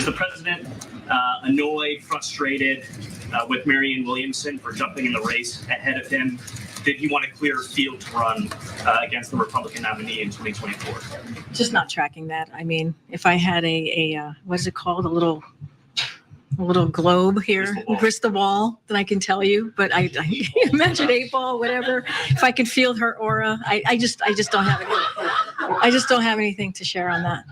the president annoyed, frustrated with Marianne Williamson for jumping in the race ahead of him? Did he want a clearer field to run against the Republican nominee in 2024? Just not tracking that. I mean, if I had a what is it called? A little globe here, crystal ball, then I can tell you. But I imagine 8-ball, whatever. If I could feel her aura, I just don't have anything. I just don't have anything to share on that.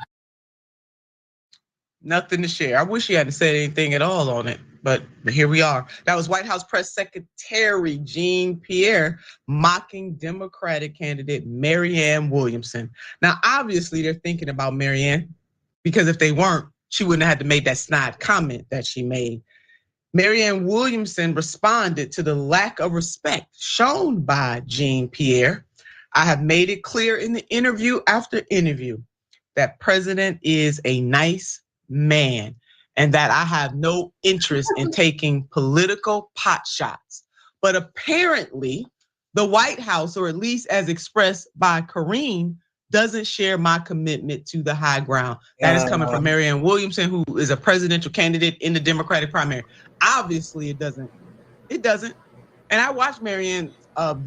Nothing to share. I wish you hadn't said anything at all on it, but here we are. That was White House Press Secretary Jean-Pierre mocking Democratic candidate Marianne Williamson. Now, obviously, they're thinking about Marianne, because if they weren't, she wouldn't have had to make that snide comment that she made. Marianne Williamson responded to the lack of respect shown by Jean-Pierre. I have made it clear in the interview after interview that President is a nice man and that I have no interest in taking political pot shots. But apparently the White House, or at least as expressed by Karine, doesn't share my commitment to the high ground. That is coming from Marianne Williamson, who is a presidential candidate in the Democratic primary. Obviously it doesn't. It doesn't. And I watched Marianne's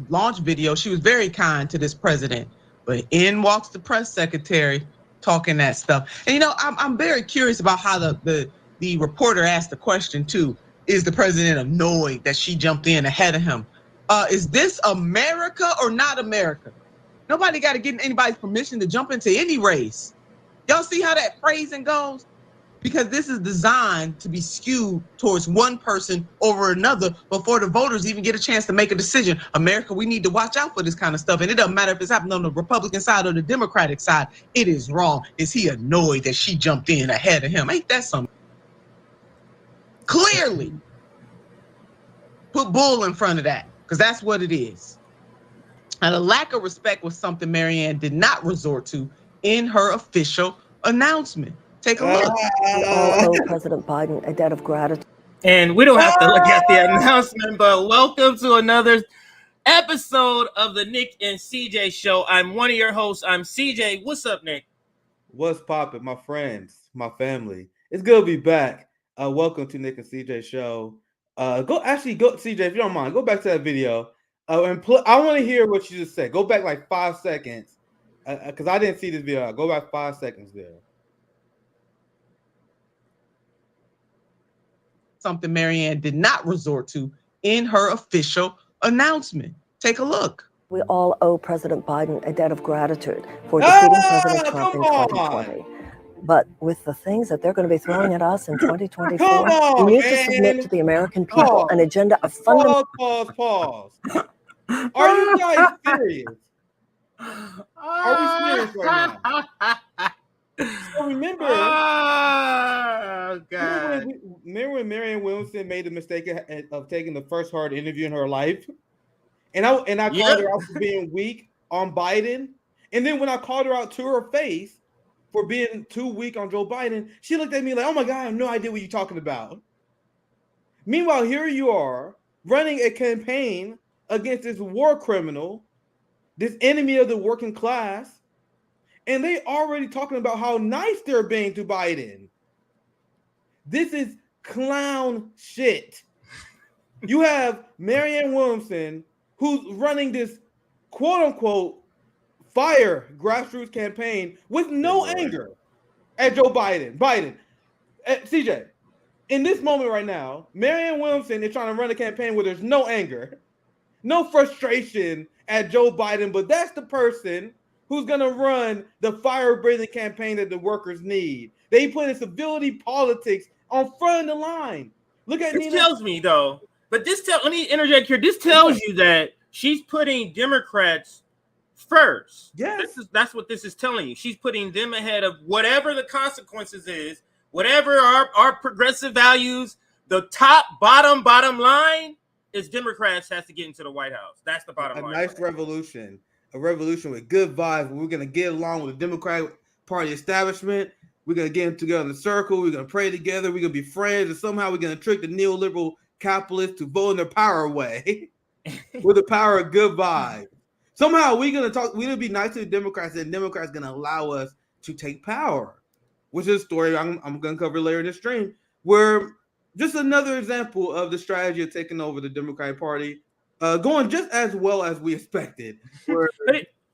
launch video. She was very kind to this president, but in walks the press secretary talking that stuff. And I'm very curious about how the reporter asked the question too. Is the president annoyed that she jumped in ahead of him? Is this America or not America? Nobody got to get anybody's permission to jump into any race. Y'all see how that phrasing goes? Because this is designed to be skewed towards one person over another before the voters even get a chance to make a decision. America, we need to watch out for this kind of stuff. And it doesn't matter if it's happening on the Republican side or the Democratic side. It is wrong. Is he annoyed that she jumped in ahead of him? Ain't that something? Clearly, put bull in front of that, because that's what it is. And a lack of respect was something Marianne did not resort to in her official announcement. Take a look. We all owe President Biden a debt of gratitude. And we don't have to look at the announcement, but welcome to another episode of the Nick and CJ Show. I'm one of your hosts. I'm CJ. What's up, Nick? What's poppin', my friends, my family? It's good to be back. Welcome to Nick and CJ Show. Go CJ, if you don't mind, go back to that video. I want to hear what you just said. Go back like 5 seconds, because I didn't see this video. Go back 5 seconds there. Something Marianne did not resort to in her official announcement. Take a look. We all owe President Biden a debt of gratitude for defeating President Trump in 2020. But with the things that they're going to be throwing at us in 2024, we need to submit to the American people an agenda of fundamental. Pause. Are you guys serious? Are we serious right now? So remember when Marianne Williamson made the mistake of taking the first hard interview in her life, and I called her out for being weak on Biden, and then when I called her out to her face for being too weak on Joe Biden, she looked at me like, "Oh my God, I have no idea what you're talking about." Meanwhile, here you are running a campaign against this war criminal, this enemy of the working class, and they already talking about how nice they're being to Biden. This is clown shit. You have Marianne Williamson, who's running this quote-unquote fire grassroots campaign with no anger at Joe Biden. CJ, in this moment right now, Marianne Williamson is trying to run a campaign where there's no anger, no frustration at Joe Biden, but that's the person who's going to run the fire-breathing campaign that the workers need. They put in civility politics on front of the line. Look at this tells me, though, but let me interject here. This tells you that she's putting Democrats first. Yes. That's what this is telling you. She's putting them ahead of whatever the consequences is, whatever our progressive values, the bottom line is Democrats has to get into the White House. That's the bottom line. A nice revolution. A revolution with good vibes. We're going to get along with the Democratic Party establishment. We're going to get them together in a circle. We're going to pray together. We're going to be friends. And somehow we're going to trick the neoliberal capitalists to vote in their power away with the power of good vibes. Somehow we're going to be nice to the Democrats, and Democrats are going to allow us to take power. which is a story I'm going to cover later in the stream, where just another example of the strategy of taking over the Democratic Party, going just as well as we expected. Where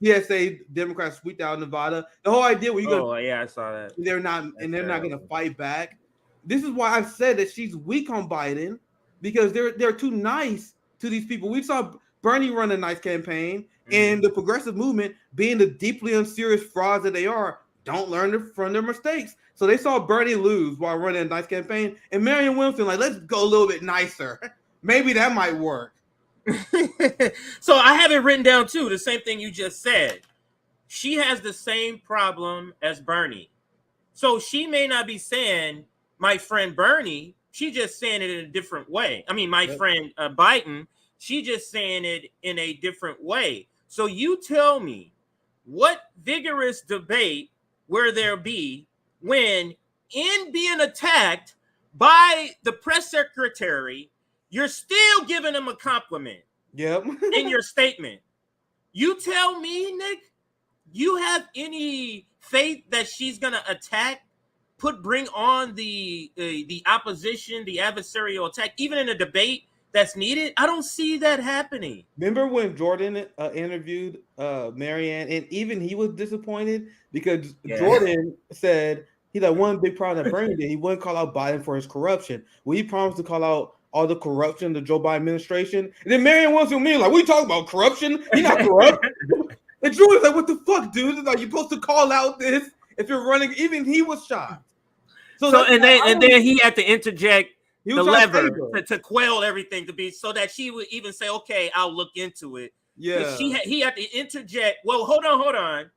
DSA Democrats sweep out Nevada. The whole idea where I saw that. They're not going to fight back. This is why I've said that she's weak on Biden, because they're too nice to these people. We saw Bernie run a nice campaign, and the progressive movement, being the deeply unserious frauds that they are, don't learn from their mistakes. So they saw Bernie lose while running a nice campaign, and Marianne Williamson like, let's go a little bit nicer. Maybe that might work. So I have it written down too. The same thing you just said. She has the same problem as Bernie. So she may not be saying my friend Bernie. She just saying it in a different way. I mean, my friend Biden. She just saying it in a different way. So you tell me, what vigorous debate will there be when, in being attacked by the press secretary, you're still giving him a compliment? Yep. In your statement? You tell me, Nick, you have any faith that she's gonna attack, bring on the opposition, the adversarial attack, even in a debate that's needed? I don't see that happening. Remember when Jordan interviewed Marianne, and even he was disappointed because Jordan said he had one big problem that Bernie did. He wouldn't call out Biden for his corruption. Well, he promised to call out all the corruption of the Joe Biden administration. And then Marianne Williamson me like, we talking about corruption? You're not corrupt. And Jordan's like, what the fuck, dude? Like, you're supposed to call out this if you're running. Even he was shocked. So and then he had to interject the lever to quell everything, to be so that she would even say, okay, I'll look into it. Yeah. He had to interject. Well, hold on.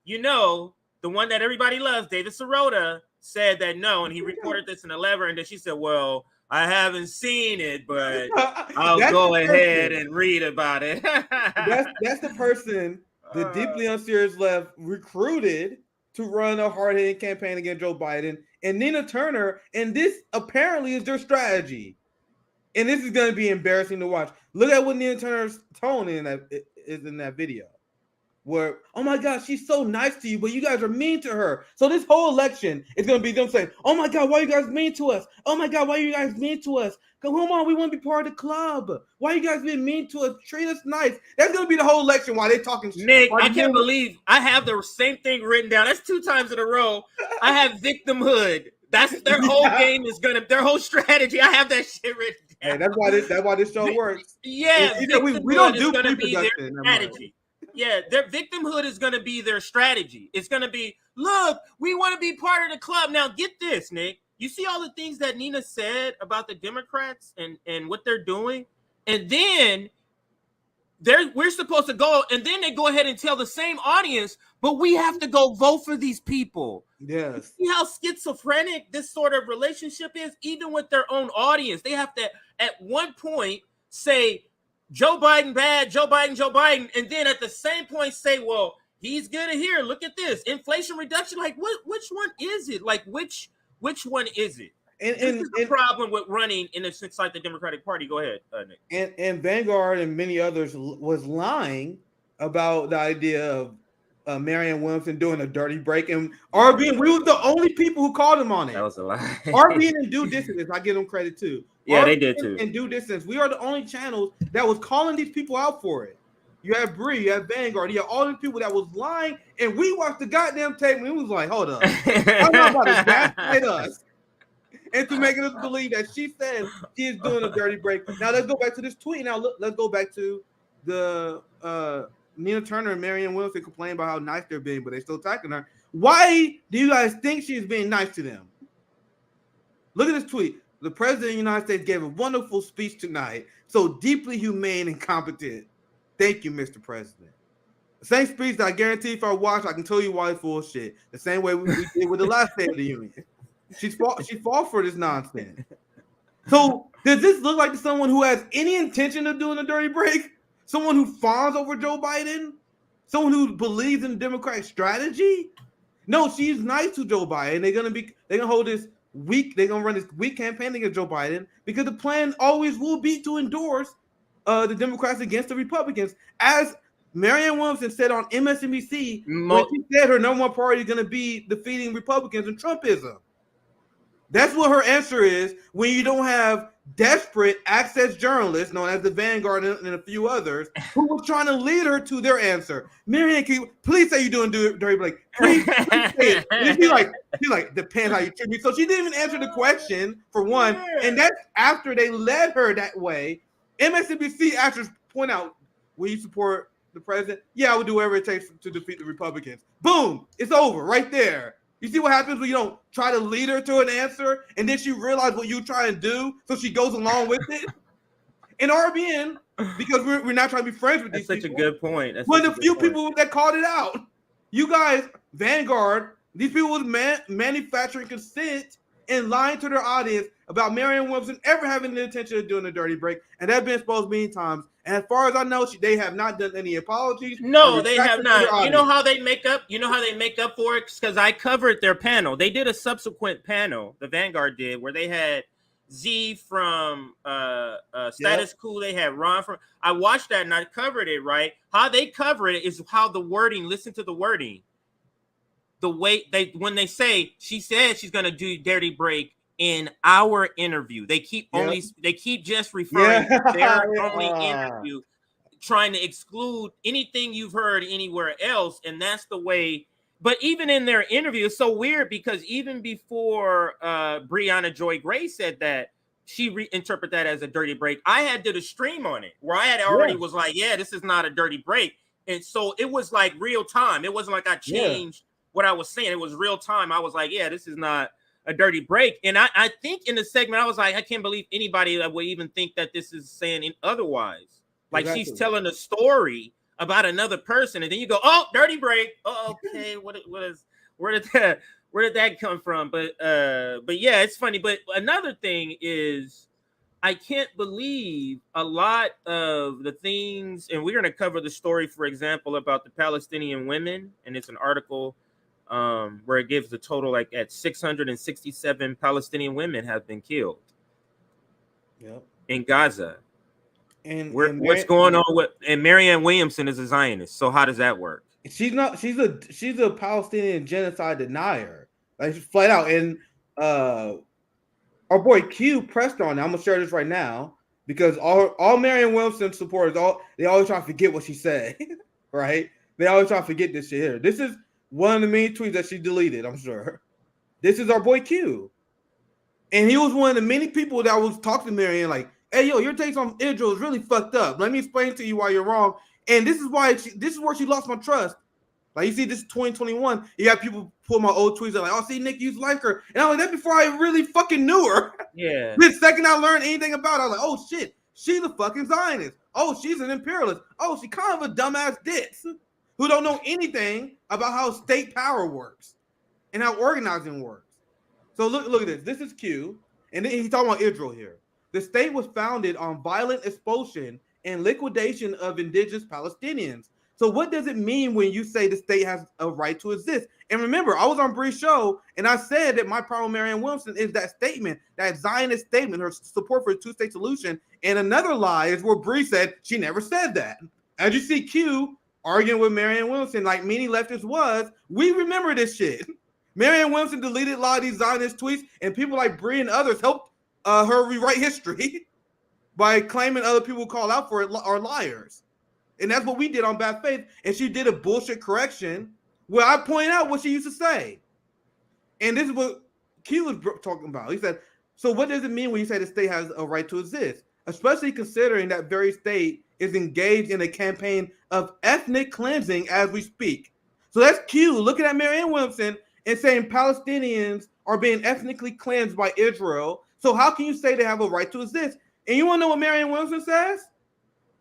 You know, the one that everybody loves, David Sirota, said that no, and he reported this in the lever, and then she said, well, I haven't seen it, but I'll go ahead and read about it. that's the person the deeply unserious left recruited to run a hard-hitting campaign against Joe Biden and Nina Turner, and this apparently is their strategy. And this is going to be embarrassing to watch. Look at what Nina Turner's tone is in that video. Where, oh my God, she's so nice to you, but you guys are mean to her. So this whole election is going to be them saying, oh my God, why are you guys mean to us? Oh my God, why are you guys mean to us? Come on, we want to be part of the club. Why are you guys being mean to us? Treat us nice. That's going to be the whole election while they're talking shit. Nick, I can't believe I have the same thing written down. That's 2 times in a row. I have victimhood. That's their whole game is their whole strategy. I have that shit written down. Hey, that's why this show works. Yeah, we don't do their strategy. Yeah, their victimhood is going to be their strategy. It's going to be, look, we want to be part of the club. Now, get this, Nick. You see all the things that Nina said about the Democrats and what they're doing? And then we're supposed to go, and then they go ahead and tell the same audience, but we have to go vote for these people. Yes. See how schizophrenic this sort of relationship is? Even with their own audience, they have to, at one point, say, Joe Biden bad, Joe Biden, and then at the same point say, well, he's good here. Look at this. Inflation reduction. Like, which one is it? Like, which one is it? And this is the problem with running in a sense like the Democratic Party. Go ahead, Nick. And Vanguard and many others was lying about the idea of Marianne Williamson doing a dirty break. And RBN, we were the only people who called him on it. That was a lie. RBN and Due Distance, I give them credit too. Yeah, RBN they did too. And Due Distance, we are the only channels that was calling these people out for it. You have Bree, you have Vanguard, you have all these people that was lying, and we watched the goddamn tape and it was like, hold up. I'm not about to gaslight us. And to make us believe that she said she is doing a dirty break. Now let's go back to this tweet. Now let's go back to the Nina Turner and Marianne Williamson complain about how nice they're being, but they're still attacking her. Why do you guys think she's being nice to them? Look at this tweet. The president of the United States gave a wonderful speech tonight, so deeply humane and competent. Thank you, Mr. President. The same speech that I guarantee if I watch, I can tell you why it's full of shit. The same way we did with the last State of the Union. She fought for this nonsense. So does this look like someone who has any intention of doing a dirty break? Someone who fawns over Joe Biden? Someone who believes in the Democratic strategy? No, she's nice to Joe Biden. They're gonna hold this week. They're gonna run this weak campaign against Joe Biden because the plan always will be to endorse the Democrats against the Republicans, as Marianne Williamson said on MSNBC when she said her number one priority is going to be defeating Republicans and Trumpism. That's what her answer is when you don't have desperate access journalists known as the Vanguard and a few others who were trying to lead her to their answer. Marianne, can you please say you're doing dirty Blake? Please say it. And she's like, depends how you treat me. So she didn't even answer the question for one. And that's after they led her that way. MSNBC actors point out, will you support the president? Yeah, I would do whatever it takes to defeat the Republicans. Boom, it's over right there. You see what happens when you don't try to lead her to an answer, and then she realizes what you try and do, so she goes along with it? In RBN, because we're not trying to be friends with these people. That's such a good point. One of the few people that called it out. You guys, Vanguard, these people was manufacturing consent and lying to their audience about Marianne Williamson ever having the intention of doing a dirty break, and that's been exposed many times. And as far as I know, they have not done any apologies. No, they have not. You know how they make up? You know how they make up for it? Because I covered their panel. They did a subsequent panel, the Vanguard did, where they had Z from Status Quo. They had Ron from. I watched that and I covered it. Right? How they cover it is how the wording. Listen to the wording. The way when they say she said she's gonna do dirty break in our interview, they keep just referring to their only interview, trying to exclude anything you've heard anywhere else, and that's the way. But even in their interview, it's so weird because even before Breonna Joy Gray said that, she reinterpreted that as a dirty break. I had did a stream on it where I had already was like, yeah, this is not a dirty break, and so it was like real time. It wasn't like I changed what I was saying. It was real time. I was like, yeah, this is not a dirty break. And I think in the segment, I was like, I can't believe anybody that would even think that this is saying otherwise. Like she's telling a story about another person, and then you go, oh, dirty break. Oh, okay, where did that come from? But yeah, it's funny. But another thing is, I can't believe a lot of the things, and we're going to cover the story, for example, about the Palestinian women, and it's an article where it gives the total like at 667 Palestinian women have been killed in Gaza. And what's going on with, and Marianne Williamson is a Zionist. So how does that work? She's not. She's a Palestinian genocide denier, like flat out. And our boy Q pressed on it. I'm gonna share this right now because all Marianne Williamson supporters, they always try to forget what she said, right? They always try to forget this shit here. This is one of the many tweets that she deleted, I'm sure. This is our boy Q. And he was one of the many people that was talking to Marianne like, hey, yo, your takes on Israel is really fucked up. Let me explain to you why you're wrong. And this is why this is where she lost my trust. Like, you see, this is 2021. You have people pull my old tweets and like, oh, see, Nick, you used to like her. And I'm like, that before I really fucking knew her. Yeah. The second I learned anything about her, I was like, oh, shit, she's a fucking Zionist. Oh, she's an imperialist. Oh, she kind of a dumbass ditz who don't know anything about how state power works and how organizing works. So look at this. This is Q. And then he's talking about Israel here. The state was founded on violent expulsion and liquidation of indigenous Palestinians. So what does it mean when you say the state has a right to exist? And remember, I was on Bree's show, and I said that my problem with Marianne Williamson is that statement, that Zionist statement, her support for a two-state solution. And another lie is where Bree said she never said that. As you see Q arguing with Marianne Williamson, like many leftists was, we remember this shit. Marianne Williamson deleted a lot of these Zionist tweets, and people like Bree and others helped her rewrite history by claiming other people call out for it are liars. And that's what we did on Bad Faith. And she did a bullshit correction where I pointed out what she used to say. And this is what Q was talking about. He said, so what does it mean when you say the state has a right to exist? Especially considering that very state is engaged in a campaign of ethnic cleansing as we speak. So that's Q looking at Marianne Williamson and saying Palestinians are being ethnically cleansed by Israel. So how can you say they have a right to exist? And you want to know what Marianne Williamson says?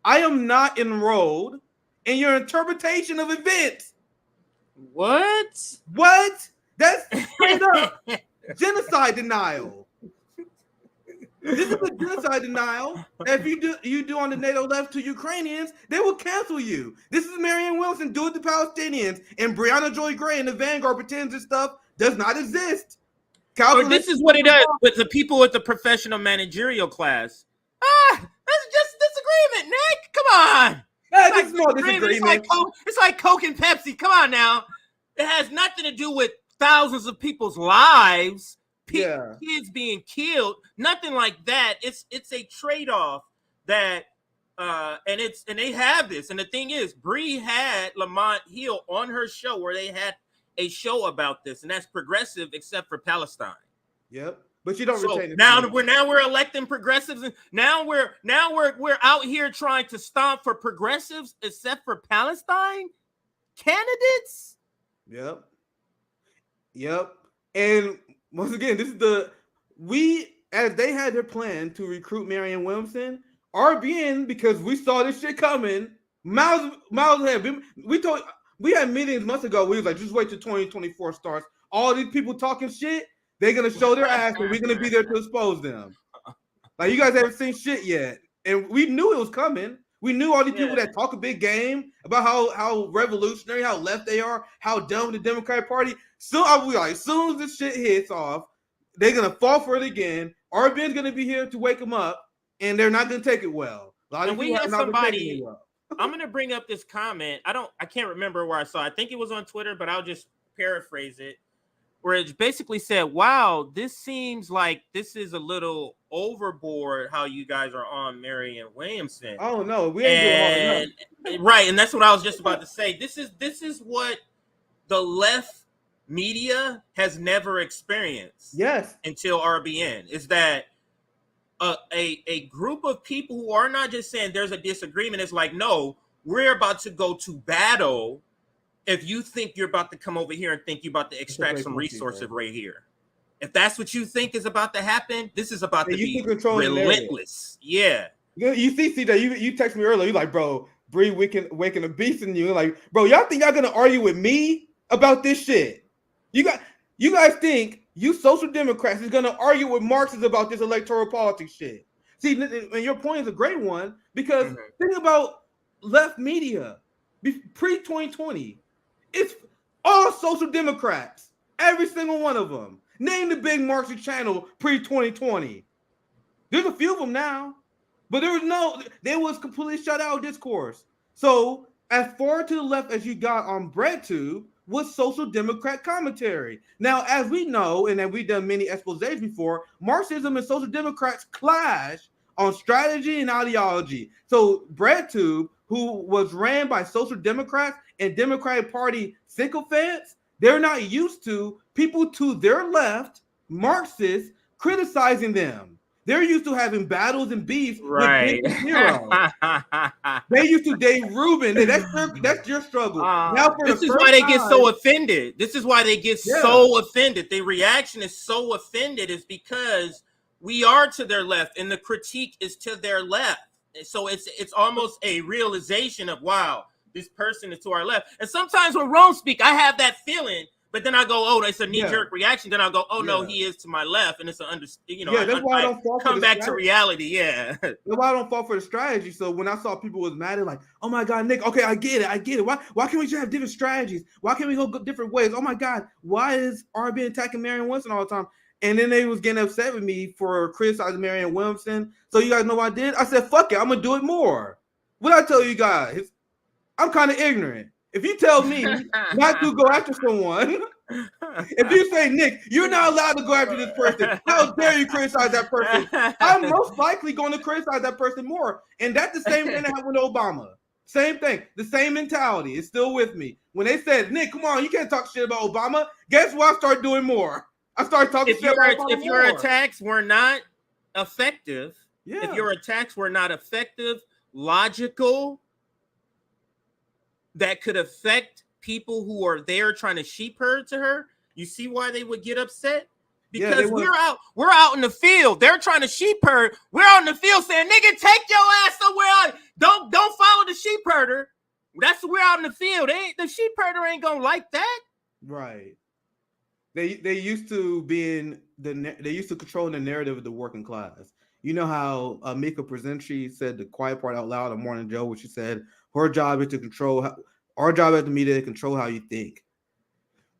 I am not enrolled in your interpretation of events. What? That's straight up genocide denial. This is a genocide denial. If you do on the NATO left to Ukrainians, they will cancel you. This is Marianne Williamson do it to Palestinians, and Breonna Joy Gray and the Vanguard pretends this stuff does not exist. Or this is what he does with the people with the professional managerial class. That's just disagreement, Nick. Come on. It's small disagreement. It's like Coke and Pepsi. Come on now. It has nothing to do with thousands of people's lives, kids being killed, nothing like that. It's a trade-off that and they have this. And the thing is, Bree had Lamont Hill on her show where they had a show about this, and that's progressive except for Palestine. Yep. But you don't retain it. Now we're electing progressives, and now we're out here trying to stomp for progressives except for Palestine candidates. Yep. And once again, this is as they had their plan to recruit Marianne Williamson, RBN, because we saw this shit coming, miles ahead. We had meetings months ago. We was like, just wait till 2024 starts. All these people talking shit, they're gonna show their ass, and we're gonna be there to expose them. Like, you guys haven't seen shit yet, and we knew it was coming. We knew all these people that talk a big game about how revolutionary, how left they are, how dumb the Democratic Party. So I was like, as soon as this shit hits off, they're gonna fall for it again. RBN's gonna be here to wake them up, and they're not gonna take it well. And we had somebody. I'm gonna bring up this comment. I can't remember where I saw it. I think it was on Twitter, but I'll just paraphrase it, where it basically said, "Wow, this seems like this is a little overboard how you guys are on Marianne Williamson." Oh no, we ain't doing all right, and that's what I was just about to say. This is what the left media has never experienced. Yes, until RBN is that a group of people who are not just saying there's a disagreement. It's like, no, we're about to go to battle. If you think you're about to come over here and think you're about to extract some resources right here, if that's what you think is about to happen, this is about to be relentless. Yeah. You see, CJ, you text me earlier. You're like, bro, Bree waking a beast in you. You're like, bro, y'all think y'all gonna argue with me about this shit? You guys think you social democrats is gonna argue with Marxists about this electoral politics shit? See, and your point is a great one, because think about left media pre-2020. It's all social democrats, every single one of them. Name the big Marxist channel pre-2020. There's a few of them now, but there was completely shut out discourse. So as far to the left as you got on BreadTube was social democrat commentary. Now, as we know, and that we've done many exposés before, Marxism and social democrats clash on strategy and ideology. So BreadTube, who was ran by social democrats and Democratic Party sycophants, they're not used to people to their left, Marxists, criticizing them. They're used to having battles and beefs with heroes. They used to Dave Rubin, and that's your struggle. Now, this is why they get so offended. This is why they get so offended. Their reaction is so offended is because we are to their left, and the critique is to their left. So it's almost a realization of, wow, this person is to our left. And sometimes when Rome speak, I have that feeling. But then I go, oh, it's a knee-jerk reaction. Then I'll go, oh, no, he is to my left. And it's that's why I don't fall come back to reality, That's why I don't fall for the strategy. So when I saw people was mad, they're like, oh, my God, Nick, okay, I get it. Why can't we just have different strategies? Why can't we go different ways? Oh, my God, why is RBN attacking Marianne Williamson all the time? And then they was getting upset with me for criticizing Marianne Williamson. So you guys know what I did? I said, fuck it, I'm going to do it more. What I tell you guys? I'm kind of ignorant. If you tell me not to go after someone, if you say, Nick, you're not allowed to go after this person, how dare you criticize that person? I'm most likely going to criticize that person more. And that's the same thing that happened with Obama. Same thing. The same mentality is still with me. When they said, Nick, come on, you can't talk shit about Obama. Guess what? I started doing more. I started talking shit about Obama. If your attacks were not effective, if your attacks were not effective, logical, that could affect people who are there trying to sheep herd to her, you see why they would get upset? Because we're out in the field. They're trying to sheep herd. We're out in the field saying, nigga, take your ass somewhere out. Don't follow the sheep herder. That's we're out in the field. The sheep herder ain't gonna like that. Right. They used to controlling the narrative of the working class. You know how Mika Presentry said the quiet part out loud on Morning Joe, which she said her job is to control our job as the media to control how you think.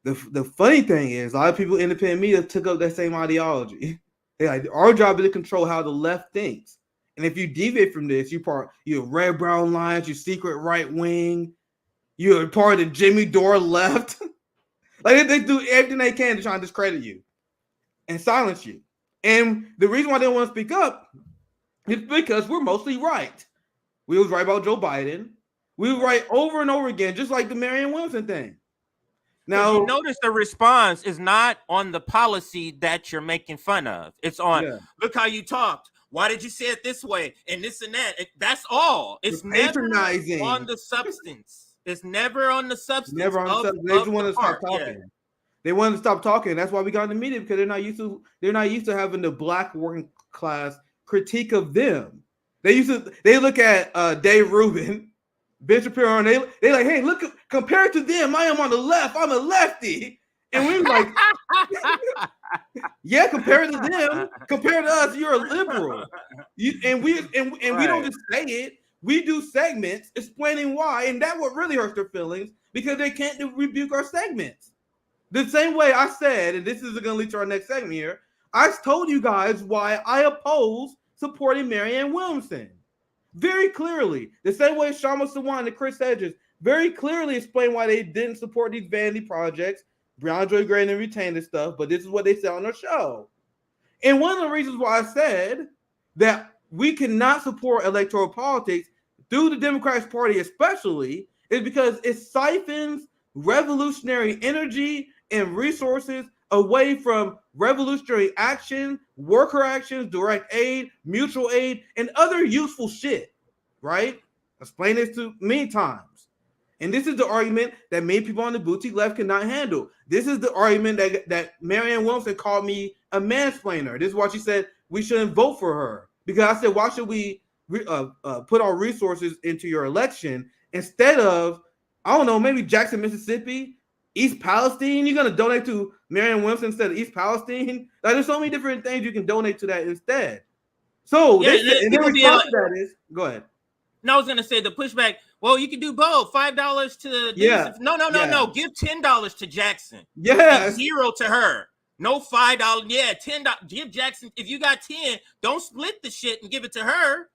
The funny thing is, a lot of people in independent media took up that same ideology. Our job is to control how the left thinks. And if you deviate from this, you're red, brown lines, you're secret right wing, you're part of the Jimmy Dore left. Like they do everything they can to try and discredit you and silence you. And the reason why they don't want to speak up is because we're mostly right. We was right about Joe Biden. We were right over and over again, just like the Marianne Williamson thing. Now, you notice the response is not on the policy that you're making fun of. It's on, look how you talked. Why did you say it this way? And this and that. That's all. It's never on the substance. It's never on the substance. Never on the substance. They just want to stop talking. Yeah. They want to stop talking. That's why we got in the media, because they're not used to having the black working class critique of them. They look at Dave Rubin, Ben Shapiro, and they like, hey, look, compared to them, I am on the left. I'm a lefty. And we were like, yeah, compared to them, compared to us, you're a liberal. We don't just say it. We do segments explaining why, and that what really hurts their feelings, because they can't rebuke our segments. The same way I said, and this is going to lead to our next segment here, I told you guys why I oppose supporting Marianne Williamson. Very clearly. The same way Shama Sawan and Chris Hedges very clearly explained why they didn't support these vanity projects, Breonna Joy Gray and retain this stuff, but this is what they said on their show. And one of the reasons why I said that we cannot support electoral politics through the Democratic Party especially is because it siphons revolutionary energy and resources away from revolutionary action, worker actions, direct aid, mutual aid, and other useful shit, right? Explain this to many times. And this is the argument that many people on the boutique left cannot handle. This is the argument that Marianne Williamson called me a mansplainer. This is why she said we shouldn't vote for her. Because I said, why should we put our resources into your election instead of, I don't know, maybe Jackson, Mississippi, East Palestine? You're going to donate to Marianne Williamson instead of East Palestine? Like, there's so many different things you can donate to that instead. So, yeah, and the response to that is, go ahead. No, I was going to say the pushback, well, you can do both. $5 to No. Give $10 to Jackson. Yeah. And $0 to her. No $5. Yeah, $10. Give Jackson. If you got 10, don't split the shit and give it to her.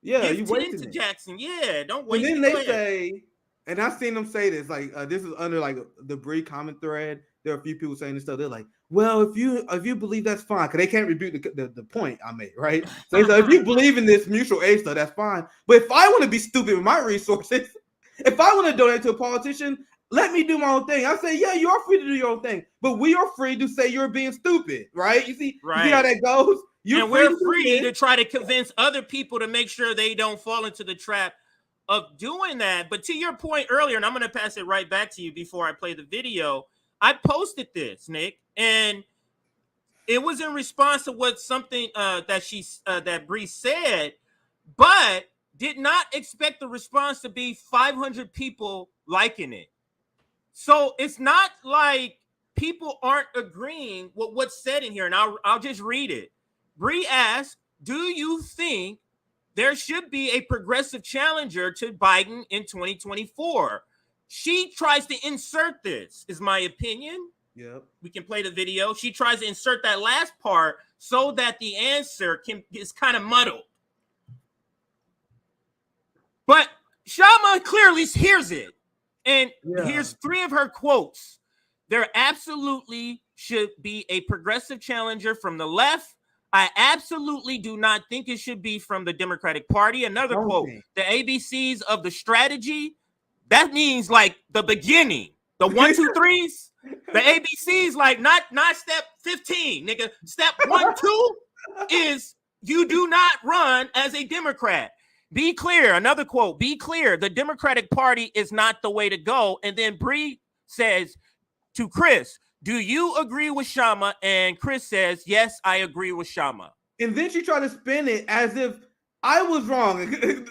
Yeah, give 10 to Jackson. Yeah, don't waste it. And then they say, and I've seen them say this, like this is under like the Bree comment thread. There are a few people saying this stuff. They're like, well, if you believe, that's fine, because they can't rebuke the point I made, right? So if you believe in this mutual aid stuff, that's fine. But if I want to be stupid with my resources, if I want to donate to a politician, let me do my own thing. I say, yeah, you are free to do your own thing, but we are free to say you're being stupid, right? You see how that goes? We're free to try to convince other people to make sure they don't fall into the trap of doing that. But to your point earlier, and I'm going to pass it right back to you before I play the video, I posted this, Nick, and it was in response to what something that Bree said, but did not expect the response to be 500 people liking it. So it's not like people aren't agreeing with what's said in here, and I'll just read it. Bree asked, do you think there should be a progressive challenger to Biden in 2024? She tries to insert this, is my opinion. Yep. We can play the video. She tries to insert that last part so that the answer is kind of muddled. But Shama clearly hears it. And here's 3 of her quotes. There absolutely should be a progressive challenger from the left. I absolutely do not think it should be from the Democratic Party. Another quote, the ABCs of the strategy. That means like the beginning, the 1, 2, 3s. The ABCs like not step 15, nigga. Step 1, 2 is you do not run as a Democrat. Be clear. Another quote. Be clear. The Democratic Party is not the way to go. And then Bree says to Chris, do you agree with Shama? And Chris says, yes, I agree with Shama. And then she tried to spin it as if I was wrong,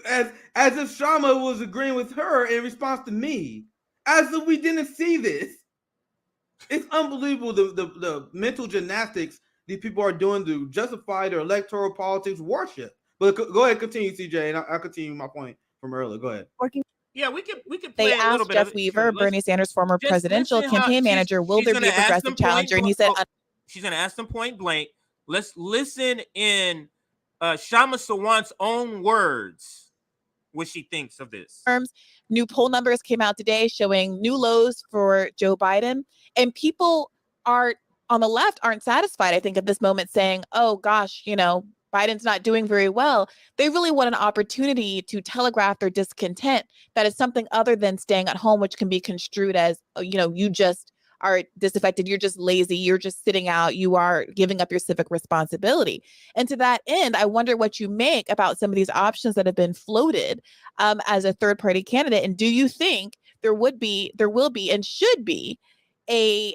as if Shama was agreeing with her in response to me, as if we didn't see this. It's unbelievable the mental gymnastics these people are doing to justify their electoral politics worship. But go ahead, continue, CJ, and I'll continue my point from earlier. Go ahead. Yeah, we could play they a little asked bit Jeff of it. Weaver, Bernie Sanders' former presidential campaign manager, will there be a progressive challenger? And he said, she's going to ask them point blank. Let's listen in Shama Sawant's own words, what she thinks of this. New poll numbers came out today showing new lows for Joe Biden. And people on the left aren't satisfied, I think, at this moment, saying, oh, gosh, Biden's not doing very well. They really want an opportunity to telegraph their discontent that is something other than staying at home, which can be construed as, you just are disaffected, you're just lazy, you're just sitting out, you are giving up your civic responsibility. And to that end, I wonder what you make about some of these options that have been floated as a third-party candidate. And do you think there will be, and should be a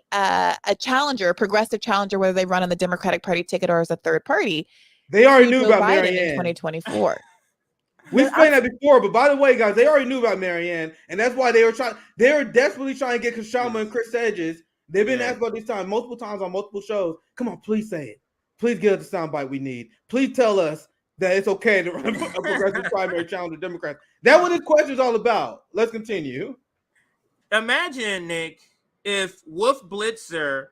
challenger, a progressive challenger, whether they run on the Democratic Party ticket or as a third party? They already knew about Biden Marianne in 2024. We explained that before, but by the way, guys, they already knew about Marianne, and that's why they were desperately trying to get Kashama and Chris Hedges. They've been asked about this multiple times on multiple shows. Come on, please say it. Please give us the soundbite we need. Please tell us that it's okay to run a progressive primary challenge to Democrats. That's what this question is all about. Let's continue. Imagine, Nick, if Wolf Blitzer,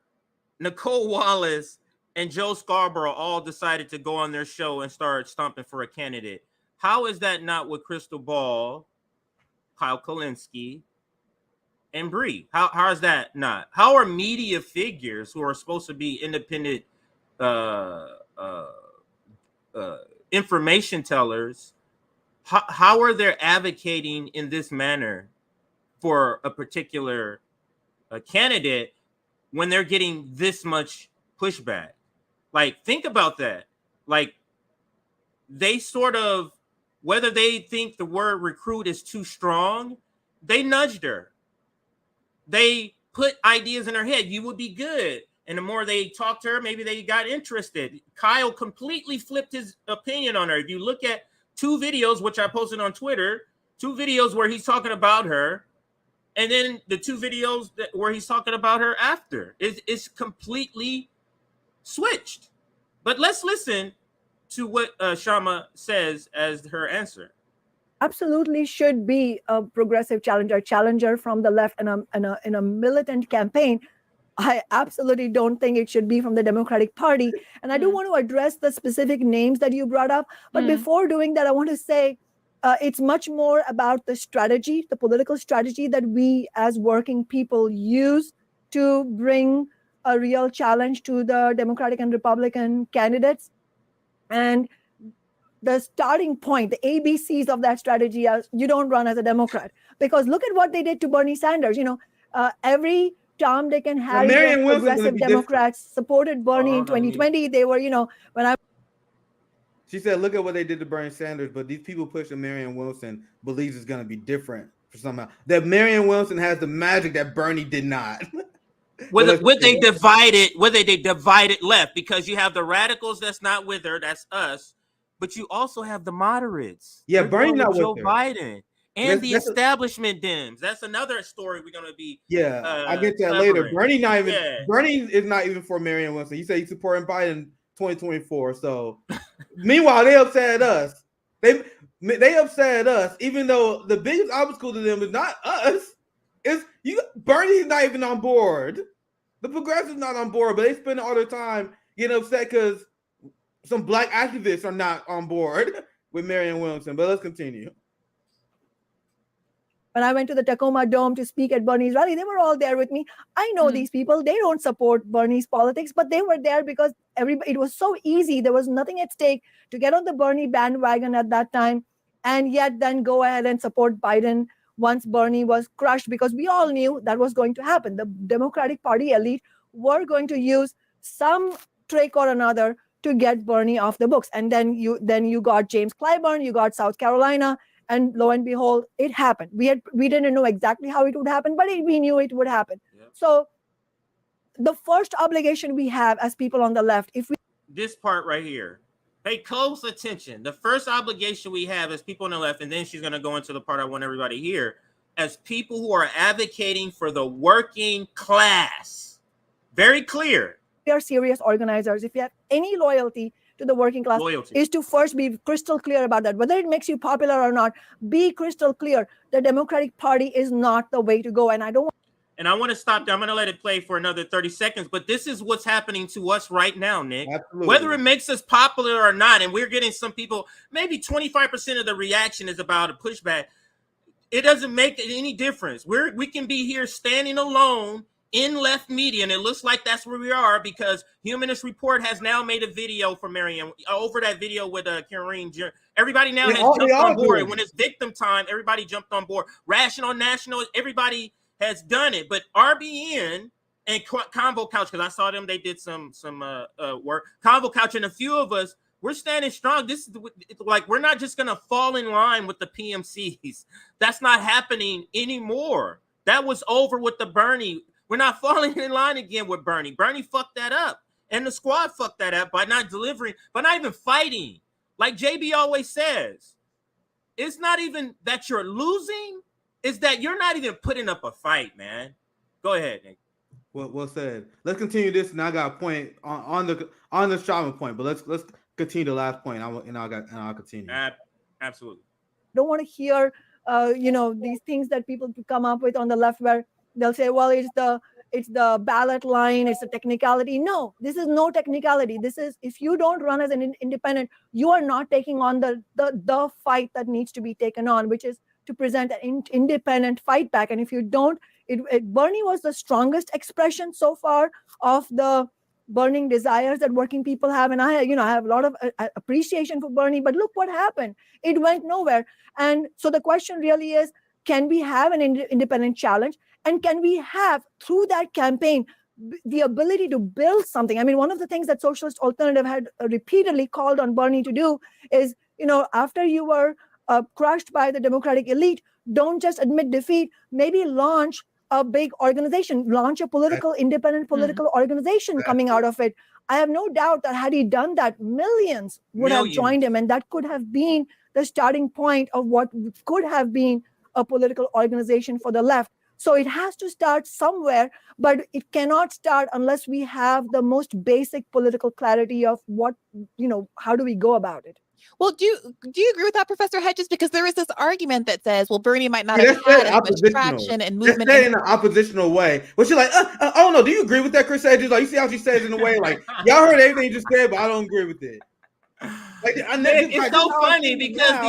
Nicole Wallace, and Joe Scarborough all decided to go on their show and start stomping for a candidate. How is that not with Crystal Ball, Kyle Kulinski, and Bree? How is that not? How are media figures who are supposed to be independent information tellers, how are they advocating in this manner for a particular candidate when they're getting this much pushback? Like, think about that. Like, they sort of, whether they think the word recruit is too strong, they nudged her. They put ideas in her head. You would be good. And the more they talked to her, maybe they got interested. Kyle completely flipped his opinion on her. If you look at 2 videos, which I posted on Twitter, 2 videos where he's talking about her, and then the 2 videos where he's talking about her after. It's completely switched. But let's listen to what Shama says as her answer. Absolutely should be a progressive challenger from the left in a militant campaign. I absolutely don't think it should be from the Democratic Party. And I do want to address the specific names that you brought up. But before doing that, I want to say it's much more about the strategy, the political strategy that we as working people use to bring a real challenge to the Democratic and Republican candidates. And the starting point, the ABCs of that strategy are you don't run as a Democrat. Because look at what they did to Bernie Sanders. Every Tom, Dick, and Harry of progressive Democrats supported Bernie in 2020. They were, She said, look at what they did to Bernie Sanders, but these people pushing Marianne Wilson believes it's going to be different for somehow. That Marianne Wilson has the magic that Bernie did not. Would they divided left, because you have the radicals that's not with her, that's us, but you also have the moderates. Yeah, Bernie not with Joe her. Biden and the establishment Dems. That's another story we're gonna be. Yeah, I'll get to that later. Bernie is not even for Marianne Wilson. He said he's supporting Biden 2024. So meanwhile, they upset at us. They upset at us, even though the biggest obstacle to them is not us. Bernie's not even on board. The progressives not on board, but they spend all their time getting upset because some black activists are not on board with Marianne Williamson. But let's continue. When I went to the Tacoma Dome to speak at Bernie's rally, they were all there with me. I know these people. They don't support Bernie's politics, but they were there because it was so easy. There was nothing at stake to get on the Bernie bandwagon at that time, and yet then go ahead and support Biden once Bernie was crushed, because we all knew that was going to happen. The Democratic Party elite were going to use some trick or another to get Bernie off the books. And then you got James Clyburn, you got South Carolina, and lo and behold, it happened. We didn't know exactly how it would happen, but we knew it would happen. Yep. So the first obligation we have as people on the left, this part right here, pay close attention. The first obligation we have as people on the left, and then she's going to go into the part I want everybody to hear, as people who are advocating for the working class. Very clear. We are serious organizers. If you have any loyalty to the working class, is to first be crystal clear about that. Whether it makes you popular or not, be crystal clear. The Democratic Party is not the way to go. And I don't want And I want to stop there. I'm going to let it play for another 30 seconds. But this is what's happening to us right now, Nick. Absolutely. Whether it makes us popular or not, and we're getting some people, maybe 25% of the reaction is about a pushback. It doesn't make any difference. We can be here standing alone in left media, and it looks like that's where we are because Humanist Report has now made a video for Marianne over that video with Kareem. Everybody now has jumped on board. When it's victim time, everybody jumped on board. Rational, National, everybody has done it. But RBN and Convo Couch, because I saw them, they did some work. Convo Couch and a few of us, we're standing strong. This is like, we're not just going to fall in line with the PMCs. That's not happening anymore. That was over with the Bernie. We're not falling in line again with Bernie. Bernie fucked that up. And the squad fucked that up by not delivering, by not even fighting. Like JB always says, it's not even that you're losing, it's that you're not even putting up a fight, man. Go ahead, Nick. Well said. Let's continue this, and I got a point on the Shaman point, but let's continue the last point. I'll continue. Absolutely. Don't want to hear these things that people come up with on the left where they'll say, well, it's the ballot line, it's a technicality. No, this is no technicality. This is, if you don't run as an independent, you are not taking on the fight that needs to be taken on, which is to present an independent fight back. And if you don't, Bernie was the strongest expression so far of the burning desires that working people have. And I have a lot of appreciation for Bernie, but look what happened. It went nowhere. And so the question really is, can we have an independent challenge? And can we have, through that campaign, the ability to build something? I mean, one of the things that Socialist Alternative had repeatedly called on Bernie to do is, after you were crushed by the Democratic elite, don't just admit defeat, maybe launch a big organization, launch a independent political organization coming out of it. I have no doubt that had he done that, millions would have joined him, and that could have been the starting point of what could have been a political organization for the left. So it has to start somewhere, but it cannot start unless we have the most basic political clarity of what, how do we go about it? Well, do you agree with that, Professor Hedges? Because there is this argument that says, well, Bernie might not have had as much traction and movement. In an oppositional way. But she's like, I don't know. Do you agree with that, Chris Hedges? Like, you see how she says in a way, like, y'all heard everything you just said, but I don't agree with it. Like, it's so funny because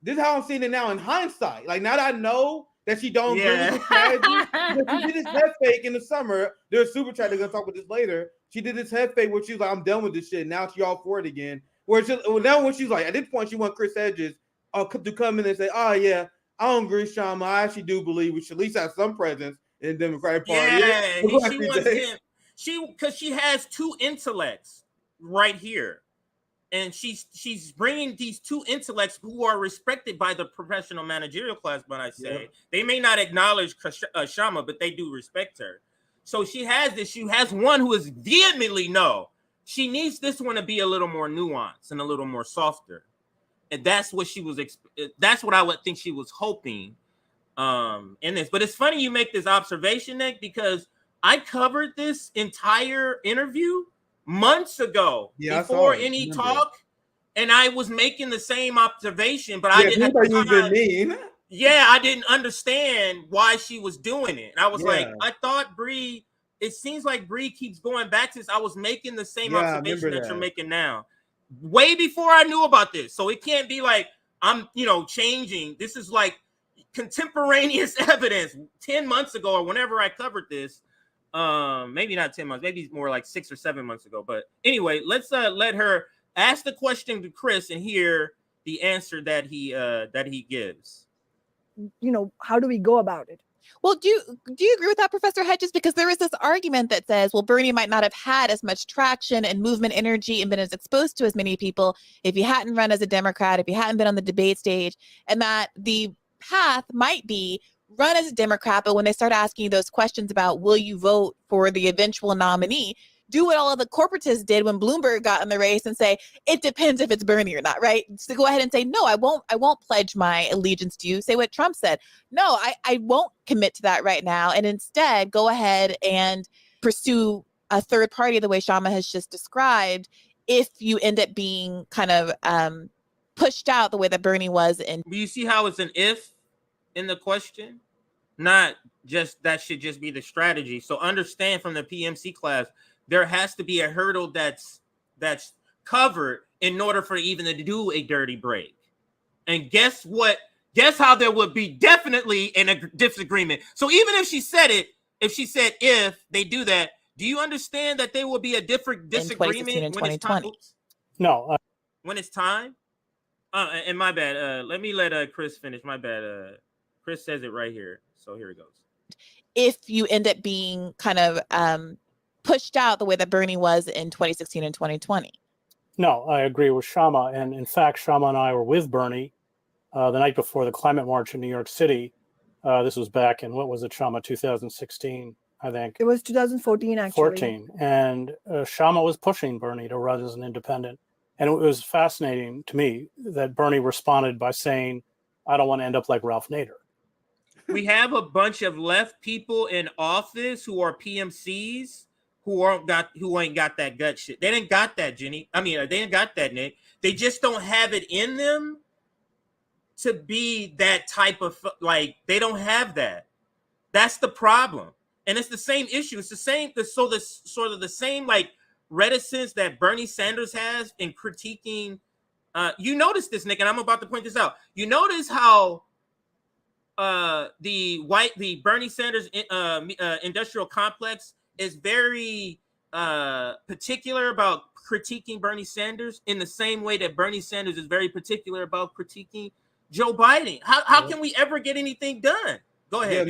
this is how I'm seeing it now in hindsight. Like, now that I know that she don't agree with the strategy, she did this head fake in the summer. There's super chat. They're gonna talk about this later. She did this head fake where she was like, I'm done with this shit. Now she's all for it again. Now when she's like, at this point, she wants Chris Hedges to come in and say, oh yeah, I don't agree, Shama. I actually do believe we should at least have some presence in the Democratic Party. Yeah, she wants him. Because she has two intellects right here. And she's bringing these two intellects who are respected by the professional managerial class, but I say they may not acknowledge Shama, but they do respect her. So she has this. She has one who is vehemently no. She needs this one to be a little more nuanced and a little more softer, and that's what she was. That's what I would think she was hoping in this. But it's funny you make this observation, Nick, because I covered this entire interview months ago before any talk, and I was making the same observation, but I didn't. I didn't understand why she was doing it. And I was like, I thought Bree. It seems like Bree keeps going back to this. I was making the same observation that you're making now, way before I knew about this. So it can't be like I'm, changing. This is like contemporaneous evidence 10 months ago or whenever I covered this. Maybe not 10 months, maybe more like 6 or 7 months ago. But anyway, let's let her ask the question to Chris and hear the answer that he gives. How do we go about it? Well, do you agree with that, Professor Hedges? Because there is this argument that says, well, Bernie might not have had as much traction and movement energy and been as exposed to as many people if he hadn't run as a Democrat, if he hadn't been on the debate stage, and that the path might be run as a Democrat, but when they start asking you those questions about will you vote for the eventual nominee, do what all of the corporatists did when Bloomberg got in the race and say, it depends if it's Bernie or not, right? So go ahead and say, no, I won't pledge my allegiance to you. Say what Trump said. No, I won't commit to that right now. And instead go ahead and pursue a third party the way Shama has just described if you end up being kind of pushed out the way that Bernie was. Do you see how it's an if in the question? not just that should just be the strategy. So understand from the PMC class, there has to be a hurdle that's covered in order for even to do a dirty break. And guess what? Guess how there would be definitely a disagreement. So even if she said it, if they do that, do you understand that there will be a different disagreement and when it's time? 2020? No. When it's time? And my bad. Let me let Chris finish. My bad. Chris says it right here. So here it goes. If you end up being kind of pushed out the way that Bernie was in 2016 and 2020. No, I agree with Shama. And in fact, Shama and I were with Bernie the night before the climate march in New York City. This was back in, what was it, Shama, 2016, I think. It was 2014, actually. 14. And Shama was pushing Bernie to run as an independent. And it was fascinating to me that Bernie responded by saying, I don't want to end up like Ralph Nader. We have a bunch of left people in office who are PMCs who ain't got that gut shit. They didn't got that, Jenny. I mean, they didn't got that, Nick. They just don't have it in them to be that type of, like, they don't have that. That's the problem. And it's the same issue. It's the same, sort of the same, like, reticence that Bernie Sanders has in critiquing. You notice this, Nick, and I'm about to point this out. You notice how the Bernie Sanders industrial complex is very particular about critiquing Bernie Sanders in the same way that Bernie Sanders is very particular about critiquing Joe Biden. How can we ever get anything done? Go ahead.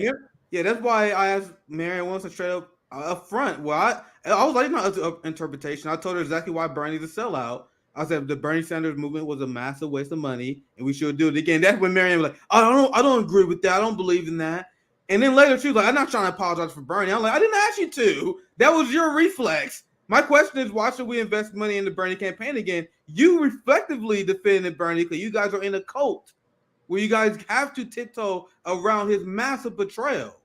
Yeah, that's why I asked Marianne Williamson straight up front. Well, I was like, not an interpretation. I told her exactly why Bernie's a sellout. I said the Bernie Sanders movement was a massive waste of money, and we should do it again. That's when Marianne was like, I don't agree with that. I don't believe in that. And then later she was like, I'm not trying to apologize for Bernie. I'm like, I didn't ask you to. That was your reflex. My question is, why should we invest money in the Bernie campaign again? You reflectively defended Bernie because you guys are in a cult where you guys have to tiptoe around his massive betrayal.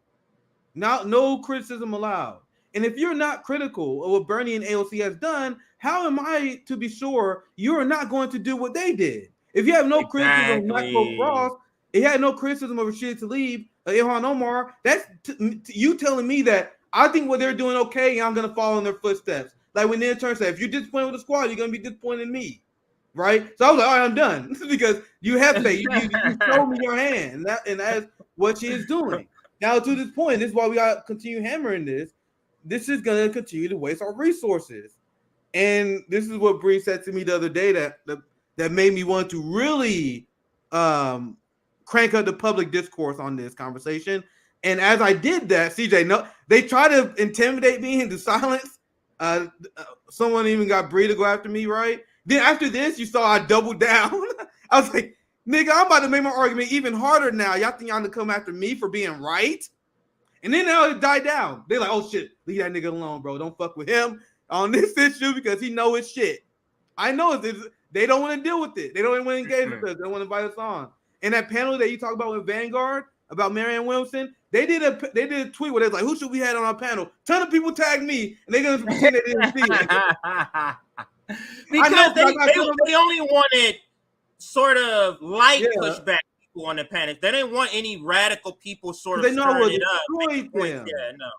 No criticism allowed. And if you're not critical of what Bernie and AOC has done, how am I to be sure you're not going to do what they did? If you have no criticism of Maxwell Cross, if you had no criticism of Rashid Tlaib, Ilhan Omar, that's you telling me that I think what they're doing okay, and I'm going to follow in their footsteps. Like when the intern said, if you're disappointed with the squad, you're going to be disappointed in me. Right? So I was like, all right, I'm done. Because you have faith. You showed me your hand. And that's what she is doing. Now, to this point, this is why we got to continue hammering this. This is going to continue to waste our resources. And this is what Bree said to me the other day that made me want to really crank up the public discourse on this conversation. And as I did that, CJ, no, they try to intimidate me into silence. Someone even got Bree to go after me, right? Then after this, you saw I doubled down. I was like, nigga, I'm about to make my argument even harder now. Y'all think y'all gonna come after me for being right? And then now it died down. They're like, oh shit, leave that nigga alone, bro. Don't fuck with him on this issue because he know his shit. I know they don't want to deal with it. They don't want to engage with us. They don't want to invite us on. And that panel that you talk about with Vanguard about Marianne Williamson, they did a tweet where they're like, who should we have on our panel? Ton of people tagged me, and they're gonna pretend they didn't see it. Because they only wanted sort of light pushback people on the panel. They didn't want any radical people sort of stirring it up. Yeah, no.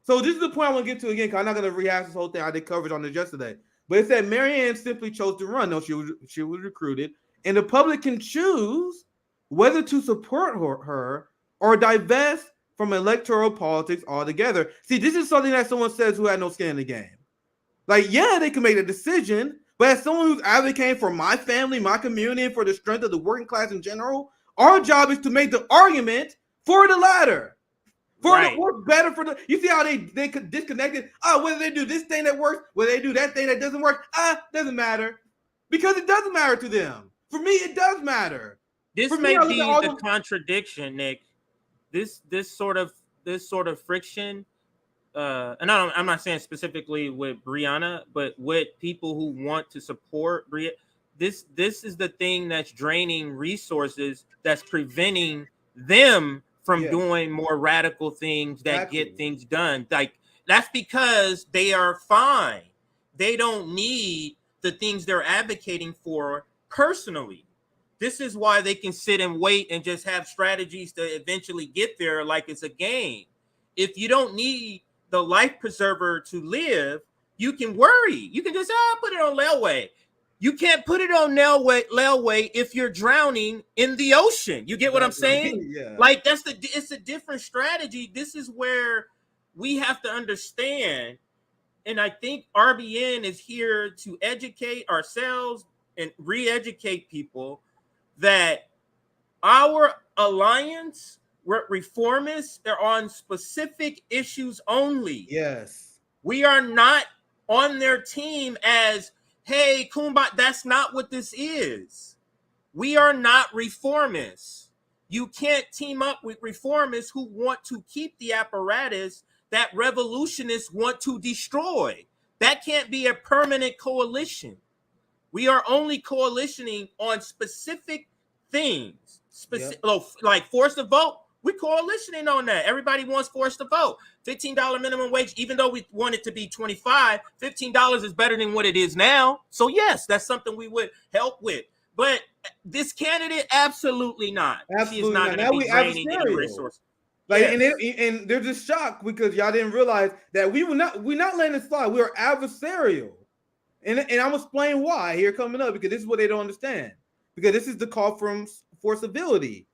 So this is the point I want to get to again, because I'm not going to rehash this whole thing. I did coverage on this yesterday. But it said Marianne simply chose to run. No, she was recruited. And the public can choose whether to support her or divest from electoral politics altogether. See, this is something that someone says who had no skin in the game. Like, yeah, they can make a decision, but as someone who's advocating for my family, my community, and for the strength of the working class in general, our job is to make the argument for the latter. What's better for the, you see how they could disconnected? Whether they do this thing that works, whether they do that thing that doesn't work, doesn't matter. Because it doesn't matter to them. For me, it does matter. This may be the contradiction, Nick. This sort of friction. And I'm not saying specifically with Brianna, but with people who want to support Brianna. This is the thing that's draining resources, that's preventing them from doing more radical things that get things done. Like, that's because they are fine. They don't need the things they're advocating for personally. This is why they can sit and wait and just have strategies to eventually get there like it's a game. If you don't need the life preserver to live, you can worry. You can just put it on layaway. You can't put it on layaway if you're drowning in the ocean. You get what I'm saying? Yeah. Like it's a different strategy. This is where we have to understand. And I think RBN is here to educate ourselves and re-educate people that our alliance reformists are on specific issues only. Yes. We are not on their team as, hey, Kumbaya. That's not what this is. We are not reformists. You can't team up with reformists who want to keep the apparatus that revolutionists want to destroy. That can't be a permanent coalition. We are only coalitioning on specific things. Like force to vote, we're coalitioning on that. Everybody wants force to vote. $15 minimum wage, even though we want it to be $25, $15 is better than what it is now. So yes, that's something we would help with. But this candidate, absolutely not. Absolutely She is not not. going to be draining any resources. Like, Yes. and they're just shocked because y'all didn't realize that we're not letting it slide. We are adversarial. And I'm gonna explain why here coming up, because this is what they don't understand. Because this is the call for civility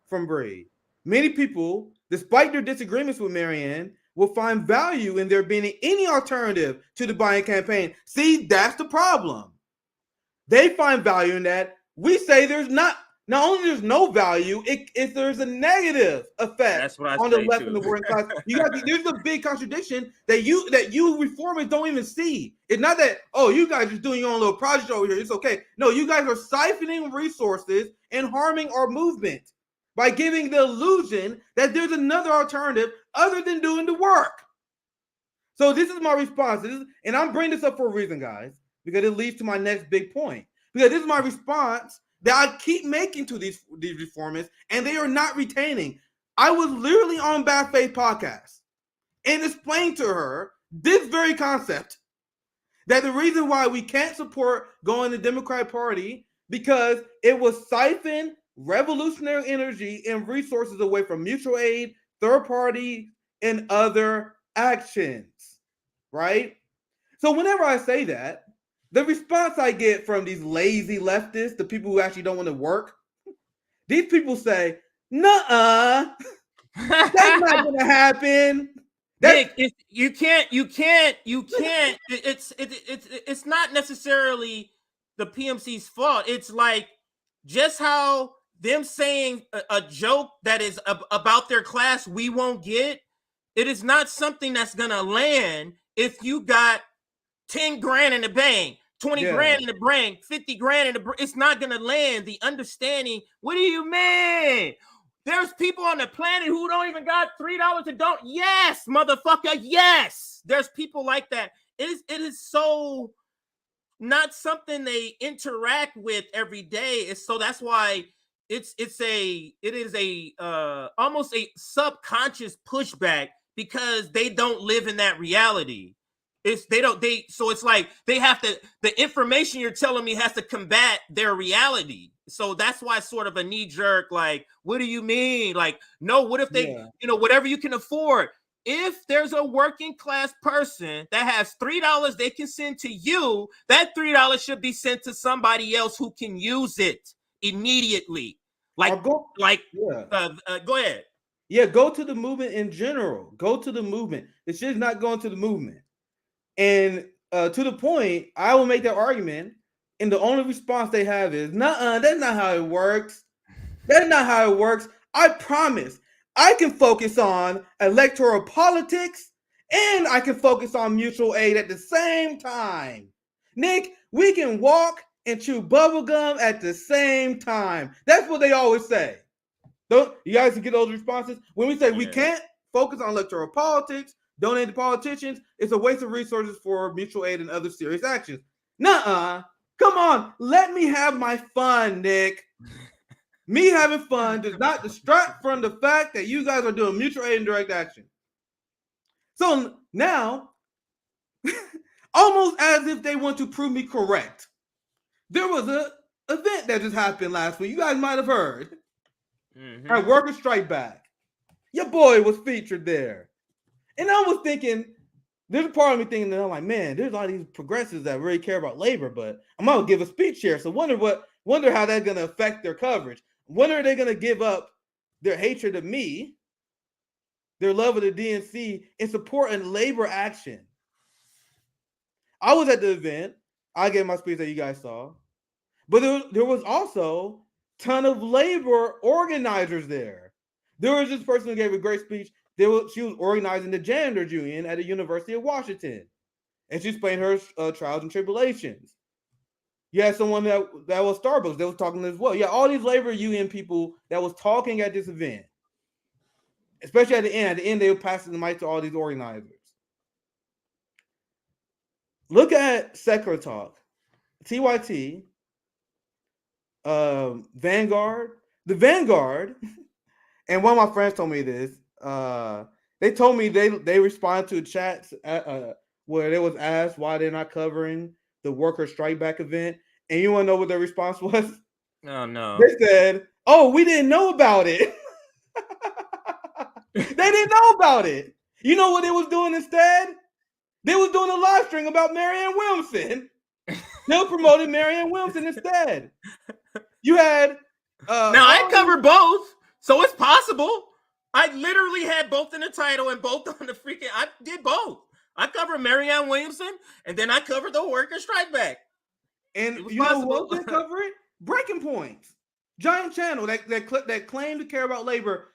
from Bree. Many people, despite their disagreements with Marianne, will find value in there being any alternative to the Biden campaign. See, that's the problem. They find value in that. We say there's not only there's no value, if there's a negative effect on the left and the working class. There's a big contradiction that you reformers don't even see. It's not that, oh, you guys are doing your own little project over here. It's okay. No, you guys are siphoning resources and harming our movement by giving the illusion that there's another alternative other than doing the work. So this is my response. And I'm bringing this up for a reason, guys, because it leads to my next big point. Because this is my response that I keep making to these reformists, and they are not retaining. I was literally on Bad Faith Podcast and explained to her this very concept, that the reason why we can't support going to the Democratic Party because it will siphon revolutionary energy and resources away from mutual aid, third party, and other actions, right? So whenever I say that, the response I get from these lazy leftists, the people who actually don't want to work, these people say, nuh-uh, that's not going to happen. Nick, you can't. It's not necessarily the PMC's fault. It's like just how them saying a joke that is about their class we won't get. It is not something that's gonna land if you got 10 grand in the bank, 20 grand in the bank, 50 grand in the bank. It's not gonna land. The understanding. What do you mean? There's people on the planet who don't even got $3 to don't. Yes, motherfucker. Yes, there's people like that. It is so not something they interact with every day. So that's why it is almost a subconscious pushback because they don't live in that reality. So it's like they have to, the information you're telling me has to combat their reality. So that's why it's sort of a knee jerk, like, what do you mean? Like, no, what if they, whatever you can afford. If there's a working class person that has $3 they can send to you, that $3 should be sent to somebody else who can use it immediately. Go ahead. Yeah, go to the movement in general. Go to the movement. It's just not going to the movement. And to the point, I will make that argument, and the only response they have is, nuh-uh, that's not how it works. That's not how it works. I promise. I can focus on electoral politics and I can focus on mutual aid at the same time. Nick, we can walk and chew bubblegum at the same time. That's what they always say. Don't you guys get those responses? When we say we can't focus on electoral politics, donate to politicians, it's a waste of resources for mutual aid and other serious actions. Nuh-uh. Come on, let me have my fun, Nick. Me having fun does not distract from the fact that you guys are doing mutual aid and direct action. So now, almost as if they want to prove me correct, there was event that just happened last week. You guys might have heard. Mhm. At Worker Strike Back. Your boy was featured there. And I was thinking, there's a part of me thinking that I'm like, man, there's a lot of these progressives that really care about labor, but I'm gonna give a speech here. So wonder how that's gonna affect their coverage. Wonder are they gonna give up their hatred of me, their love of the DNC, in support and labor action. I was at the event. I gave my speech that you guys saw. But there was also a ton of labor organizers there. There was this person who gave a great speech. She was organizing the janitors union at the University of Washington. And she explained her trials and tribulations. You had someone that was Starbucks. They was talking as well. Yeah, all these labor union people that was talking at this event. Especially at the end. At the end, they were passing the mic to all these organizers. Look at Secular Talk. TYT. Vanguard. The Vanguard. And one of my friends told me this. They told me they responded to chats where they was asked why they're not covering the worker strike back event. And you want to know what their response was? Oh no. They said, "Oh, we didn't know about it." They didn't know about it. You know what they was doing instead? They was doing a live stream about Marianne Williamson. They were promoting Marianne Williamson instead. You had now I covered both, so it's possible. I literally had both in the title and both on the freaking. I did both. I covered Marianne Williamson, and then I covered the worker strike back. And you know who else did cover it? Breaking Points, giant channel that claimed to care about labor.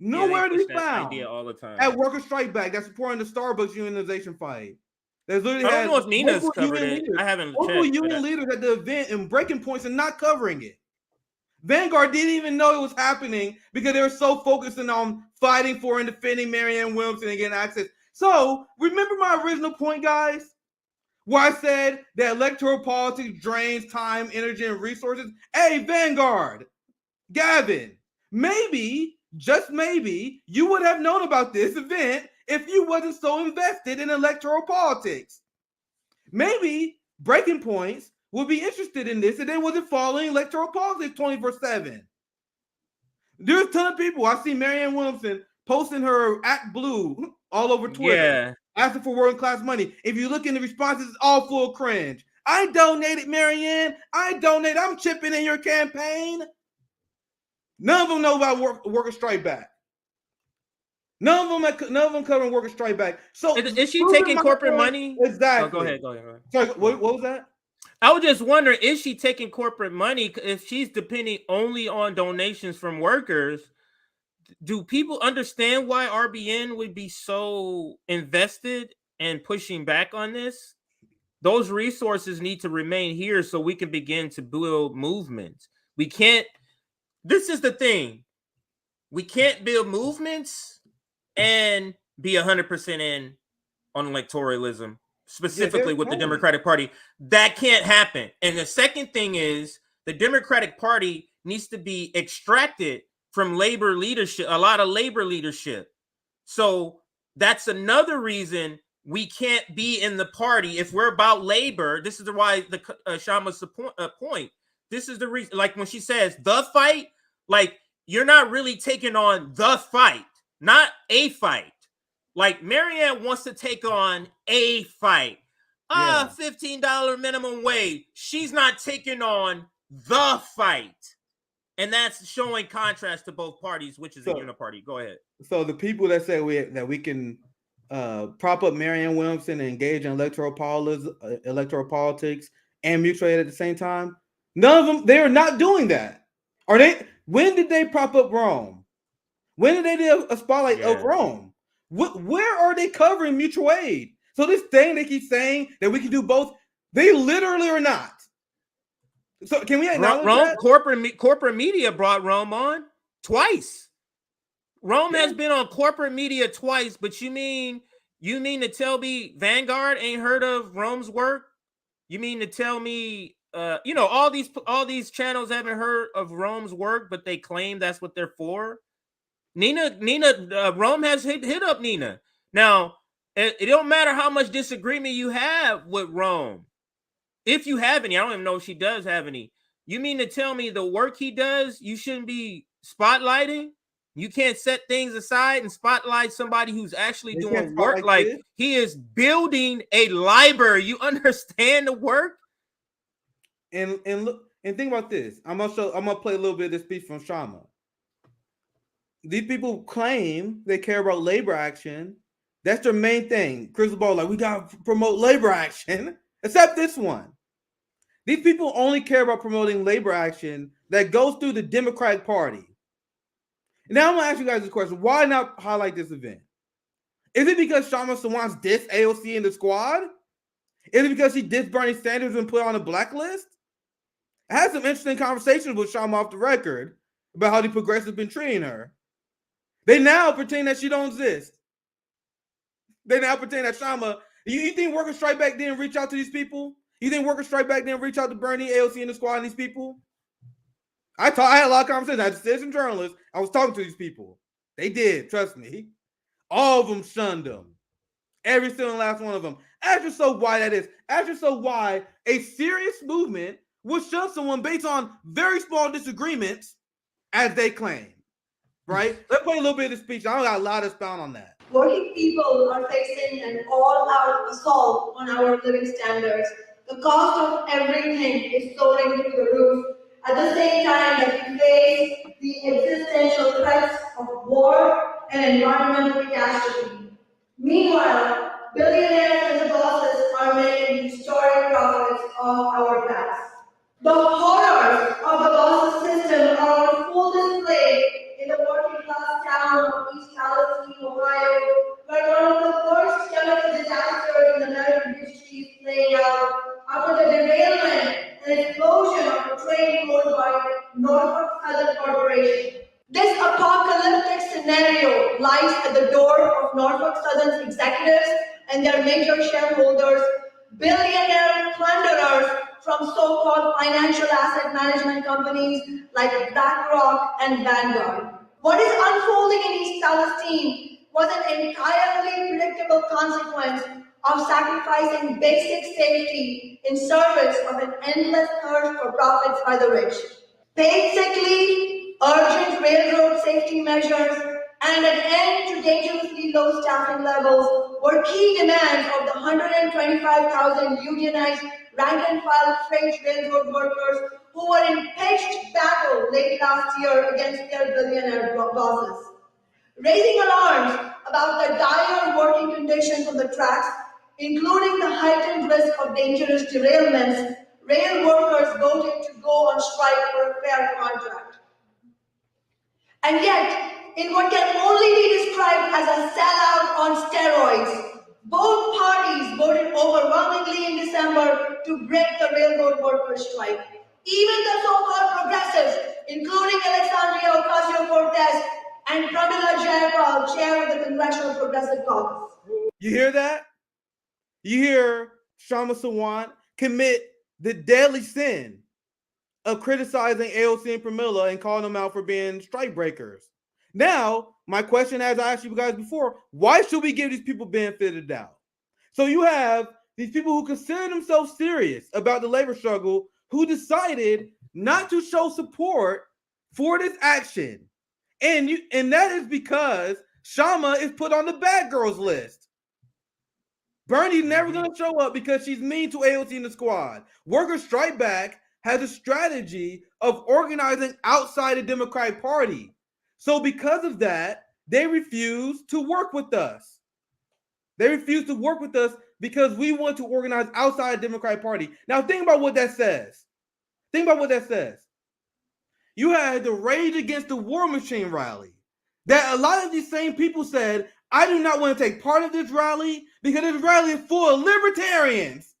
Nowhere to be found. Idea all the time. At worker strike back, that's supporting the Starbucks unionization fight. There's literally I don't know if Nina's covered it. I haven't checked. Local union leaders at the event and Breaking Points and not covering it. Vanguard didn't even know it was happening because they were so focused on fighting for and defending Marianne Williamson and getting access. So remember my original point, guys, where I said that electoral politics drains time, energy, and resources. Hey, Vanguard, Gavin, maybe, just maybe, you would have known about this event if you wasn't so invested in electoral politics. Maybe Breaking Points would be interested in this if they wasn't following electoral politics 24/7. There's a ton of people. I see Marianne Williamson posting her Act Blue all over Twitter, asking for working class money. If you look in the responses, it's all full of cringe. I donated, Marianne. I'm chipping in your campaign. None of them know about worker strike back. None of them covering worker strike back. So is she taking corporate money? Exactly. Oh, go ahead. Sorry, what was that? I was just wondering, is she taking corporate money? If she's depending only on donations from workers, do people understand why RBN would be so invested and pushing back on this? Those resources need to remain here so we can begin to build movements. We can't. This is the thing. We can't build movements and be 100% in on electoralism, specifically with the Democratic Party. That can't happen. And the second thing is the Democratic Party needs to be extracted from labor leadership, a lot of labor leadership. So that's another reason we can't be in the party. If we're about labor, this is why the Shama's point. This is the reason, like when she says the fight, like you're not really taking on the fight, not a fight. Like Marianne wants to take on a fight. $15 minimum wage. She's not taking on the fight. And that's showing contrast to both parties, which is a uniparty. Go ahead. So the people that say we can prop up Marianne Williamson and engage in electoral politics and mutual aid at the same time, none of them, they are not doing that. Are they? When did they prop up Rome? When did they do a spotlight of Rome? Where are they covering mutual aid? So this thing they keep saying that we can do both, they literally are not. So can we acknowledge that? Corporate media brought Rome on twice. Rome has been on corporate media twice, but you mean to tell me Vanguard ain't heard of Rome's work? You mean to tell me all these channels haven't heard of Rome's work, but they claim that's what they're for? Rome has hit up Nina. Now, it don't matter how much disagreement you have with Rome. If you have any, I don't even know if she does have any. You mean to tell me the work he does, you shouldn't be spotlighting? You can't set things aside and spotlight somebody who's actually doing work. Like he is building a library. You understand the work? And look and think about this. I'm gonna play a little bit of this speech from Shama. These people claim they care about labor action. That's their main thing. Crystal Ball, like, we gotta promote labor action, except this one. These people only care about promoting labor action that goes through the Democratic Party. Now I'm gonna ask you guys this question: why not highlight this event? Is it because Shama Sawant's dissed AOC in the squad? Is it because she dissed Bernie Sanders and put on a blacklist? I had some interesting conversations with Shama off the record about how the progressives been treating her. They now pretend that she don't exist. They now pretend that Shama. You think Workers Strike Back didn't reach out to these people? You think Workers Strike Back didn't reach out to Bernie, AOC, in the squad, and these people? I had a lot of conversations. I had citizen journalists. I was talking to these people. They did, trust me. All of them shunned them. Every single last one of them. Ask yourself why that is. Ask yourself why a serious movement will shun someone based on very small disagreements, as they claim. Right? Let's play a little bit of the speech. I don't got a lot to expound on that. Working people are facing an all-out assault on our living standards. The cost of everything is soaring through the roof. At the same time that we face the existential threats of war and environmental catastrophe. Meanwhile, billionaires and bosses are making historic profits off our backs. The horrors of the bosses system are on full display in the working class town of East Palestine, Ohio, where one of the worst chemical disasters in American history is playing out after the derailment and explosion of a train owned by Norfolk Southern Corporation. This apocalyptic scenario lies at the door of Norfolk Southern's executives and their major shareholders, billionaire plunderers from so-called financial asset management companies like BlackRock and Vanguard. What is unfolding in East Palestine was an entirely predictable consequence of sacrificing basic safety in service of an endless thirst for profits by the rich. Paid sick leave, urgent railroad safety measures, and an end to dangerously low staffing levels were key demands of the 125,000 unionized rank-and-file freight railroad workers who were in pitched battle late last year against their billionaire bosses. Raising alarms about the dire working conditions on the tracks, including the heightened risk of dangerous derailments, rail workers voted to go on strike for a fair contract. And yet, in what can only be described as a sellout on steroids, both parties voted overwhelmingly in December to break the railroad workers' strike. Even the so-called progressives, including Alexandria Ocasio-Cortez and Pramila Jayapal, chair of the Congressional Progressive Caucus. You hear that? You hear Shama Sawant commit the deadly sin of criticizing AOC and Pramila and calling them out for being strike breakers. Now, my question, as I asked you guys before, why should we give these people benefit of the doubt? So you have these people who consider themselves serious about the labor struggle who decided not to show support for this action. And that is because Shama is put on the bad girls list. Bernie's never going to show up because she's mean to AOC and the squad. Workers Strike Back has a strategy of organizing outside the Democratic Party. So because of that, they refuse to work with us. They refuse to work with us because we want to organize outside the Democratic Party. Now think about what that says. Think about what that says. You had the Rage Against the War Machine rally that a lot of these same people said, I do not want to take part of this rally because this rally is full of libertarians.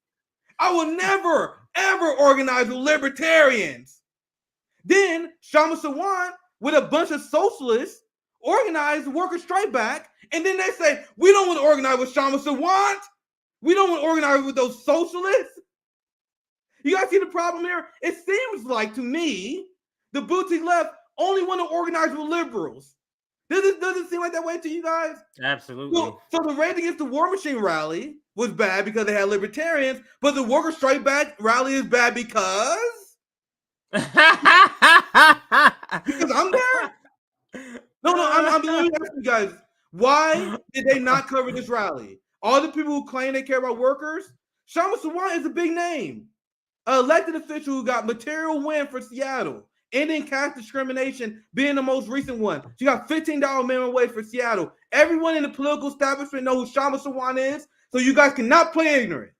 I will never, ever organize with libertarians. Then Shama Sawant with a bunch of socialists organized Workers Strike Back, and then they say, we don't want to organize with Shama Sawant. We don't want to organize with those socialists. You guys see the problem here? It seems like to me, the boutique left only want to organize with liberals. Does it seem like that way to you guys? Absolutely. So the Rage Against the War Machine rally was bad because they had libertarians, but the Workers Strike Back rally is bad because Because I'm there. No, I'm literally asking you guys, why did they not cover this rally? All the people who claim they care about workers, Shama Sawan is a big name. An elected official who got material win for Seattle, ending caste discrimination being the most recent one. She got $15 minimum wage for Seattle. Everyone in the political establishment knows who Shama Sawan is, so you guys cannot play ignorant.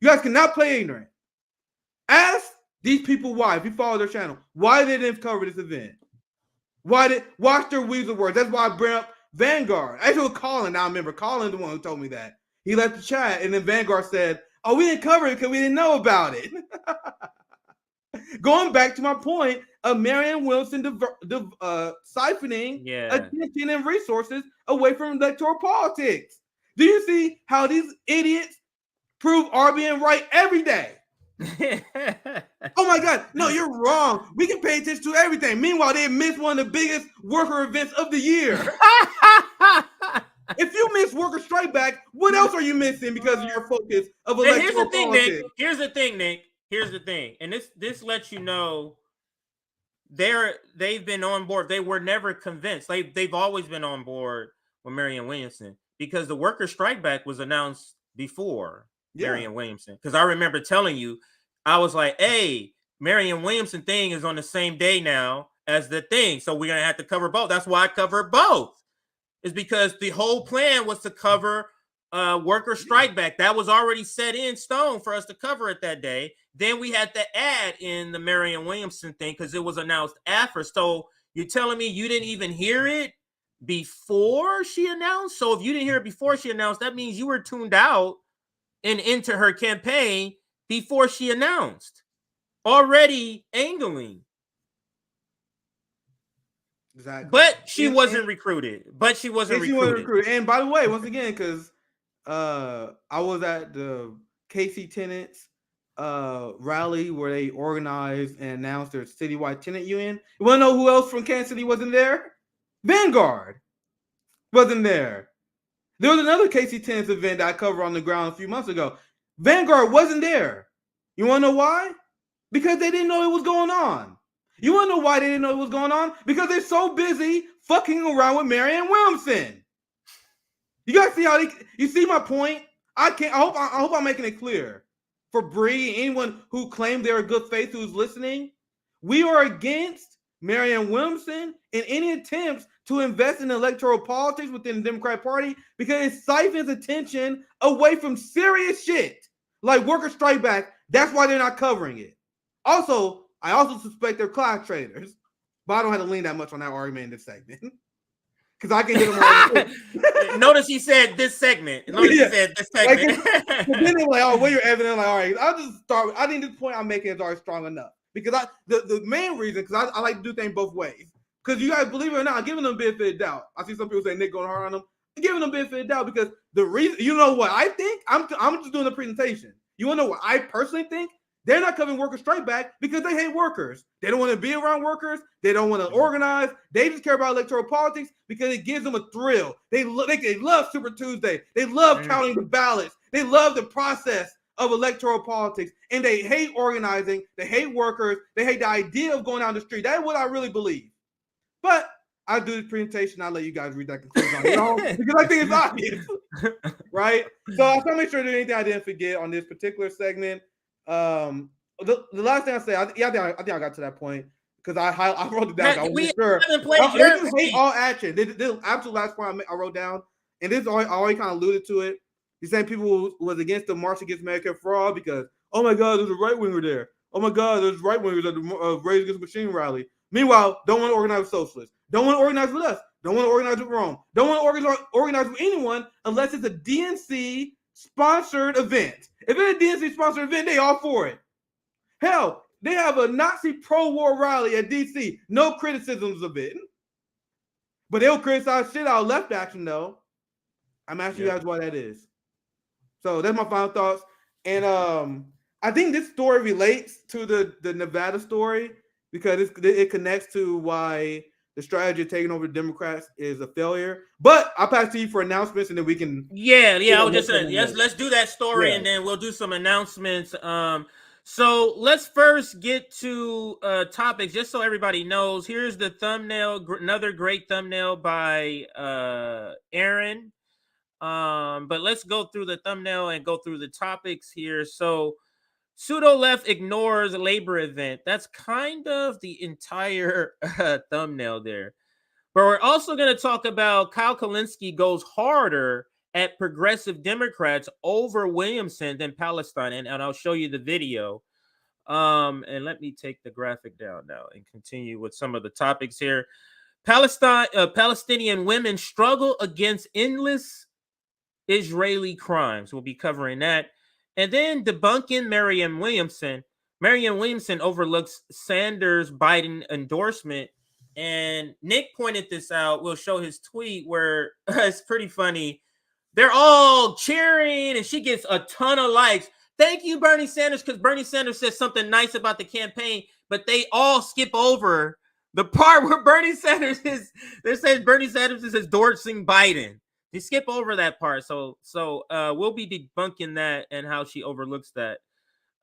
You guys cannot play ignorant. Ask these people why, if you follow their channel, why they didn't cover this event. Watch their weasel words. That's why I bring up Vanguard. Actually, it was Colin. Now I remember Colin, the one who told me that. He left the chat, and then Vanguard said, "Oh, we didn't cover it because we didn't know about it." Going back to my point of Marianne Williamson siphoning attention and resources away from electoral politics. Do you see how these idiots prove RBN right every day? Oh my God, no, you're wrong. We can pay attention to everything. Meanwhile, they missed one of the biggest worker events of the year. If you miss Worker Strike Back, what else are you missing because of your focus of electoral politics? Here's the thing, Nick. Here's the thing, and this lets you know they've been on board. They were never convinced. They've always been on board with Marianne Williamson because the Worker Strike Back was announced before Marianne Williamson. Because I remember telling you, I was like, "Hey, Marianne Williamson thing is on the same day now as the thing, so we're gonna have to cover both." That's why I cover both. Is because the whole plan was to cover Worker Strike Back. That was already set in stone for us to cover it that day. Then we had to add in the Marianne Williamson thing because it was announced after. So you're telling me you didn't even hear it before she announced? So if you didn't hear it before she announced, that means you were tuned out and into her campaign before she announced, already angling. Exactly. But she wasn't recruited. And by the way, once again, because I was at the KC Tenants rally where they organized and announced their citywide tenant union. You want to know who else from Kansas City wasn't there? Vanguard wasn't there. There was another KC Tenants event that I covered on the ground a few months ago. Vanguard wasn't there. You want to know why? Because they didn't know it was going on. You want to know why they didn't know what was going on? Because they're so busy fucking around with Marianne Williamson. You guys see you see my point? I hope I'm making it clear. For Bree, anyone who claimed they're a good faith who's listening, we are against Marianne Williamson in any attempts to invest in electoral politics within the Democratic Party because it siphons attention away from serious shit like Worker Strike Back. That's why they're not covering it. I also suspect they're class traders, but I don't have to lean that much on that argument in this segment because I can get them all. Notice he said this segment. He said this segment. Then they're like, "Oh, what your evidence?" Like, all right, I'll just start. I think this point I'm making is already strong enough because the main reason because I like to do things both ways. Because you guys believe it or not, I'm giving them benefit of doubt. I see some people say Nick going hard on them. I'm giving them benefit of doubt because the reason, you know what I think? I'm just doing the presentation. You want to know what I personally think? They're not covering Worker Strike Back because they hate workers. They don't want to be around workers. They don't want to organize. They just care about electoral politics because it gives them a thrill. They love Super Tuesday. They love counting the ballots. They love the process of electoral politics. And they hate organizing. They hate workers. They hate the idea of going down the street. That's what I really believe. But I do this presentation. I'll let you guys read that conclusion on your own because I think it's obvious. Right? So I want to make sure there's anything I didn't forget on this particular segment. The last thing I say, I think I got to that point because I wrote it down. I wasn't sure. They hate all action. The absolute last point I wrote down, and this I already kind of alluded to it. He's saying people was against the March Against Medicare for All because, oh my God, there's a right winger there. Oh my God, there's right wingers at the Raise Against Machine rally. Meanwhile, don't want to organize with socialists. Don't want to organize with us. Don't want to organize with Rome. Don't want to organize with anyone unless it's a DNC sponsored event. If it's a DNC sponsored event, they all for it. Hell, they have a Nazi pro-war rally at DC. No criticisms of it. But they'll criticize shit out of left action, though. I'm asking you guys why that is. So that's my final thoughts. And I think this story relates to the Nevada story because it connects to why the strategy of taking over the Democrats is a failure. But I'll pass to you for announcements and then we can. Yeah. I was just saying, let's do that story and then we'll do some announcements. So let's first get to topics, just so everybody knows. Here's the thumbnail, another great thumbnail by Aaron. But let's go through the thumbnail and go through the topics here. So Pseudo left ignores labor event. That's kind of the entire thumbnail there. But we're also going to talk about Kyle Kulinski goes harder at progressive Democrats over Williamson than Palestine. And I'll show you the video. And let me take the graphic down now and continue with some of the topics here. Palestinian women struggle against endless Israeli crimes. We'll be covering that. And then debunking Marianne Williamson. Marianne Williamson overlooks Sanders Biden endorsement. And Nick pointed this out. We'll show his tweet where it's pretty funny. They're all cheering and she gets a ton of likes. Thank you, Bernie Sanders, because Bernie Sanders says something nice about the campaign, but they all skip over the part where Bernie Sanders is endorsing Biden. They skip over that part. So we'll be debunking that and how she overlooks that.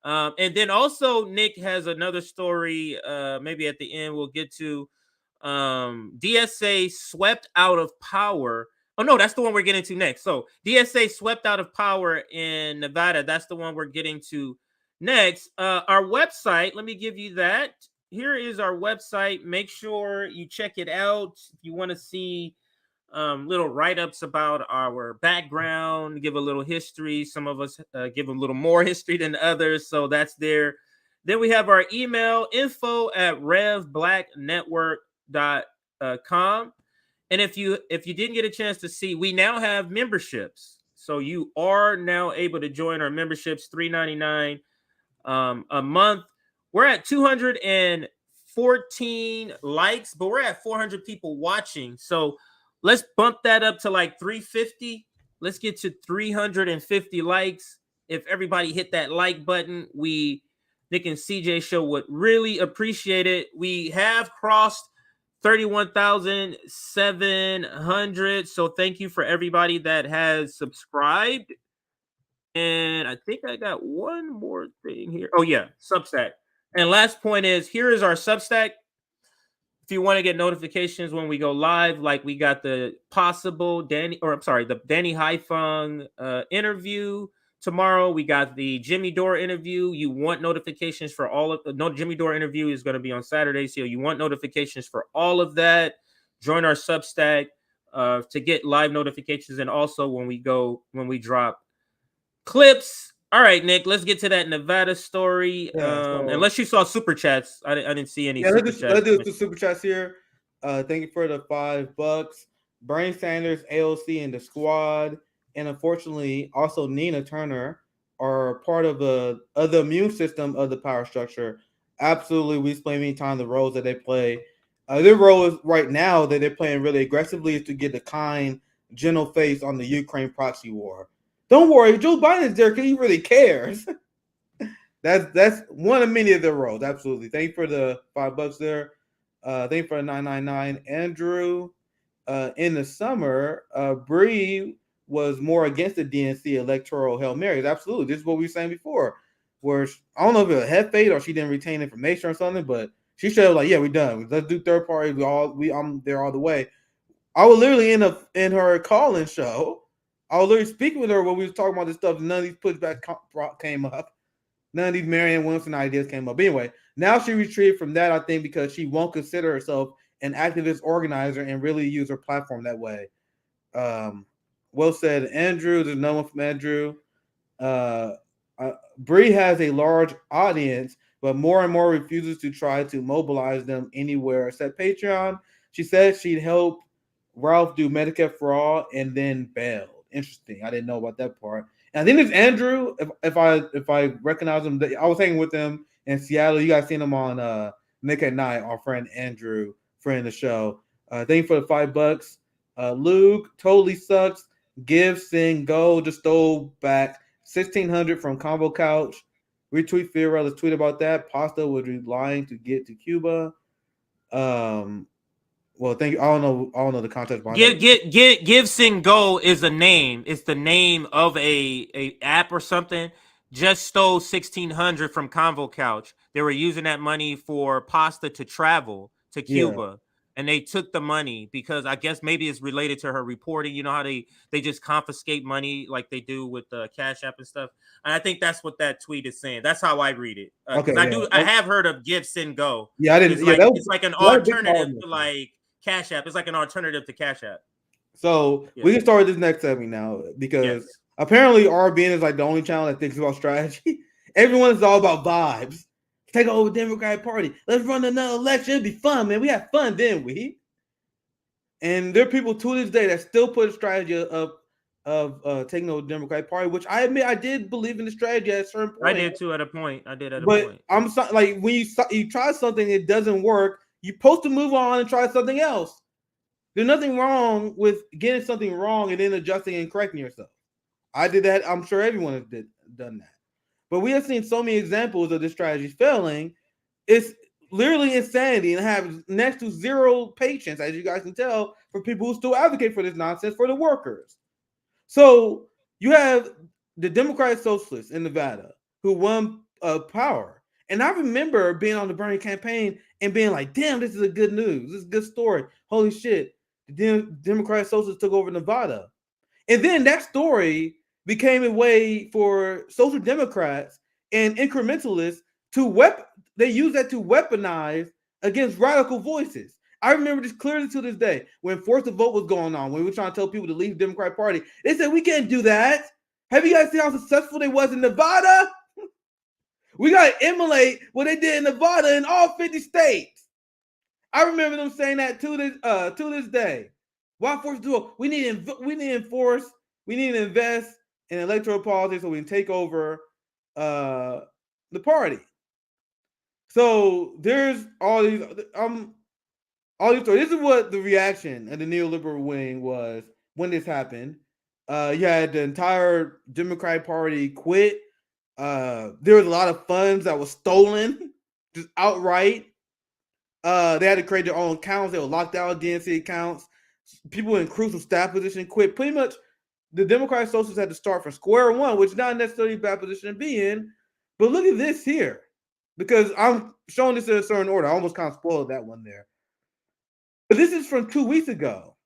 And then also Nick has another story, maybe at the end we'll get to. DSA swept out of power. Oh, no, that's the one we're getting to next. So DSA swept out of power in Nevada. That's the one we're getting to next. Our website, let me give you that. Here is our website. Make sure you check it out. If you want to see little write-ups about our background, give a little history. Some of us give a little more history than others. So that's there. Then we have our email, info@revblacknetwork.com. And if you didn't get a chance to see, we now have memberships. So you are now able to join our memberships, $3.99 a month. We're at 214 likes, but we're at 400 people watching. So let's bump that up to like 350. Let's get to 350 likes. If everybody hit that like button, Nick and CJ show would really appreciate it. We have crossed 31,700. So thank you for everybody that has subscribed. And I think I got one more thing here. Oh, yeah, Substack. And last point is, here is our Substack. If you want to get notifications when we go live, like we got the Danny Haifeng interview tomorrow. We got the Jimmy Dore interview. You want notifications for all of the Jimmy Dore interview is going to be on Saturday. So you want notifications for all of that. Join our Substack to get live notifications. And also when we drop clips. All right, Nick, let's get to that Nevada story. Unless you saw super chats. I didn't see any super chats. Let's do the super chats here. Thank you for the $5. Bernie Sanders, AOC, and the squad. And unfortunately, also Nina Turner are part of the immune system of the power structure. Absolutely, we explain many times the roles that they play. Their role is right now that they're playing really aggressively is to get the kind, gentle face on the Ukraine proxy war. Don't worry, Joe Biden's there because he really cares. That's one of many of their roles. Absolutely. Thank you for the $5 there. Thank you for the $9.99. Andrew, in the summer, Bree was more against the DNC electoral Hail Marys. Absolutely. This is what we were saying before. Where I don't know if it was head fake or she didn't retain information or something, but she said like, yeah, we're done. Let's do third party. I'm there all the way. I was literally in her call-in show. I was literally speaking with her when we was talking about this stuff. None of these pushbacks came up. None of these Marianne Williamson ideas came up. Anyway, now she retreated from that, I think, because she won't consider herself an activist organizer and really use her platform that way. Well said, Andrew. There's no one from Andrew. Bree has a large audience, but more and more refuses to try to mobilize them anywhere except Patreon. She said she'd help Ralph do Medicare for All and then bailed. Interesting. I didn't know about that part. And I think it's Andrew. If I recognize him, I was hanging with him in Seattle. You guys seen him on Nick at Night. Our friend Andrew, friend of the show. Thank you for the $5. Luke totally sucks. Give, sing, go. Just stole back 1,600 from Combo Couch. Retweet Fiorella's tweet about that. Pasta would be lying to get to Cuba. Well, thank you. I don't know the context behind Give Sing Go is a name. It's the name of a app or something. just stole $1,600 from Convo Couch. They were using that money for pasta to travel to Cuba. And they took the money because I guess maybe it's related to her reporting. You know how they just confiscate money like they do with the Cash App and stuff. And I think that's what that tweet is saying. That's how I read it. I have heard of Give, Send, Go. Yeah, I didn't. It's like an alternative to like Cash App. It's like an alternative to Cash App. So we can start this next segment now because apparently RBN is like the only channel that thinks about strategy. Everyone is all about vibes. Take over the Democratic Party. Let's run another election. It'd be fun, man. We had fun, didn't we? And there are people to this day that still put a strategy of taking over the Democratic Party, which I admit I did believe in the strategy at a certain point. I did too at a point. But I'm like when you try something, it doesn't work. You're supposed to move on and try something else. There's nothing wrong with getting something wrong and then adjusting and correcting yourself. I did that. I'm sure everyone has done that. But we have seen so many examples of this strategy failing. It's literally insanity and have next to zero patience, as you guys can tell, for people who still advocate for this nonsense for the workers. So you have the Democratic Socialists in Nevada who won power. And I remember being on the Bernie campaign and being like, damn, this is a good news. This is a good story. Holy shit. The Democratic Socialists took over Nevada. And then that story became a way for social democrats and incrementalists they use that to weaponize against radical voices. I remember this clearly to this day when Force the Vote was going on, when we were trying to tell people to leave the Democratic Party. They said, we can't do that. Have you guys seen how successful they was in Nevada? We got to emulate what they did in Nevada in all 50 states. I remember them saying that to this day. Why Force the Vote? We need to invest in electoral politics so we can take over the party. So there's all these stories. This is what the reaction of the neoliberal wing was when this happened. You had the entire Democratic Party quit. There was a lot of funds that was stolen just outright. They had to create their own accounts. They were locked out of DNC accounts. People in crucial staff positions quit. Pretty much the Democratic Socialists had to start from square one, which is not necessarily a bad position to be in. But look at this here, because I'm showing this in a certain order. I almost kind of spoiled that one there. But this is from 2 weeks ago.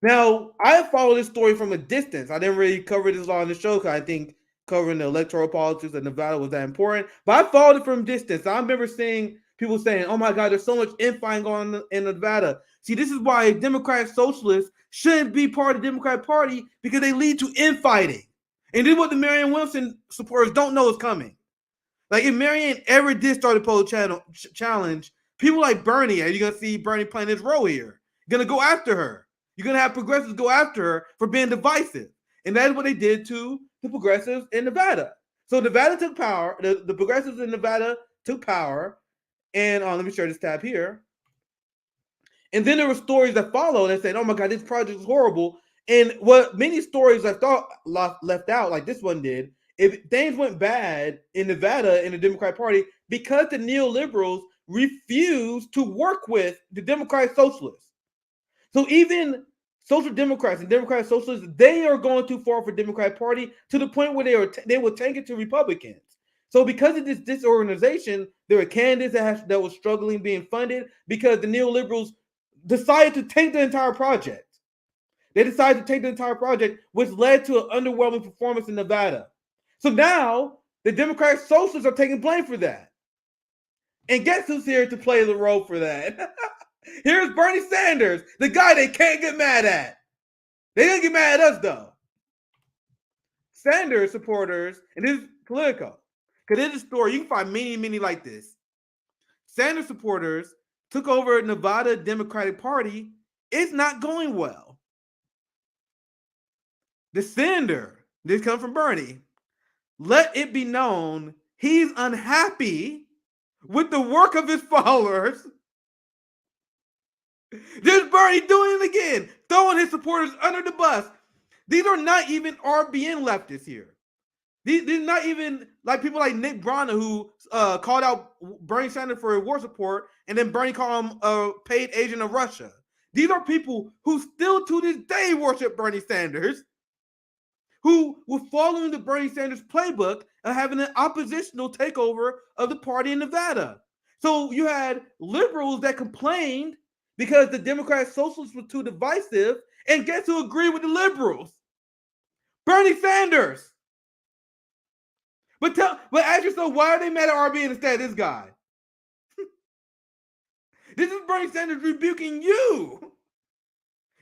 Now, I have followed this story from a distance. I didn't really cover this a lot on the show because I think covering the electoral politics of Nevada was that important. But I followed it from a distance. I remember seeing people saying, oh my God, there's so much infighting going on in Nevada. See, this is why Democratic Socialists shouldn't be part of the Democratic Party, because they lead to infighting. And this is what the Marianne Williamson supporters don't know is coming. Like, if Marianne ever did start a poll challenge, people like Bernie, you're going to see Bernie playing his role here. You're going to go after her. You're going to have progressives go after her for being divisive. And that is what they did to the progressives in Nevada. So Nevada took power. The progressives in Nevada took power. And let me share this tab here. And then there were stories that followed and said, oh my God, this project is horrible. And what many stories I thought left out, like this one did, if things went bad in Nevada in the Democratic Party because the neoliberals refused to work with the Democratic Socialists. So even social democrats and Democratic Socialists, they are going too far for the Democratic Party to the point where they will tank it to Republicans. So because of this disorganization, there were candidates that were struggling being funded because the neoliberals decided to take the entire project. They decided to take the entire project, which led to an underwhelming performance in Nevada. So now the Democratic Socialists are taking blame for that. And guess who's here to play the role for that? Here's Bernie Sanders, the guy they can't get mad at. They didn't get mad at us, though. Sanders supporters, and this is Politico, because there's a story. You can find many like this. Sanders supporters took over Nevada Democratic Party. It's not going well. The senator, this comes from Bernie, let it be known he's unhappy with the work of his followers. There's Bernie doing it again, throwing his supporters under the bus. These are not even RBN leftists here. These are not even like people like Nick Brana, who called out Bernie Sanders for war support, and then Bernie called him a paid agent of Russia. These are people who still to this day worship Bernie Sanders, who were following the Bernie Sanders playbook of having an oppositional takeover of the party in Nevada. So you had liberals that complained because the Democrat Socialists were too divisive, and guess who agreed with the liberals? Bernie Sanders. But ask yourself, why are they mad at RBN instead of this guy? This is Bernie Sanders rebuking you.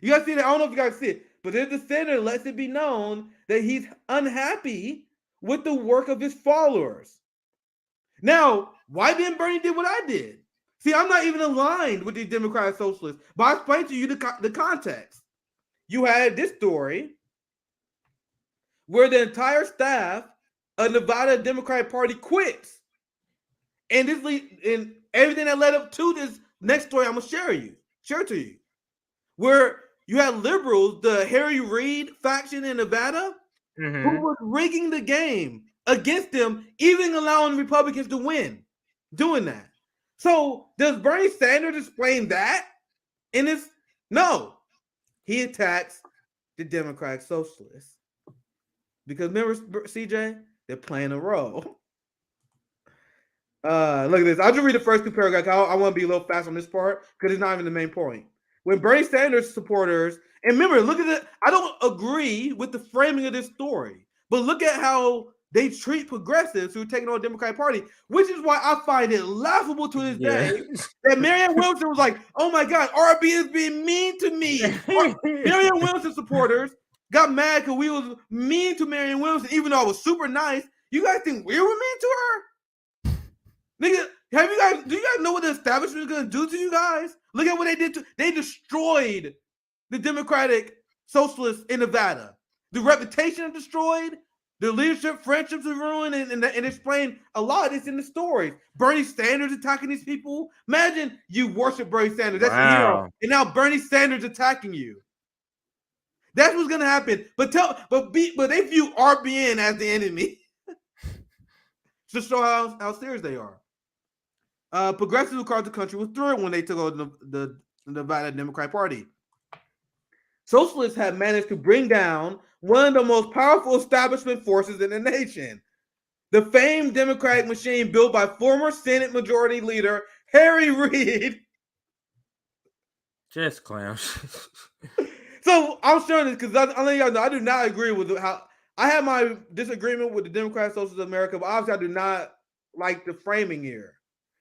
You guys see that? I don't know if you guys see it, but there's the senator lets it be known that he's unhappy with the work of his followers. Now, why didn't Bernie do what I did? See, I'm not even aligned with these Democratic Socialists, but I explained to you the context. You had this story where the entire staff of Nevada Democratic Party quits. And everything that led up to this next story I'm going to share to you. Where you had liberals, the Harry Reid faction in Nevada, who was rigging the game against them, even allowing Republicans to win, doing that. So does Bernie Sanders explain that? No. He attacks the Democratic Socialists. Because remember, CJ, they're playing a role. Look at this. I'll just read the first two paragraphs. I want to be a little fast on this part because it's not even the main point. When Bernie Sanders supporters, and remember, look at it. I don't agree with the framing of this story, but look at how they treat progressives who are taking on the Democratic Party, which is why I find it laughable to this day that Marianne Williamson was like, oh my God, RB is being mean to me. Marianne Williamson supporters got mad because we was mean to Marianne Williamson, even though I was super nice. You guys think we were mean to her? Nigga, do you guys know what the establishment is going to do to you guys? Look at what they did. They destroyed the Democratic Socialists in Nevada. The reputation is destroyed. The leadership, friendships are ruined, and explain a lot of this in the stories. Bernie Sanders attacking these people. Imagine you worship Bernie Sanders. That's your hero. And now Bernie Sanders attacking you. That's what's gonna happen. But they view RBN as the enemy. Just show how serious they are. Progressives across the country were thrilled when they took over the Nevada Democratic Party. Socialists have managed to bring down one of the most powerful establishment forces in the nation. The famed Democratic machine built by former Senate Majority Leader Harry Reid. Just clowns. So I'm showing this because I let y'all know I do not agree with how I have my disagreement with the Democratic Socialists of America, but obviously I do not like the framing here.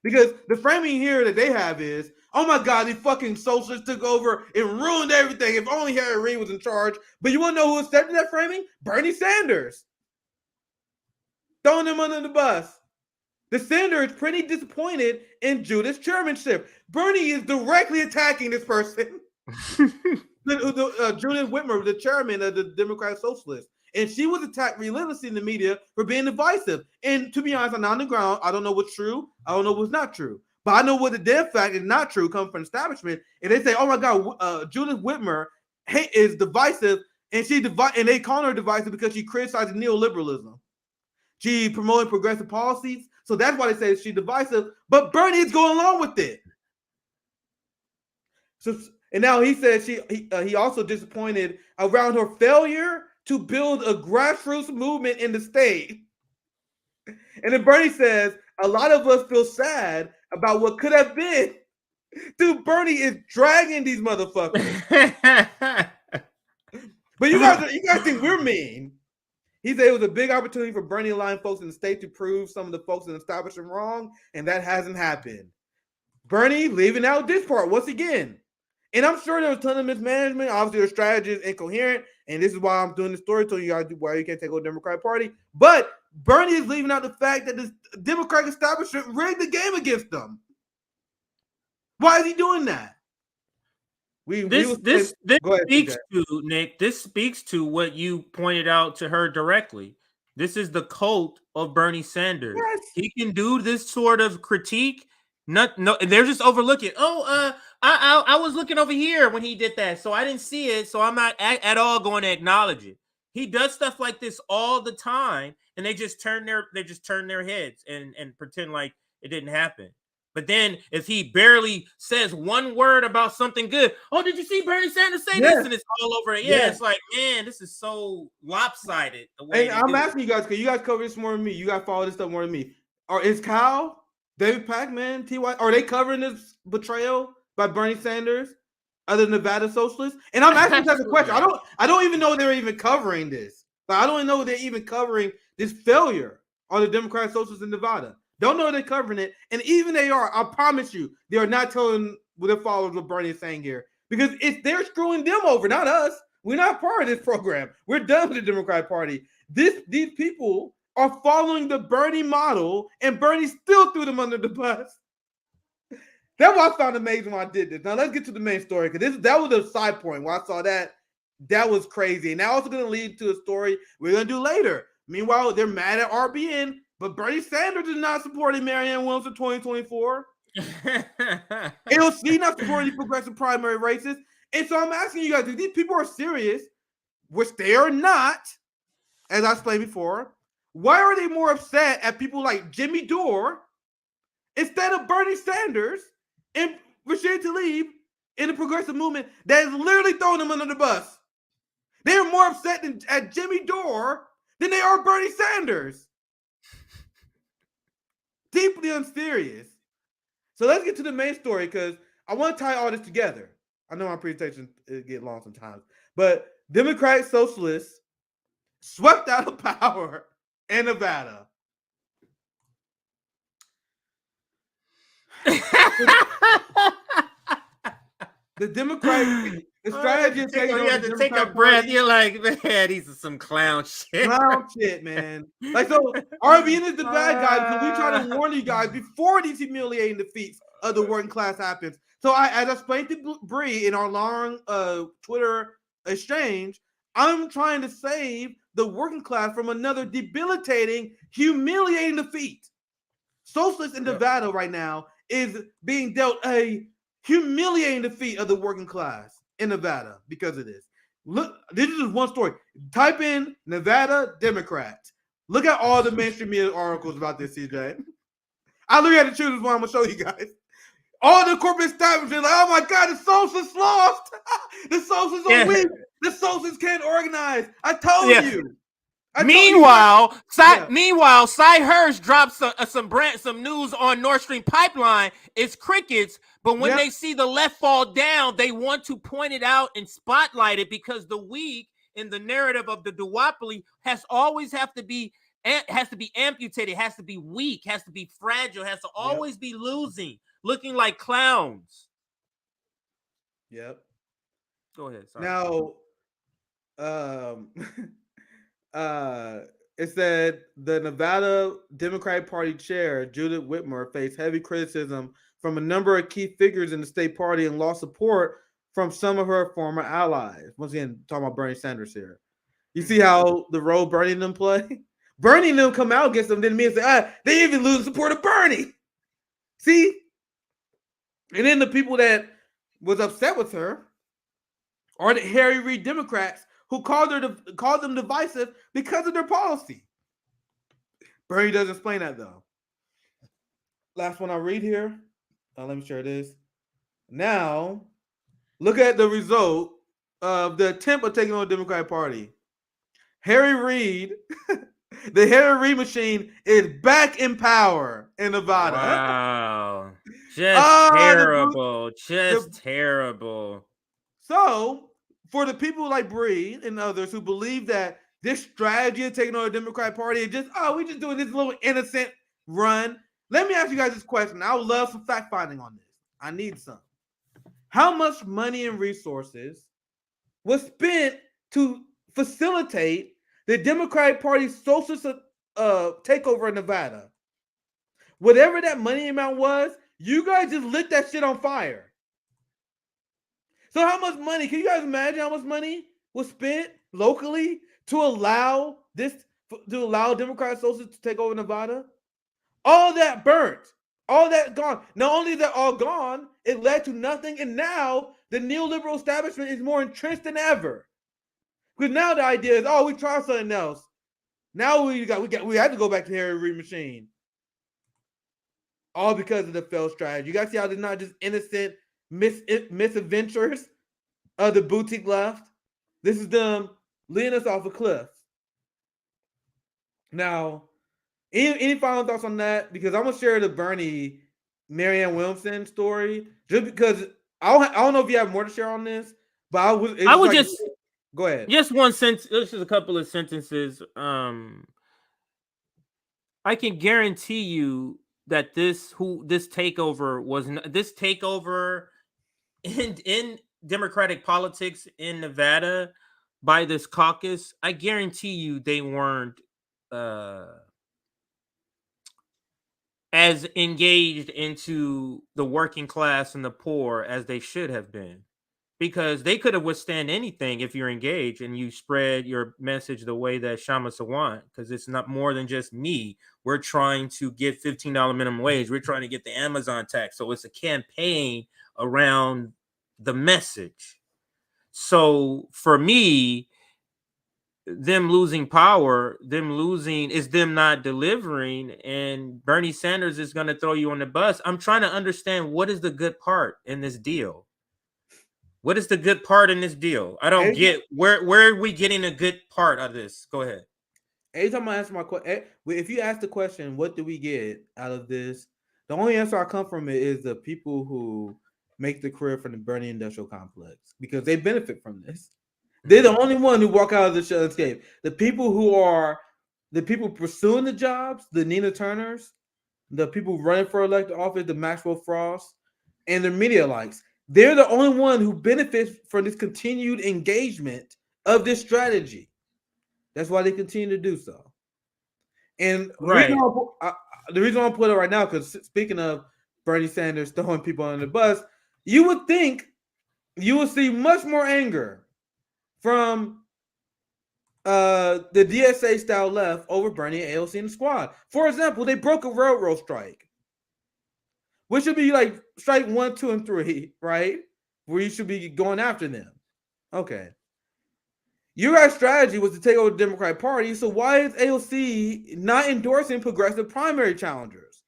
Because the framing here that they have is, oh my God, these fucking socialists took over and ruined everything. If only Harry Reid was in charge. But you want to know who accepted that framing? Bernie Sanders. Throwing them under the bus. The senator is pretty disappointed in Judith's chairmanship. Bernie is directly attacking this person. Judith Whitmer, the chairman of the Democratic Socialists. And she was attacked relentlessly in the media for being divisive. And to be honest, I'm not on the ground. I don't know what's true. I don't know what's not true. But I know what the dead fact is not true comes from the establishment. And they say, oh my God, Judith Whitmer is divisive. And they call her divisive because she criticizes neoliberalism. She promoted progressive policies. So that's why they say she's divisive. But Bernie is going along with it. So, and now he said he also disappointed around her failure to build a grassroots movement in the state. And then Bernie says, a lot of us feel sad about what could have been. Dude, Bernie is dragging these motherfuckers. But you guys think we're mean. He said it was a big opportunity for Bernie aligned folks in the state to prove some of the folks in the establishment wrong, and that hasn't happened. Bernie leaving out this part once again. And I'm sure there was a ton of mismanagement. Obviously, their strategy is incoherent. And this is why I'm doing the story telling you why you can't take over the Democratic Party. But Bernie is leaving out the fact that the Democratic establishment rigged the game against them. Why is he doing that? This speaks to, Nick, this speaks to what you pointed out to her directly. This is the cult of Bernie Sanders. Yes. He can do this sort of critique. They're just overlooking. I was looking over here when he did that, so I didn't see it. So I'm not at all going to acknowledge it. He does stuff like this all the time, and they just turn their heads and pretend like it didn't happen. But then if he barely says one word about something good, oh, did you see Bernie Sanders say this? And it's all over it. Yeah, it's like, man, this is so lopsided. The way And I'm asking you guys, because you guys cover this more than me. You guys follow this stuff more than me. Is Kyle, David Pacman, T.Y., are they covering this betrayal by Bernie Sanders, other Nevada socialists? And I'm asking you guys a question. I don't even know they're even covering this. Like, I don't even know they're even covering this failure on the Democratic Socialists in Nevada. Don't know they're covering it. And even they are, I promise you, they are not telling their followers what Bernie is saying here. Because they're screwing them over, not us. We're not part of this program. We're done with the Democratic Party. These people are following the Bernie model, and Bernie still threw them under the bus. That's what I found amazing when I did this. Now let's get to the main story, because that was a side point where I saw that. That was crazy. And that also going to lead to a story we're going to do later. Meanwhile, they're mad at RBN, but Bernie Sanders is not supporting Marianne Williamson 2024. AOC not supporting the progressive primary races. And so I'm asking you guys, if these people are serious, which they are not, as I explained before, why are they more upset at people like Jimmy Dore instead of Bernie Sanders and Rashid Tlaib in the progressive movement that is literally throwing them under the bus? They are more upset at Jimmy Dore than they are Bernie Sanders. Deeply unserious. So let's get to the main story, because I want to tie all this together. I know my presentation get long sometimes, but Democratic Socialists swept out of power in Nevada. The Democratic strategy is taking over. You have to take a breath. You're like, man, these are some clown shit. Clown shit, man. Like, so RBN is the bad guy, because we try to warn you guys before these humiliating defeats of the working class happens. So as I explained to Bree in our long Twitter exchange, I'm trying to save the working class from another debilitating, humiliating defeat. Socialists in Nevada right now is being dealt a humiliating defeat of the working class in Nevada because of this. Look, this is just one story. Type in Nevada Democrats. Look at all the mainstream media articles about this, CJ. I look at the choose one. I'm gonna show you guys. All the corporate establishment, like, oh my God, the socialists lost. The socialists are weak. The socialists can't organize. I told you. Meanwhile, Cy Hirsch drops some news on Nord Stream pipeline. It's crickets, but when they see the left fall down, they want to point it out and spotlight it, because the weak in the narrative of the duopoly has to be amputated, has to be weak, has to be fragile, has to always be losing, looking like clowns. Yep. Go ahead. Sorry. Now, it said the Nevada Democratic Party chair, Judith Whitmer, faced heavy criticism from a number of key figures in the state party and lost support from some of her former allies. Once again, talking about Bernie Sanders here. You see how the role Bernie and them play? Bernie and them come out against them, then me and say, they even lose support of Bernie. See? And then the people that was upset with her are the Harry Reid Democrats, who called them divisive because of their policy. Bernie doesn't explain that, though. Last one I read here. Let me share this. Now, look at the result of the attempt of taking on the Democratic Party. Harry Reid, the Harry Reid machine is back in power in Nevada. Wow. Just terrible. Terrible. So, for the people like Bree and others who believe that this strategy of taking on the Democratic Party is just, we just doing this little innocent run. Let me ask you guys this question. I would love some fact finding on this. I need some. How much money and resources was spent to facilitate the Democratic Party's socialist takeover in Nevada? Whatever that money amount was, you guys just lit that shit on fire. So how much money, can you guys imagine how much money was spent locally to allow Democratic Socialists to take over Nevada? All that burnt, all that gone. Not only is that all gone, it led to nothing, and now the neoliberal establishment is more entrenched than ever. Because now the idea is, we tried something else. Now we have to go back to the Harry Reid machine. all because of the failed strategy. You guys see how they're not just innocent misadventures of the boutique left. This is them leading us off a cliff. Now, any final thoughts on that? Because I'm gonna share the Bernie Marianne Williamson story, just because I don't know if you have more to share on this, but I would just go ahead. Just one sentence. This is a couple of sentences. I can guarantee you that this takeover in Democratic politics in Nevada by this caucus. I guarantee you they weren't as engaged into the working class and the poor as they should have been, because they could have withstand anything if you're engaged and you spread your message the way that Shama Sawant, because it's not more than just me. We're trying to get $15 minimum wage. We're trying to get the Amazon tax. So it's a campaign around the message. So for me, them losing power, is them not delivering, and Bernie Sanders is going to throw you on the bus. I'm trying to understand, what is the good part in this deal? What is the good part in this deal? I don't get where are we getting a good part out of this? Go ahead. Anytime I answer my question, if you ask the question, what do we get out of this? The only answer I come from it is the people who make the career from the Bernie industrial complex, because they benefit from this. They're the only one who walk out of the show unscathed. The people who are the people pursuing the jobs, the Nina Turners, the people running for elected office, the Maxwell Frost, and their media likes. They're the only one who benefits from this continued engagement of this strategy. That's why they continue to do so. And the reason I'm putting it right now, because speaking of Bernie Sanders throwing people on the bus, you would think you would see much more anger from the DSA style left over Bernie and AOC and the squad. For example, they broke a railroad strike, which should be like strike 1, 2, and 3, right? Where you should be going after them. Okay. Your guys' strategy was to take over the Democratic Party, so why is AOC not endorsing progressive primary challengers?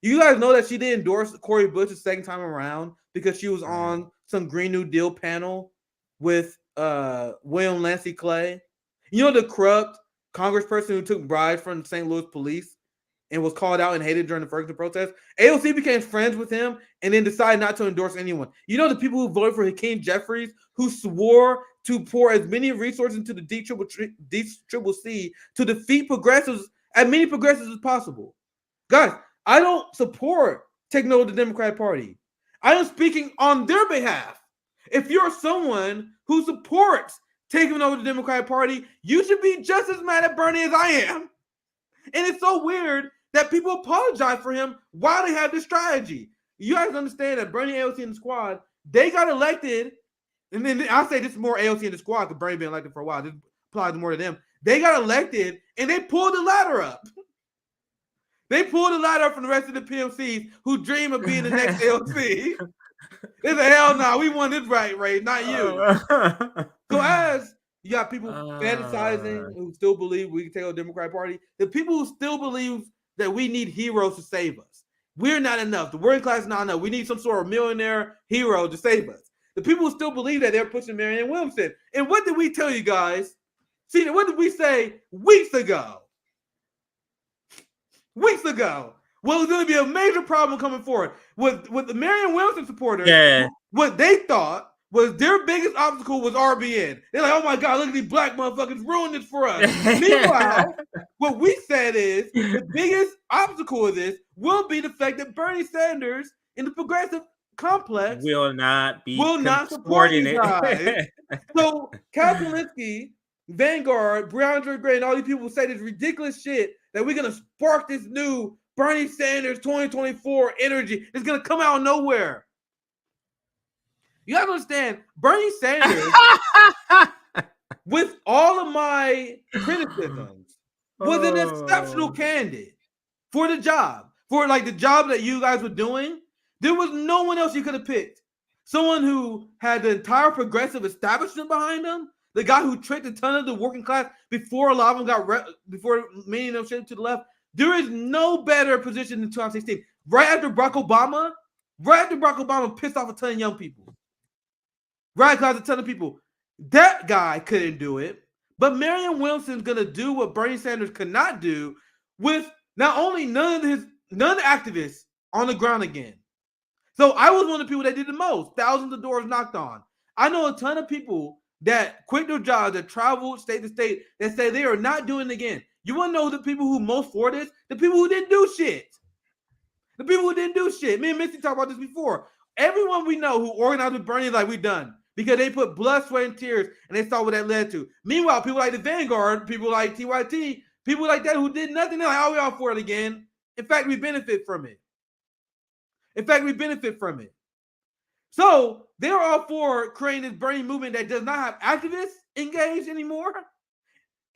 You guys know that she didn't endorse Cori Bush the second time around because she was on some Green New Deal panel with William Lancey Clay. You know, the corrupt congressperson who took bribes from the St. Louis police and was called out and hated during the Ferguson protest? AOC became friends with him and then decided not to endorse anyone. You know, the people who voted for Hakeem Jeffries, who swore to pour as many resources into the DCCC to defeat progressives, as many progressives as possible. Guys, I don't support taking over the Democratic Party. I am speaking on their behalf. If you're someone who supports taking over the Democratic Party, you should be just as mad at Bernie as I am. And it's so weird that people apologize for him while they have this strategy. You guys understand that Bernie, AOC, and the squad, they got elected. And then I'll say this is more AOC and the squad because Bernie been elected for a while. This applies more to them. They got elected and they pulled the ladder up. They pulled the ladder up from the rest of the PMCs who dream of being the next AOC. They say, hell no, we won this right, Ray, not you. So as you got people fantasizing who still believe we can take over the Democratic Party, the people who still believe that we need heroes to save us. We're not enough. The working class is not enough. We need some sort of millionaire hero to save us. The people who still believe that, they're pushing Marianne Williamson. And what did we tell you guys? See, what did we say weeks ago? Weeks ago. Well, it's going to be a major problem coming forward. With the Marianne Williamson supporters, what they thought was their biggest obstacle was RBN. They're like, oh my God, look at these black motherfuckers ruined this for us. Meanwhile, what we said is the biggest obstacle of this will be the fact that Bernie Sanders in the progressive complex will not support you guys. So Cal Kulinski, Vanguard, Breandra Gray, and all these people say this ridiculous shit that we're going to spark this new Bernie Sanders 2024 energy. It's going to come out of nowhere. You have to understand, Bernie Sanders, with all of my criticisms, was an exceptional candidate for the job. For like the job that you guys were doing, there was no one else you could have picked. Someone who had the entire progressive establishment behind him, the guy who tricked a ton of the working class before a lot of them before many of them shifted to the left. There is no better position than 2016. right after Barack Obama pissed off a ton of young people. Radicalized a ton of people. That guy couldn't do it. But Marianne Williamson's gonna do what Bernie Sanders could not do with not only none of the activists on the ground again. So I was one of the people that did the most. Thousands of doors knocked on. I know a ton of people that quit their jobs, that traveled state to state, that say they are not doing it again. You want to know the people who most for this? The people who didn't do shit. The people who didn't do shit. Me and Missy talked about this before. Everyone we know who organized with Bernie is like, we done. Because they put blood, sweat, and tears, and they saw what that led to. Meanwhile, people like the Vanguard, people like TYT, people like that who did nothing, they're like, oh, we all for it again. In fact, we benefit from it. So they're all for creating this Bernie movement that does not have activists engaged anymore.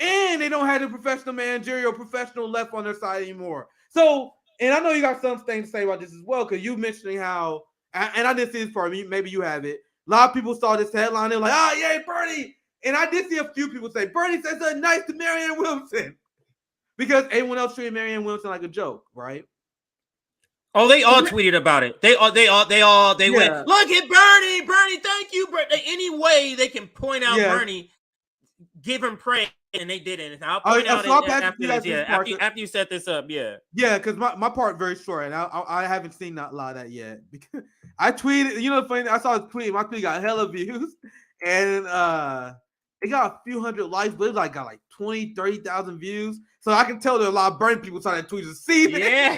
And they don't have the professional managerial, professional left on their side anymore. So, and I know you got some things to say about this as well, because you mentioning how, and I didn't see this part, maybe you have it. A lot of people saw this headline. They're like, oh, yay, Bernie. And I did see a few people say, Bernie said something nice to Marianne Williamson. Because everyone else treated Marianne Williamson like a joke, right? Oh, they all tweeted about it. They went, look at Bernie, thank you, Bernie. Any way they can point out Bernie, give him praise, and they didn't. I'll point out after you set this up, Yeah, because my part very short, and I haven't seen a lot of that yet. Because I tweeted, you know, funny, I saw his tweet. My tweet got hella views, and it got a few hundred likes, but it got like 20, 30,000 views. So I can tell there are a lot of Bernie people saw that tweet to see it. Yeah.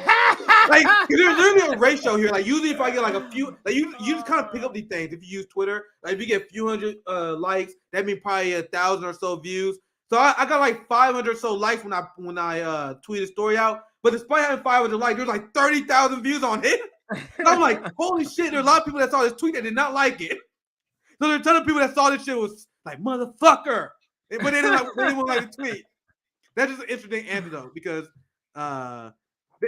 Like, there's literally a ratio here. Like, usually if I get like a few, like you just kind of pick up these things if you use Twitter. Like, if you get a few hundred likes, that means probably 1,000 or so views. So I got like 500 or so likes when I tweeted a story out. But despite having 500 likes, there's like 30,000 views on it. So I'm like, holy shit, there are a lot of people that saw this tweet that did not like it. So there's a ton of people that saw this shit was like, motherfucker. But they didn't like the tweet. That's just an interesting anecdote because a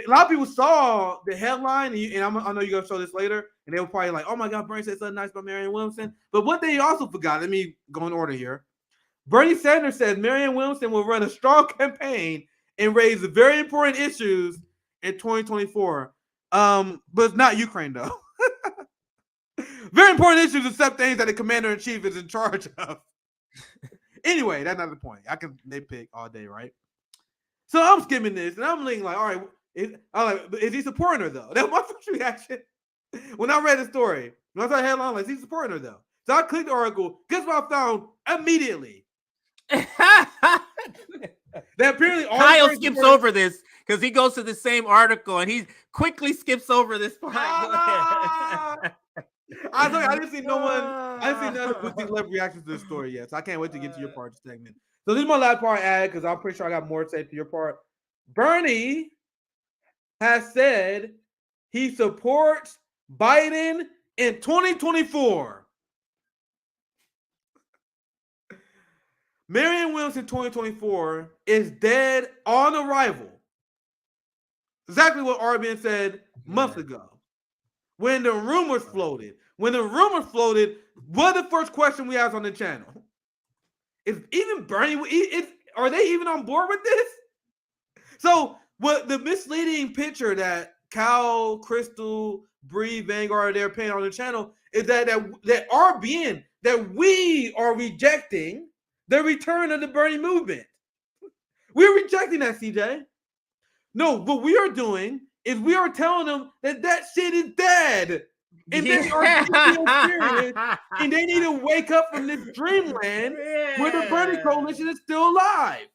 lot of people saw the headline, and I know you're going to show this later, and they were probably like, oh my God, Bernie said something nice about Marianne Williamson. But what they also forgot, let me go in order here. Bernie Sanders says Marianne Williamson will run a strong campaign and raise very important issues in 2024. But it's not Ukraine, though. Very important issues, except things that the commander-in-chief is in charge of. Anyway, that's not the point. They pick all day, right? So I'm skimming this, and I'm thinking like, all right, is he supporting her though? That was my first reaction when I read the story. When I saw the headline, like, is he supporting her though? So I clicked the article. Guess what I found immediately? That apparently Kyle skips over this because he goes to the same article and he quickly skips over this part. I didn't see no one. I didn't see none of the left reactions to the story yet, so I can't wait to get to your part of the segment. So this is my last part add because I'm pretty sure I got more to say to your part. Bernie has said he supports Biden in 2024. Marianne Williamson 2024 is dead on arrival. Exactly what RBN said months ago. When the rumors floated. What the first question we asked on the channel? Is even Bernie, are they even on board with this? So what the misleading picture that Cal, Crystal, Bree, Vanguard, they're painting on the channel is that RBN, that we are rejecting the return of the Bernie movement. We're rejecting that, CJ. No, what we are doing is we are telling them that shit is dead. And they are serious, and they need to wake up from this dreamland where the Bernie coalition is still alive.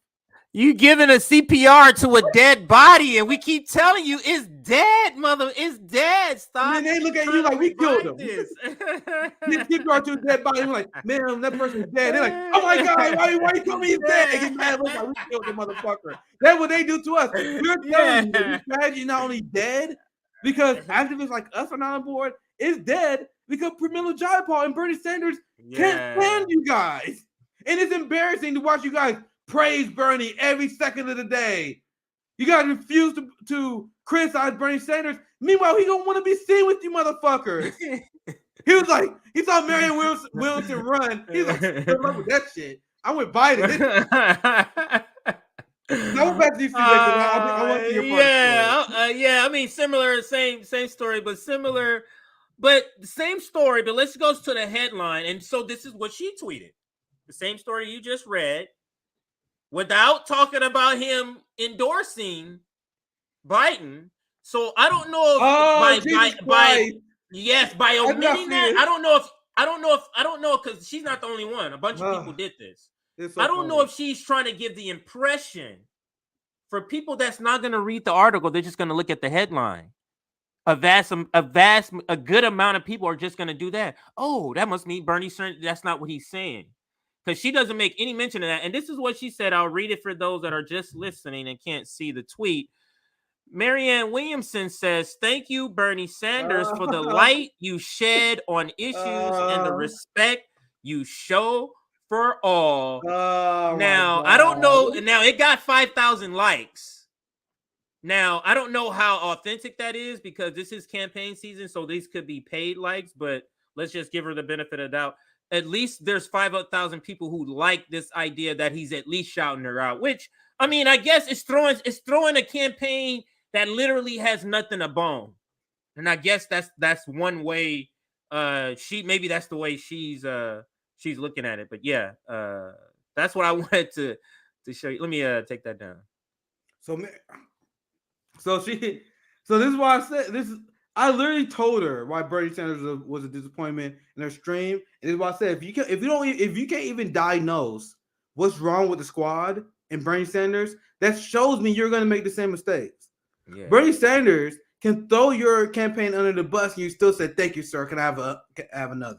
You giving a CPR to a dead body, and we keep telling you it's dead, it's dead. Stop. And then they look at you like we killed him. This CPR to a dead body. We're like, man, that person's dead. They're like, oh my God, why you tell me he's dead? They get mad. Like, we killed the motherfucker. That's what they do to us. We're telling you, this strategy not only dead because activists like us are not on board. It's dead because Pramila Jayapal and Bernie Sanders can't stand you guys. And it's embarrassing to watch you guys praise Bernie every second of the day. You guys refuse to criticize Bernie Sanders. Meanwhile, he don't want to be seen with you motherfuckers. He was like, he saw Marianne Williamson run. He's like, good luck with that shit. I'm with Biden. No, back to you, I want to see your part. Yeah. I mean, similar, same story, but similar, but the same story. But let's go to the headline. And so this is what she tweeted: the same story you just read, without talking about him endorsing Biden. So I don't know if by omitting that, I don't know because she's not the only one. A bunch of people did this. I don't know if she's trying to give the impression for people that's not going to read the article, they're just going to look at the headline. A good amount of people are just going to do that. Oh, that must mean Bernie Sanders. That's not what he's saying, because she doesn't make any mention of that. And this is what she said. I'll read it for those that are just listening and can't see the tweet. Marianne Williamson says, "Thank you, Bernie Sanders, for the light you shed on issues and the respect you show for all." Now, I don't know. Now, it got 5,000 likes. Now, I don't know how authentic that is because this is campaign season, so these could be paid likes, but let's just give her the benefit of the doubt. At least there's 5,000 people who like this idea that he's at least shouting her out, which, I mean, I guess it's throwing a campaign that literally has nothing to bone. And I guess that's one way maybe that's the way she's looking at it. But yeah, that's what I wanted to show you. Let me take that down. So this is why I said this is. I literally told her why Bernie Sanders was a disappointment in her stream, and this is why I said if you can't even diagnose what's wrong with the squad and Bernie Sanders, that shows me you're going to make the same mistakes. Yeah. Bernie Sanders can throw your campaign under the bus, and you still say, "Thank you, sir. Can I have another?"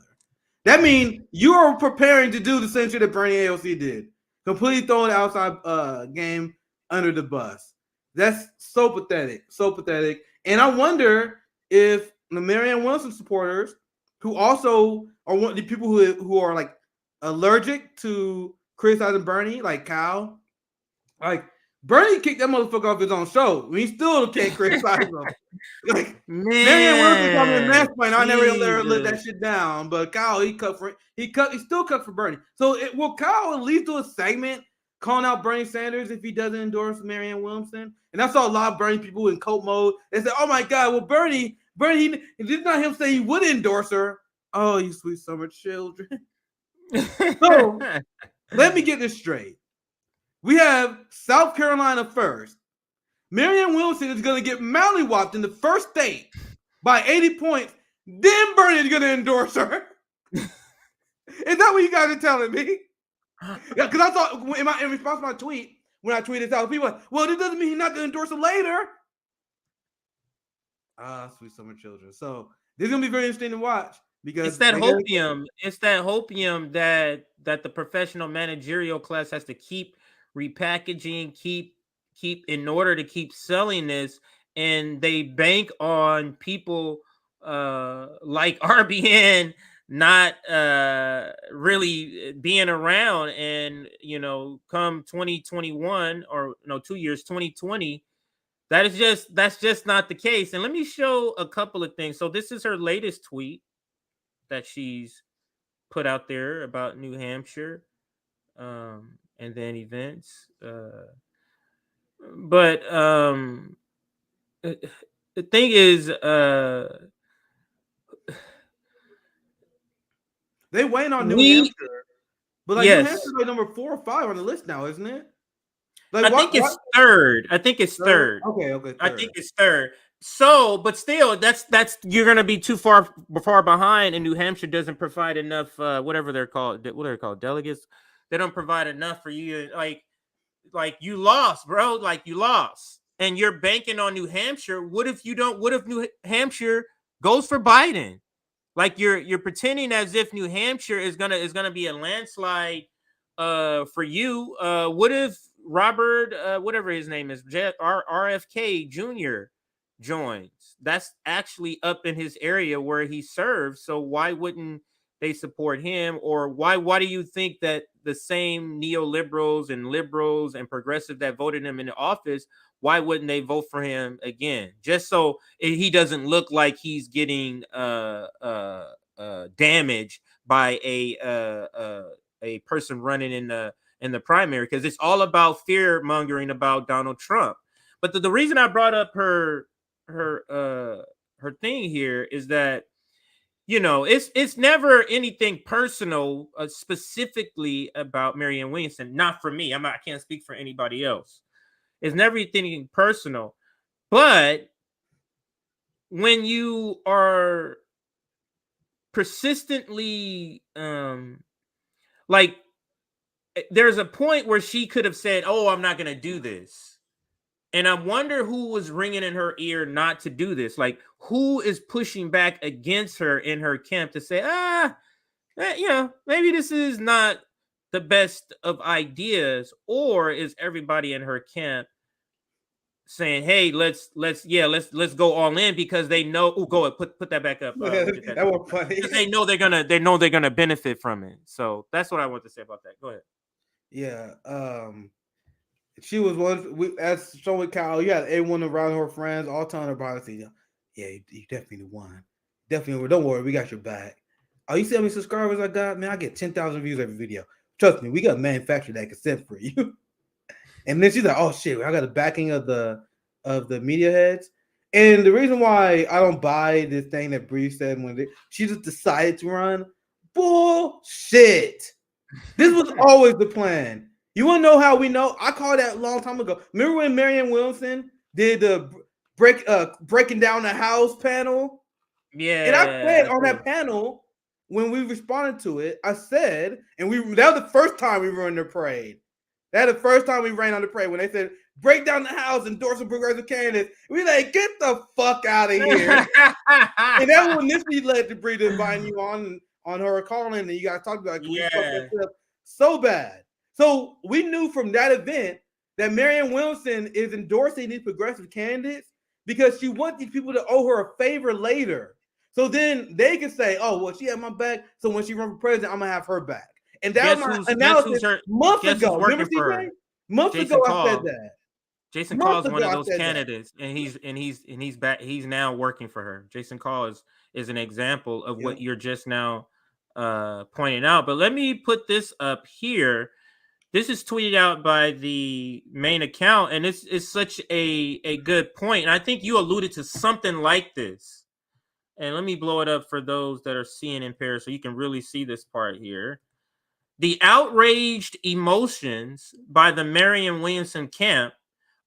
That means you are preparing to do the same shit that Bernie AOC did, completely throwing the outside game under the bus. That's so pathetic, And I wonder if the Marianne Williamson supporters, who also are one of the people who are like allergic to criticizing Bernie, like Kyle, like Bernie kicked that motherfucker off his own show. We still can't criticize him. Like Marianne Williamson coming in mansplaining. I never let that shit down. But Kyle, he still cut for Bernie. So will Kyle at least do a segment calling out Bernie Sanders if he doesn't endorse Marianne Williamson? And I saw a lot of Bernie people in cult mode. They said, "Oh my God, well Bernie, did not him say he would endorse her? Oh, you sweet summer children." So let me get this straight. We have South Carolina first. Marianne Williamson is going to get mollywopped in the first state by 80 points. Then Bernie is going to endorse her. Is that what you guys are telling me? Yeah, because I thought in response to my tweet, when I tweeted out, people were like, "Well, this doesn't mean he's not going to endorse her later." Sweet summer children. So this is going to be very interesting to watch. Because it's that hopium. It's that hopium that the professional managerial class has to keep repackaging, keep in order to keep selling this, and they bank on people like RBN not really being around, and come 2021 or 2 years, 2020, that's just not the case. And let me show a couple of things. So this is her latest tweet that she's put out there about New Hampshire. And then events. But the thing is, they wait on New Hampshire, but New Hampshire's like number 4 or 5 on the list now, isn't it? Like, I think it's third. Okay. Third. I think it's third. So, but still, that's you're gonna be too far behind, and New Hampshire doesn't provide enough. Whatever they're called, delegates. They don't provide enough for you. Like you lost, bro. Like you lost, and you're banking on New Hampshire. What if you don't? What if New Hampshire goes for Biden? Like you're pretending as if New Hampshire is gonna be a landslide for you. What if Robert, whatever his name is, RFK Jr. joins? That's actually up in his area where he serves. So why wouldn't they support him? Or why do you think that the same neoliberals and liberals and progressive that voted him into office, why wouldn't they vote for him again? Just so he doesn't look like he's getting damaged by a person running in in the primary, because it's all about fear mongering about Donald Trump. But the reason I brought up her thing here is that, you know, it's never anything personal specifically about Marianne Williamson. Not for me. I can't speak for anybody else. It's never anything personal. But when you are persistently like, there's a point where she could have said, oh, I'm not going to do this. And I wonder who was ringing in her ear not to do this. Like, who is pushing back against her in her camp to say, you know, maybe this is not the best of ideas? Or is everybody in her camp saying, hey, let's go all in because they know, go ahead, put that back up. That was funny. They know they're gonna benefit from it. So that's what I want to say about that. Go ahead. Yeah. She was one, as shown with Kyle, you had everyone around her friends all telling her about it. Yeah, you definitely won. Definitely, don't worry, we got your back. Oh, you see how many subscribers I got? Man, I get 10,000 views every video. Trust me, we got a manufacturer that can send for you. And then she's like, oh shit, I got the backing of the media heads. And the reason why I don't buy this thing that Bree said when she just decided to run, bullshit. This was always the plan. You want to know how we know? I called that a long time ago. Remember when Marianne Williamson did the breaking down the house panel? Yeah. And I said on that panel, when we responded to it, I said, and that was the first time we were in the parade. That was the first time we ran on the parade when they said, break down the house, endorse some progressive candidates. We like, get the fuck out of here. And that was when this led to Bree inviting you on her calling, and you guys talked about so bad. So we knew from that event that Marianne Williamson is endorsing these progressive candidates because she wants these people to owe her a favor later. So then they can say, oh, well, she had my back, so when she runs for president, I'm going to have her back. And that was my analysis months ago. Remember, CJ? Months ago, I said that. Jason Call is one of those candidates, and he's back. He's now working for her. Jason Call is an example of what you're just now pointing out. But let me put this up here. This is tweeted out by the main account, and it's such a good point. And I think you alluded to something like this. And let me blow it up for those that are seeing impaired so you can really see this part here. The outraged emotions by the Marianne Williamson camp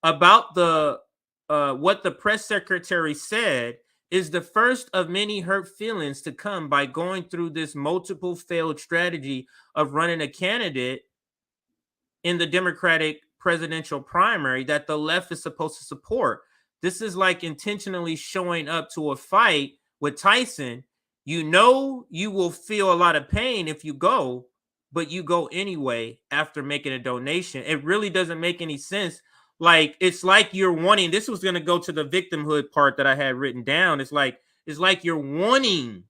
about the what the press secretary said is the first of many hurt feelings to come by going through this multiple failed strategy of running a candidate in the Democratic presidential primary that the left is supposed to support. This is like intentionally showing up to a fight with Tyson. You know you will feel a lot of pain if you go, but you go anyway after making a donation. It really doesn't make any sense. Like, it's like you're wanting, this was going to go to the victimhood part that I had written down. It's like you're wanting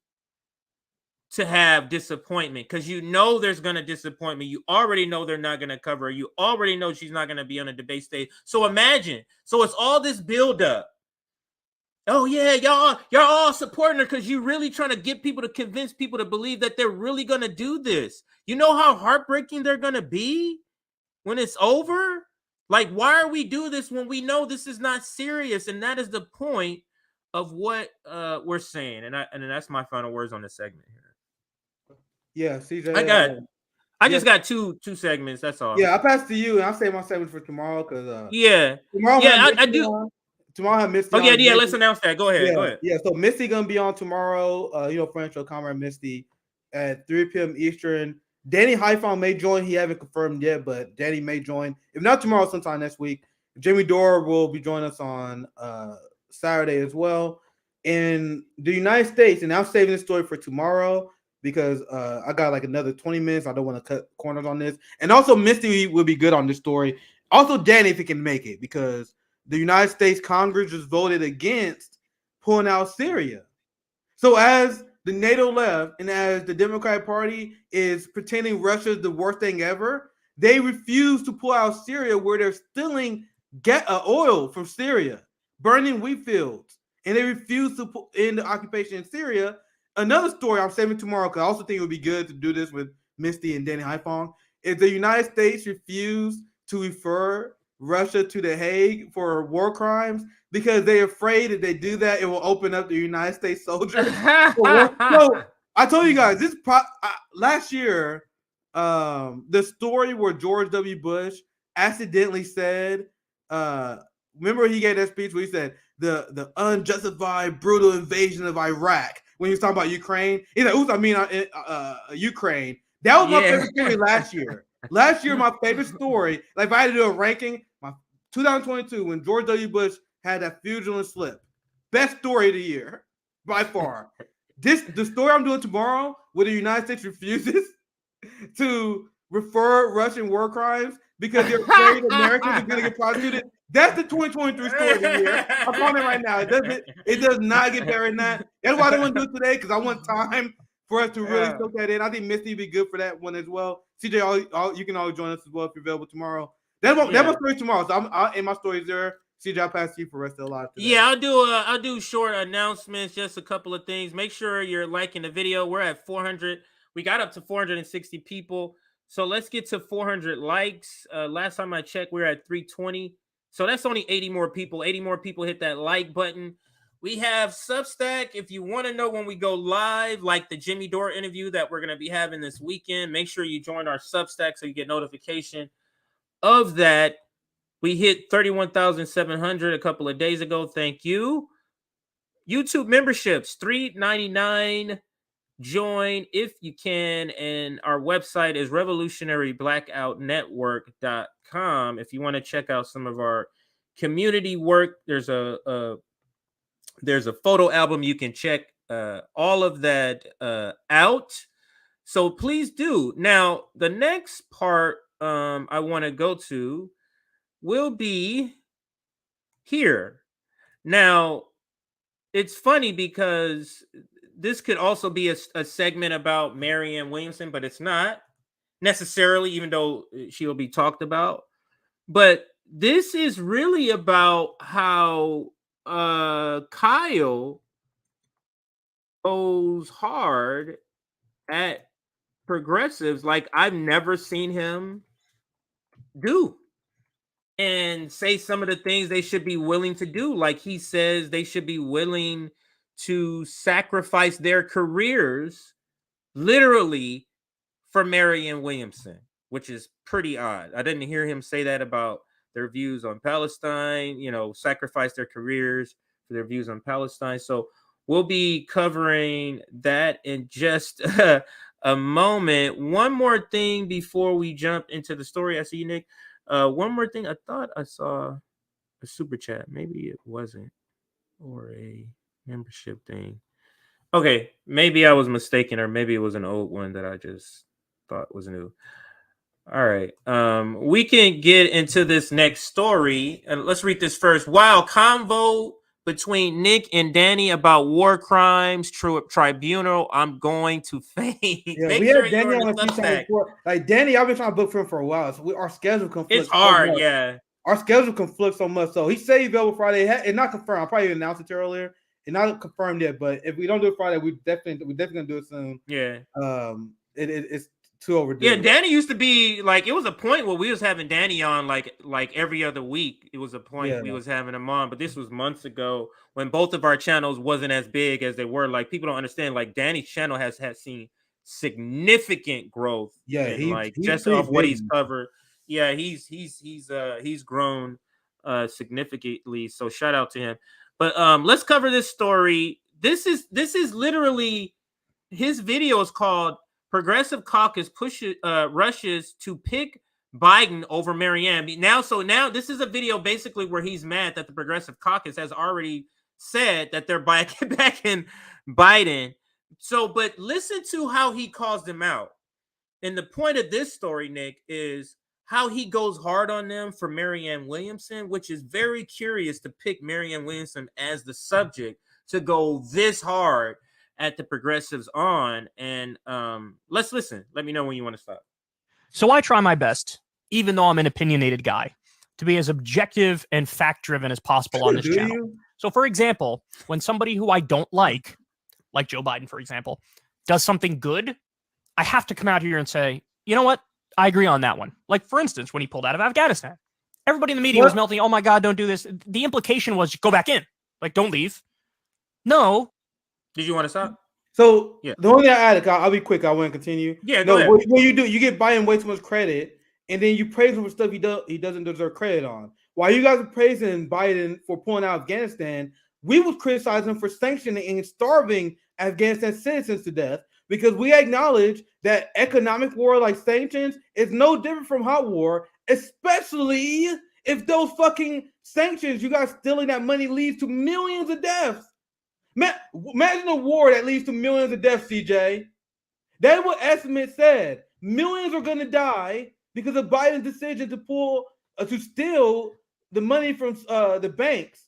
to have disappointment because you know there's going to disappointment. You already know they're not going to cover her. You already know she's not going to be on a debate stage. So imagine. So it's all this buildup. Oh yeah, y'all all supporting her because you're really trying to get people to convince people to believe that they're really going to do this. You know how heartbreaking they're going to be when it's over? Like, why are we doing this when we know this is not serious? And that is the point of what we're saying. And that's my final words on this segment here. Yeah, CJ. I just got two segments. That's all. Yeah, I'll pass to you, and I'll save my segment for tomorrow because tomorrow. Yeah, I do. Tomorrow I have Misty. Oh yeah. Let's announce that. Go ahead. Yeah, go ahead. Yeah. So Misty gonna be on tomorrow. Friend show, Comrade Misty, at 3 p.m. Eastern. Danny Haiphong may join. He haven't confirmed yet, but Danny may join. If not tomorrow, sometime next week. Jamie Dore will be joining us on Saturday as well. In the United States, and I'm saving this story for tomorrow because I got like another 20 minutes. I don't want to cut corners on this. And also Misty will be good on this story. Also Danny, if he can make it, because the United States Congress just voted against pulling out Syria. So as the NATO left and as the Democratic Party is pretending Russia's the worst thing ever, they refuse to pull out Syria where they're stealing oil from Syria, burning wheat fields, and they refuse to put in the occupation in Syria. Another story I'm saving tomorrow because I also think it would be good to do this with Misty and Danny Haiphong if the United States refuse to refer Russia to The Hague for war crimes because they're afraid if they do that, it will open up the United States soldiers. So I told you guys this last year, the story where George W. Bush accidentally said, remember he gave that speech where he said the unjustified brutal invasion of Iraq when he was talking about Ukraine. He's like, oops, I mean Ukraine. That was my favorite story last year. Last year, my favorite story, like if I had to do a ranking, my 2022 when George W. Bush had that fraudulent slip, best story of the year by far. The story I'm doing tomorrow, where the United States refuses to refer Russian war crimes because they're afraid Americans are going to get prosecuted. That's the 2023 story of the year. I'm calling it right now. It does not get better than that. That's why I don't want to do it today, because I want time for us to really soak that in. I think Misty would be good for that one as well. CJ, you can always join us as well if you're available tomorrow. That's my story tomorrow. So and my story's there. CJ, I'll pass to you for the rest of the live today. Yeah, I'll do short announcements, just a couple of things. Make sure you're liking the video. We're at 400. We got up to 460 people. So let's get to 400 likes. Last time I checked, we were at 320. So that's only 80 more people. 80 more people hit that like button. We have Substack. If you want to know when we go live, like the Jimmy Dore interview that we're going to be having this weekend, make sure you join our Substack so you get notification of that. We hit 31,700 a couple of days ago. Thank you. YouTube memberships, $3.99. Join if you can. And our website is revolutionaryblackoutnetwork.com. If you want to check out some of our community work, there's a photo album. You can check all of that out. So please do. Now, the next part I want to go to will be here. Now, it's funny because this could also be a segment about Marianne Williamson, but it's not necessarily, even though she'll be talked about. But this is really about how Kyle goes hard at progressives like I've never seen him do, and say some of the things they should be willing to do. Like he says they should be willing to sacrifice their careers literally for Marianne Williamson, which is pretty odd. I didn't hear him say that about their views on Palestine, sacrifice their careers for their views on Palestine. So we'll be covering that in just a moment. One more thing before we jump into the story. I see you, Nick. One more thing. I thought I saw a super chat. Maybe it wasn't, or a membership thing. Okay, maybe I was mistaken, or maybe it was an old one that I just thought was new. All right, we can get into this next story. Let's read this first. Wow, convo between Nick and Danny about war crimes. Tribunal. I'm going to faint. Yeah, we had Danny on a few times before. Like Danny, I've been trying to book for him for a while. So our schedule conflicts. It's hard, yeah. Our schedule conflicts so much. So he said he's available Friday. It's not confirmed. I'll probably announce it earlier. It's not confirmed yet, but if we don't do it Friday, we're definitely gonna do it soon. Yeah. It's too overdue. Yeah, Danny used to be like, it was a point where we was having Danny on like every other week. It was a point we was having him on, but this was months ago when both of our channels wasn't as big as they were. Like people don't understand. Like Danny's channel has seen significant growth. Yeah, he's just off what he's covered. Yeah, he's grown significantly. So shout out to him. But let's cover this story. This is literally, his video is called Progressive Caucus rushes to pick Biden over Marianne. Now this is a video basically where he's mad that the Progressive Caucus has already said that they're backing Biden. So, but listen to how he calls them out. And the point of this story, Nick, is how he goes hard on them for Marianne Williamson, which is very curious to pick Marianne Williamson as the subject to go this hard at the progressives on. And let's listen. Let me know when you want to stop. So I try my best, even though I'm an opinionated guy, to be as objective and fact-driven as possible on this channel. So for example, when somebody who I don't like Joe Biden, for example, does something good, I have to come out here and say, you know what? I agree on that one. Like, for instance, when he pulled out of Afghanistan, everybody in the media was melting. Oh my God, don't do this. The implication was go back in. Like, don't leave. No. Did you want to stop? So the only thing I added, I'll be quick. I want to continue. Yeah, no. go ahead. What you do, you get Biden way too much credit, and then you praise him for stuff he doesn't deserve credit on. While you guys are praising Biden for pulling out Afghanistan, we was criticizing him for sanctioning and starving Afghanistan citizens to death because we acknowledge that economic war like sanctions is no different from hot war, especially if those fucking sanctions you guys stealing that money leads to millions of deaths. Imagine a war that leads to millions of deaths, CJ. That's what estimates said. Millions are going to die because of Biden's decision to steal the money from the banks.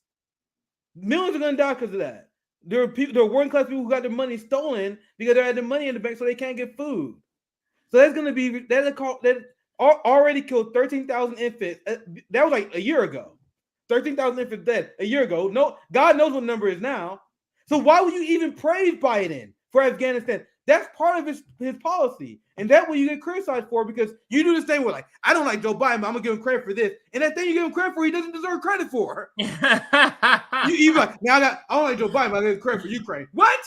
Millions are going to die because of that. There are working class people who got their money stolen because they had their money in the bank so they can't get food. So that's going to be that already killed 13,000 infants. That was like a year ago. 13,000 infants dead a year ago. No, God knows what number is now. So why would you even praise Biden for Afghanistan? That's part of his policy. And that's what you get criticized for because you do this thing where, like, I don't like Joe Biden, but I'm going to give him credit for this. And that thing you give him credit for, he doesn't deserve credit for. you like, now I don't like Joe Biden, but I give him credit for Ukraine. What?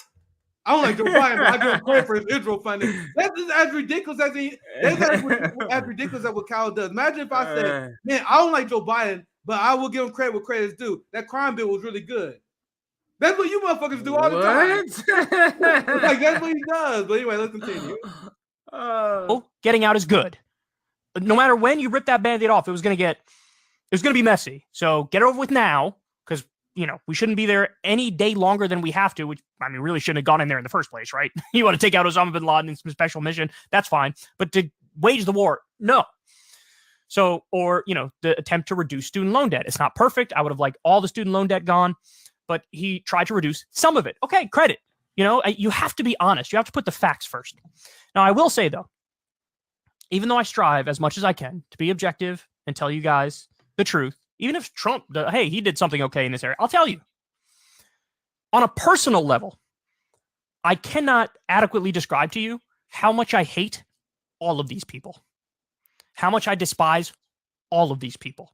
I don't like Joe Biden, but I give him credit for his Israel funding. That's just as ridiculous as ridiculous as what Kyle does. Imagine if I said, man, I don't like Joe Biden, but I will give him credit where credit is due. That crime bill was really good. That's what you motherfuckers do all the time. Like, that's what he does. But anyway, let's continue. Getting out is good. No matter when you rip that Band-Aid off, it was going to be messy. So get it over with now, because, we shouldn't be there any day longer than we have to, which, really shouldn't have gone in there in the first place, right? You want to take out Osama bin Laden in some special mission, that's fine. But to wage the war, no. So, or, the attempt to reduce student loan debt. It's not perfect. I would have liked all the student loan debt gone, but he tried to reduce some of it. Okay, credit. You have to be honest. You have to put the facts first. Now, I will say, though, even though I strive as much as I can to be objective and tell you guys the truth, even if Trump, hey, he did something okay in this area, I'll tell you. On a personal level, I cannot adequately describe to you how much I hate all of these people, how much I despise all of these people.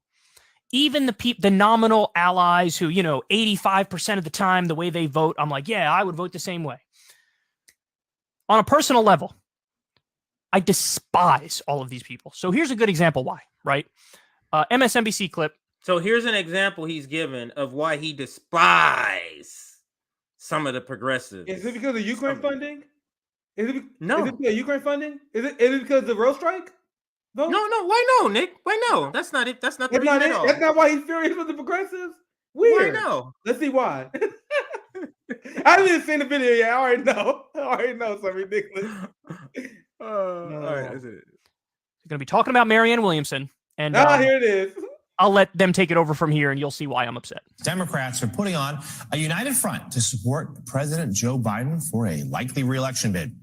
Even the nominal allies who, 85% of the time, the way they vote, I'm like, yeah, I would vote the same way. On a personal level, I despise all of these people. So here's a good example why, right? MSNBC clip. So here's an example he's given of why he despises some of the progressives. Is it because of Ukraine funding? No. Is it because of Ukraine funding? Is it because of the rail strike? No. Why no, Nick? Why no? That's not it. That's not the reason at all. That's not why he's furious with the progressives? Weird. Why no? Let's see why. I haven't even seen the video yet. I already know. Something ridiculous. All right, is it? We're going to be talking about Marianne Williamson. And here it is. I'll let them take it over from here, and you'll see why I'm upset. Democrats are putting on a united front to support President Joe Biden for a likely re-election bid.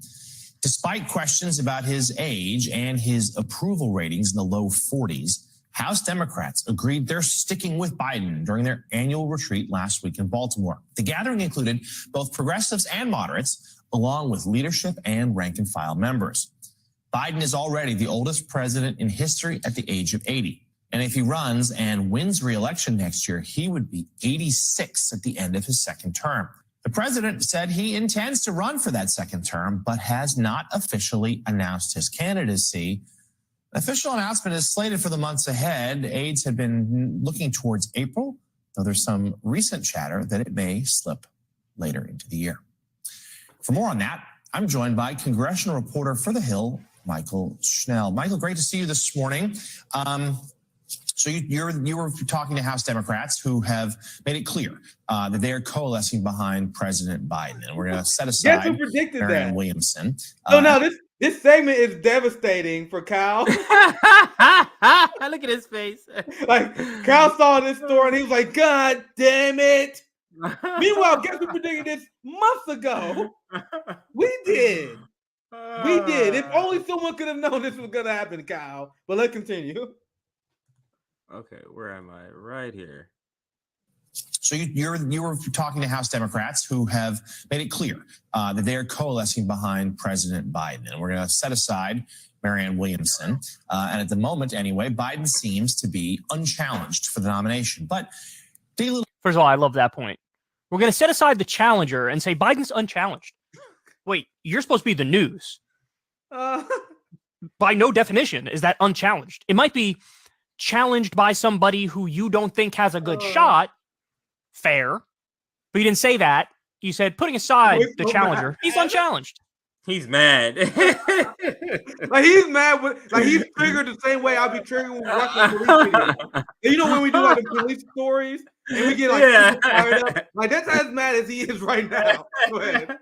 Despite questions about his age and his approval ratings in the low 40s, House Democrats agreed they're sticking with Biden during their annual retreat last week in Baltimore. The gathering included both progressives and moderates, along with leadership and rank-and-file members. Biden is already the oldest president in history at the age of 80. And if he runs and wins re-election next year, he would be 86 at the end of his second term. The president said he intends to run for that second term, but has not officially announced his candidacy. The official announcement is slated for the months ahead. Aides have been looking towards April, though there's some recent chatter that it may slip later into the year. For more on that, I'm joined by congressional reporter for The Hill, Michael Schnell. Michael, great to see you this morning. So you were talking to House Democrats who have made it clear that they are coalescing behind President Biden. And we're going to set aside Guess who predicted Marianne that? Williamson. No, this segment is devastating for Kyle. Look at his face. Like, Kyle saw this story and he was like, God damn it. Meanwhile, guess who predicted this months ago? We did. If only someone could have known this was going to happen, Kyle. But let's continue. Okay, where am I? Right here. So you were talking to House Democrats who have made it clear that they are coalescing behind President Biden. And we're going to set aside Marianne Williamson. And at the moment, anyway, Biden seems to be unchallenged for the nomination. But first of all, I love that point. We're going to set aside the challenger and say Biden's unchallenged. Wait, you're supposed to be the news. By no definition is that unchallenged. It might be challenged by somebody who you don't think has a good shot. Fair. But you didn't say that. You said, putting aside the challenger, he's unchallenged. He's mad. Like he's mad. Like he's triggered the same way I'll be triggered when watching police videos. You know when we do like the police stories and we get like super fired up. Like that's as mad as he is right now. Go ahead.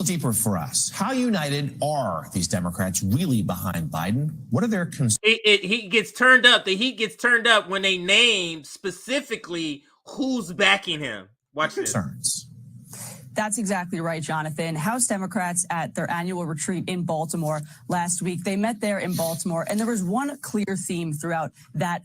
Deeper for us. How united are these Democrats really behind Biden? What are their concerns? He gets turned up. The heat gets turned up when they name specifically who's backing him. Watch this. Concerns. That's exactly right, Jonathan. House Democrats at their annual retreat in Baltimore last week, they met there in Baltimore, and there was one clear theme throughout that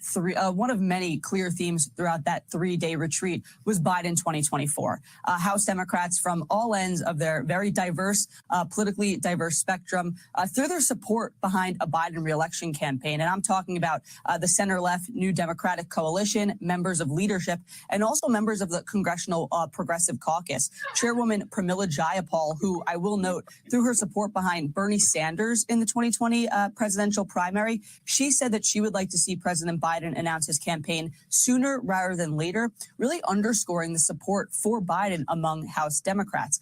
one of many clear themes throughout that 3-day retreat was Biden 2024. House Democrats from all ends of their very diverse, politically diverse spectrum, through their support behind a Biden reelection campaign. And I'm talking about the center-left New Democratic Coalition, members of leadership, and also members of the Congressional Progressive Caucus. Chairwoman Pramila Jayapal, who I will note through her support behind Bernie Sanders in the 2020 presidential primary, she said that she would like to see President Biden announce his campaign sooner rather than later, really underscoring the support for Biden among House Democrats.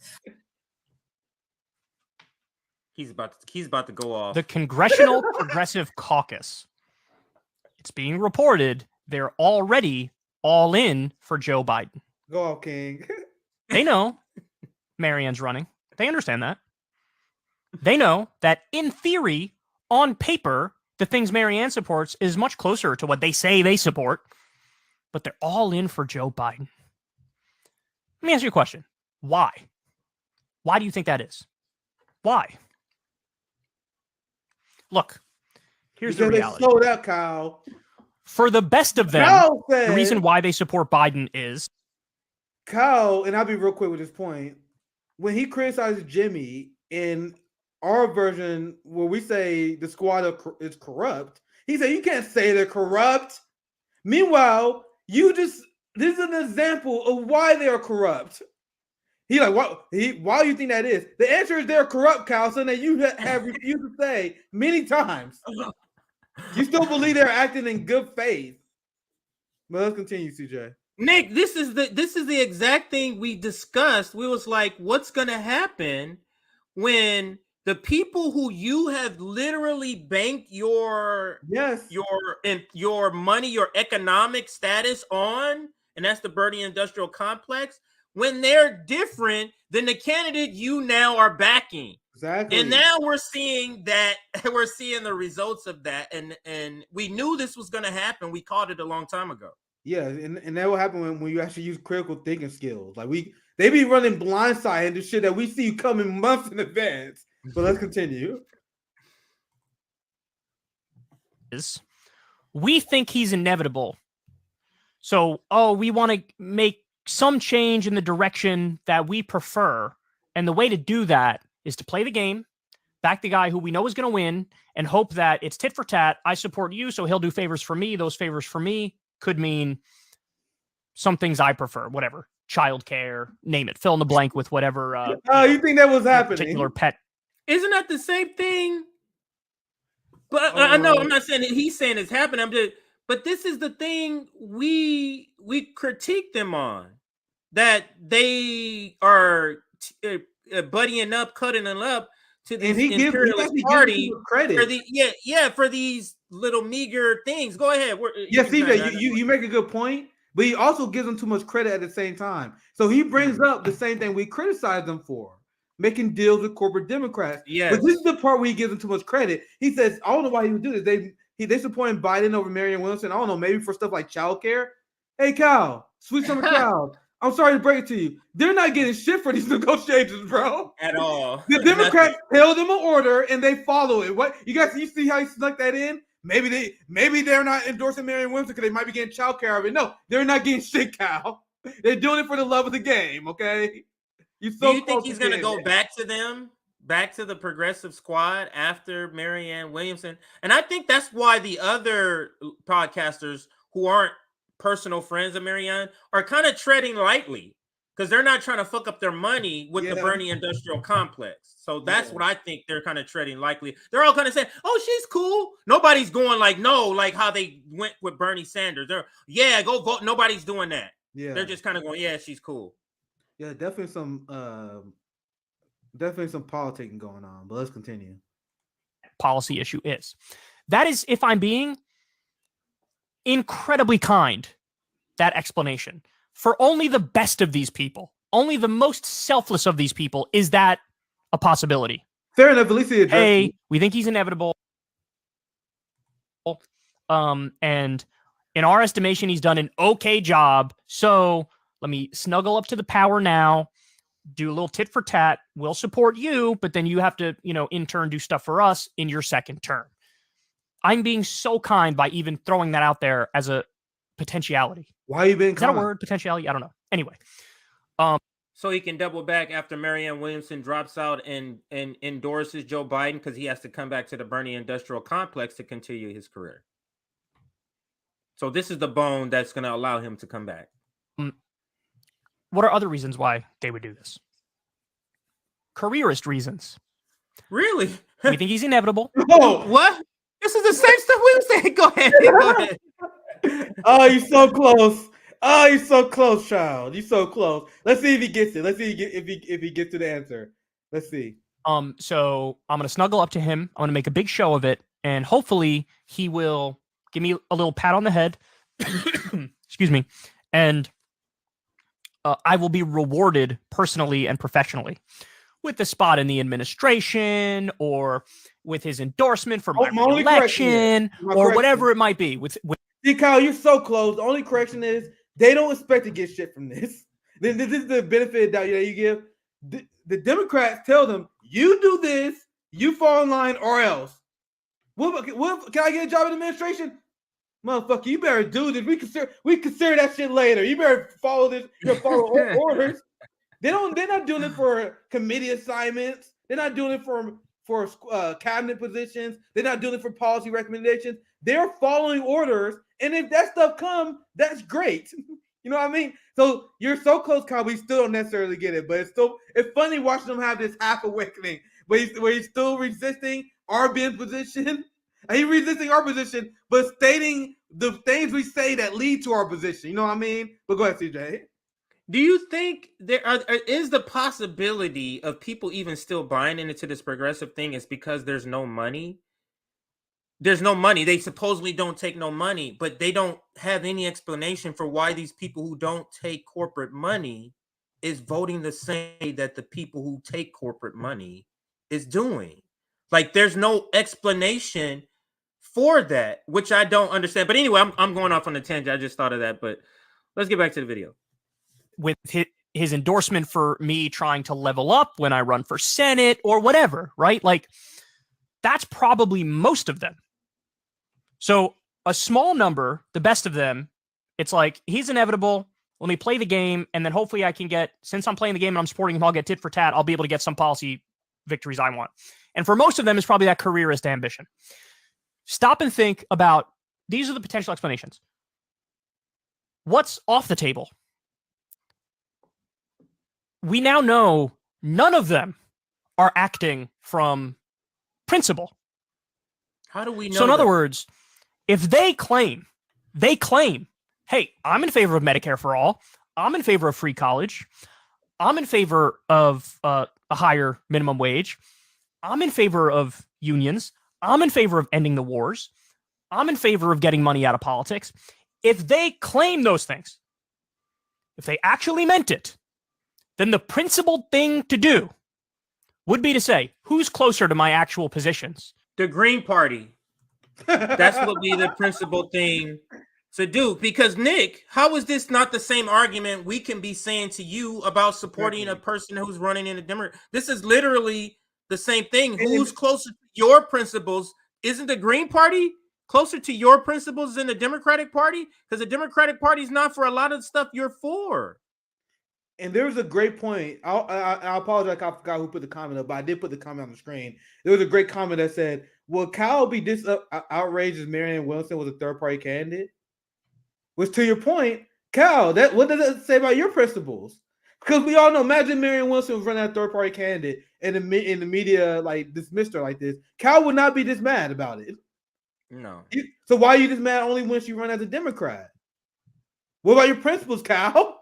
He's about to go off. The Congressional Progressive Caucus. It's being reported they're already all in for Joe Biden. Go off, King. They know Marianne's running. They understand that. They know that in theory, on paper, the things Marianne supports is much closer to what they say they support, but they're all in for Joe Biden. Let me ask you a question. Why? Why do you think that is? Why? Look, here's the reality. They sold out, Kyle. For the best of them, the reason why they support Biden is Kyle, and I'll be real quick with this point. When he criticized Jimmy in our version, where we say the squad is corrupt, he said you can't say they're corrupt. Meanwhile, this is an example of why they are corrupt. He like, why do you think that is? The answer is they're corrupt, Kyle, something that you have refused to say many times. You still believe they're acting in good faith. But let's continue, CJ. Nick, this is the exact thing we discussed. We was like, what's gonna happen when the people who you have literally banked your money, your economic status on, and that's the Bernie industrial complex, when they're different than the candidate you now are backing. Exactly. And now we're seeing the results of that. And we knew this was gonna happen. We called it a long time ago. Yeah, and that will happen when you actually use critical thinking skills. Like they be running blindside into shit that we see coming months in advance. But let's continue. We think he's inevitable. So, we want to make some change in the direction that we prefer. And the way to do that is to play the game, back the guy who we know is going to win, and hope that it's tit for tat. I support you, so he'll do favors for me. Those favors for me could mean some things I prefer, whatever, childcare, name it, fill in the blank with whatever. You think that was happening? Particular pet. Isn't that the same thing? But I know I'm not saying that he's saying it's happening. But this is the thing we critique them on, that they are buddying up, cutting them up to the imperialist party credit for these little meager things. Go ahead. CJ, you make a good point, but he also gives them too much credit at the same time. So he brings up the same thing we criticize them for, making deals with corporate Democrats. Yeah, but this is the part where he gives them too much credit. He says, I don't know why he would do this. They supporting Biden over Marianne Williamson. I don't know, maybe for stuff like childcare. Hey, Cal, sweet summer Cal. I'm sorry to break it to you. They're not getting shit for these negotiations, bro. At all. The Democrats tell them an order and they follow it. What you see how he snuck that in? Maybe they're not endorsing Marianne Williamson because they might be getting child care of it. No, they're not getting shit, Cal. They're doing it for the love of the game, okay? Do you think he's gonna go back to them? back to the progressive squad after Marianne Williamson. And I think that's why the other podcasters who aren't personal friends of Marianne are kind of treading lightly because they're not trying to fuck up their money with the Bernie industrial complex. So that's what I think they're kind of treading lightly. They're all kind of saying, oh, she's cool. Nobody's going like, no, like how they went with Bernie Sanders. They're, yeah, go vote. Nobody's doing that. Yeah. They're just kind of going, yeah, she's cool. Yeah, definitely some politicking going on, but let's continue. Policy issue is. That is, if I'm being incredibly kind, that explanation. For only the best of these people, only the most selfless of these people, is that a possibility. Fair enough. At least he addressed hey, it. We think he's inevitable. And in our estimation, he's done an okay job. So let me snuggle up to the power now, do a little tit for tat. We'll support you, but then you have to, in turn do stuff for us in your second term. I'm being so kind by even throwing that out there as a potentiality. Why are you being kind? Is that a word? Potentiality? I don't know. Anyway. So he can double back after Marianne Williamson drops out and endorses Joe Biden because he has to come back to the Bernie industrial complex to continue his career. So this is the bone that's going to allow him to come back. What are other reasons why they would do this? Careerist reasons. Really? We think he's inevitable. Oh, what? This is the same stuff we were saying. Go ahead. Go ahead. Oh, you're so close. Oh, you're so close, child. You're so close. Let's see if he gets it. Let's see if he gets to the answer. Let's see. So I'm gonna snuggle up to him. I'm gonna make a big show of it, and hopefully he will give me a little pat on the head. Excuse me, and I will be rewarded personally and professionally with the spot in the administration or with his endorsement for my election or whatever it might be. See, Kyle, you're so close. The only correction is they don't expect to get shit from this. This is the benefit that you give. The Democrats tell them, you do this, you fall in line, or else. What can I get a job in administration? Motherfucker, you better do this. We consider that shit later. You better follow this. You follow orders. They're not doing it for committee assignments. They're not doing it for cabinet positions. They're not doing it for policy recommendations. They're following orders. And if that stuff comes, that's great. You know what I mean? So you're so close, Kyle. We still don't necessarily get it, but it's funny watching them have this half awakening, where he's still resisting RBN position. He's resisting our position, but stating the things we say that lead to our position. You know what I mean? But go ahead, CJ. Do you think there is the possibility of people even still buying into this progressive thing is because there's no money? There's no money. They supposedly don't take no money, but they don't have any explanation for why these people who don't take corporate money is voting the same that the people who take corporate money is doing. Like, there's no explanation for that, which I don't understand. But anyway, I'm going off on a tangent. I just thought of that, but let's get back to the video. With his endorsement for me trying to level up when I run for Senate or whatever, right? Like, that's probably most of them. So a small number, the best of them, it's like, he's inevitable. Let me play the game. And then hopefully I can get, since I'm playing the game and I'm supporting him, I'll get tit for tat. I'll be able to get some policy victories I want. And for most of them, it's probably that careerist ambition. Stop and think about, these are the potential explanations. What's off the table? We now know none of them are acting from principle. How do we know? So in other words, if they claim, hey, I'm in favor of Medicare for all. I'm in favor of free college. I'm in favor of a higher minimum wage. I'm in favor of unions. I'm in favor of ending the wars. I'm in favor of getting money out of politics. If they claim those things, if they actually meant it, then the principled thing to do would be to say, who's closer to my actual positions? The Green Party. That's what would be the principal thing to do. Because, Nick, how is this not the same argument we can be saying to you about supporting a person who's running in a Democrat? This is literally the same thing. Who's closer to your principles? Isn't the Green Party closer to your principles than the Democratic Party? Because the Democratic Party is not for a lot of stuff you're for. And there was a great point. I apologize. I forgot who put the comment up, but I did put the comment on the screen. There was a great comment that said, "Will Cal be this outraged as Marianne Williamson was a third-party candidate?" Which, to your point, Cal, what does that say about your principles? Because we all know, imagine Marianne Williamson was running a third-party candidate, and in the media like dismissed her like this. Cal would not be this mad about it. No. So why are you this mad only when she run as a Democrat? What about your principles, Cal?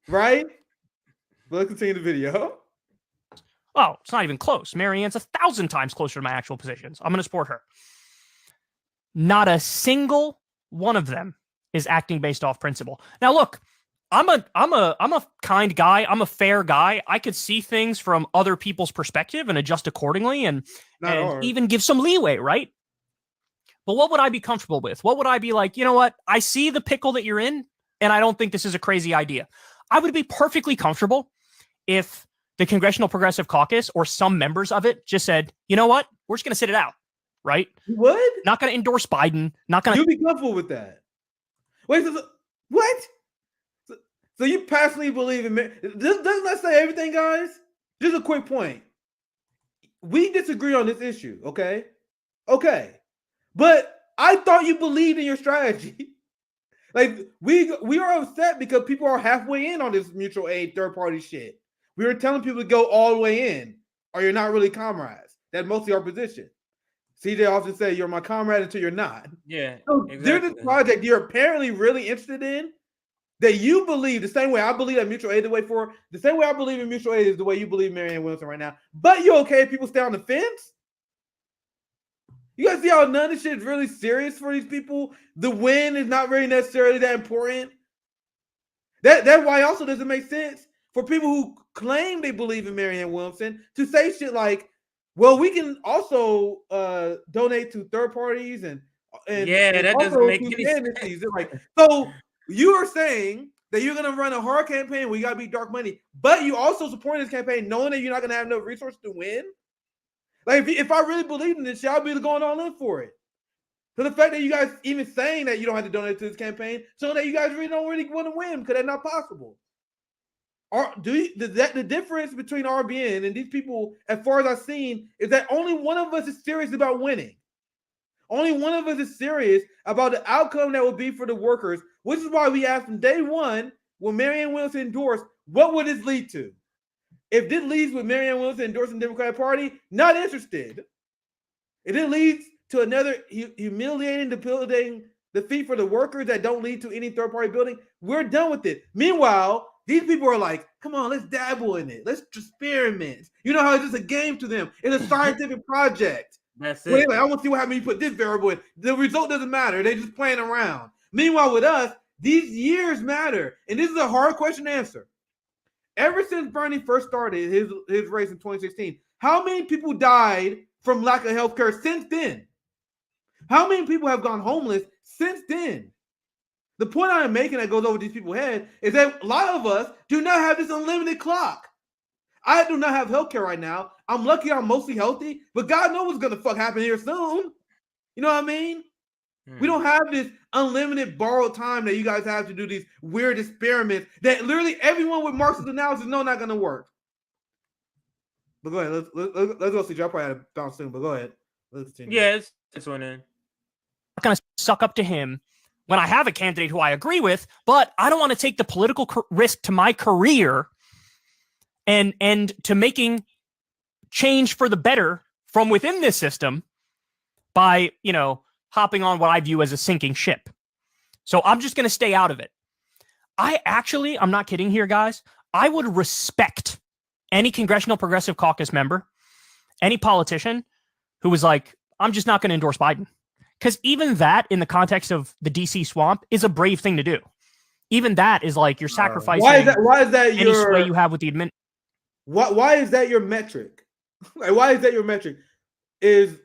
Right? But let's continue the video. Oh, it's not even close. Marianne's 1,000 times closer to my actual positions. I'm going to support her. Not a single one of them is acting based off principle. Now, look, I'm a kind guy. I'm a fair guy. I could see things from other people's perspective and adjust accordingly, and even give some leeway, right? But what would I be comfortable with? What would I be like? You know what? I see the pickle that you're in, and I don't think this is a crazy idea. I would be perfectly comfortable if the Congressional Progressive Caucus or some members of it just said, you know what? We're just going to sit it out, right? What? Not going to endorse Biden. Not going to. You'll be comfortable with that. Wait, what? So you passionately believe in doesn't that say everything, guys? Just a quick point. We disagree on this issue, okay? Okay. But I thought you believed in your strategy. Like, we are upset because people are halfway in on this mutual aid third-party shit. We were telling people to go all the way in, or you're not really comrades. That's mostly our position. CJ often say, you're my comrade until you're not. Yeah, So exactly. There's this project you're apparently really interested in that you believe the same way I believe that mutual aid is the way forward. The same way I believe in mutual aid is the way you believe Marianne Williamson right now. But you okay if people stay on the fence? You guys see how none of this shit is really serious for these people? The win is not really necessarily that important. That's why it also doesn't make sense for people who claim they believe in Marianne Williamson to say shit like, well, we can also donate to third parties and that doesn't make any sense. Like, so you are saying that you're going to run a hard campaign where you got to be dark money, but you also support this campaign knowing that you're not going to have enough resources to win? Like, if I really believed in this shit, I'd be going all in for it. So the fact that you guys even saying that you don't have to donate to this campaign, so that you guys really don't really want to win because that's not possible. The difference between RBN and these people, as far as I've seen, is that only one of us is serious about winning. Only one of us is serious about the outcome that will be for the workers, which is why we asked from day one, when Marianne Williamson endorsed, what would this lead to? If this leads with Marianne Williamson endorsing the Democratic Party, not interested. If it leads to another humiliating, debilitating defeat for the workers that don't lead to any third-party building, we're done with it. Meanwhile, these people are like, come on, let's dabble in it. Let's experiment. You know how it's just a game to them. It's a scientific project. That's Wait, it. I want to see what happens when you put this variable in. The result doesn't matter. They're just playing around. Meanwhile, with us, these years matter. And this is a hard question to answer. Ever since Bernie first started his race in 2016, how many people died from lack of health care since then? How many people have gone homeless since then? The point I am making that goes over these people's head is that a lot of us do not have this unlimited clock. I do not have health care right now. I'm lucky I'm mostly healthy, but God knows what's going to happen here soon. You know what I mean? We don't have this unlimited borrowed time that you guys have to do these weird experiments that literally everyone with Marxist analysis know not going to work. But go ahead. Let's go see. I'll probably have to bounce soon, but go ahead. Let's continue. Yeah, it's one in. I'm going to suck up to him when I have a candidate who I agree with, but I don't want to take the political risk to my career and to making change for the better from within this system by, hopping on what I view as a sinking ship. So I'm just going to stay out of it. I'm not kidding here, guys. I would respect any Congressional Progressive Caucus member, any politician who was like, I'm just not going to endorse Biden. Because even that, in the context of the DC swamp, is a brave thing to do. Even that is like you're sacrificing why is that any sway you have with the admin. Why is that your metric? Like, why is that your metric? Is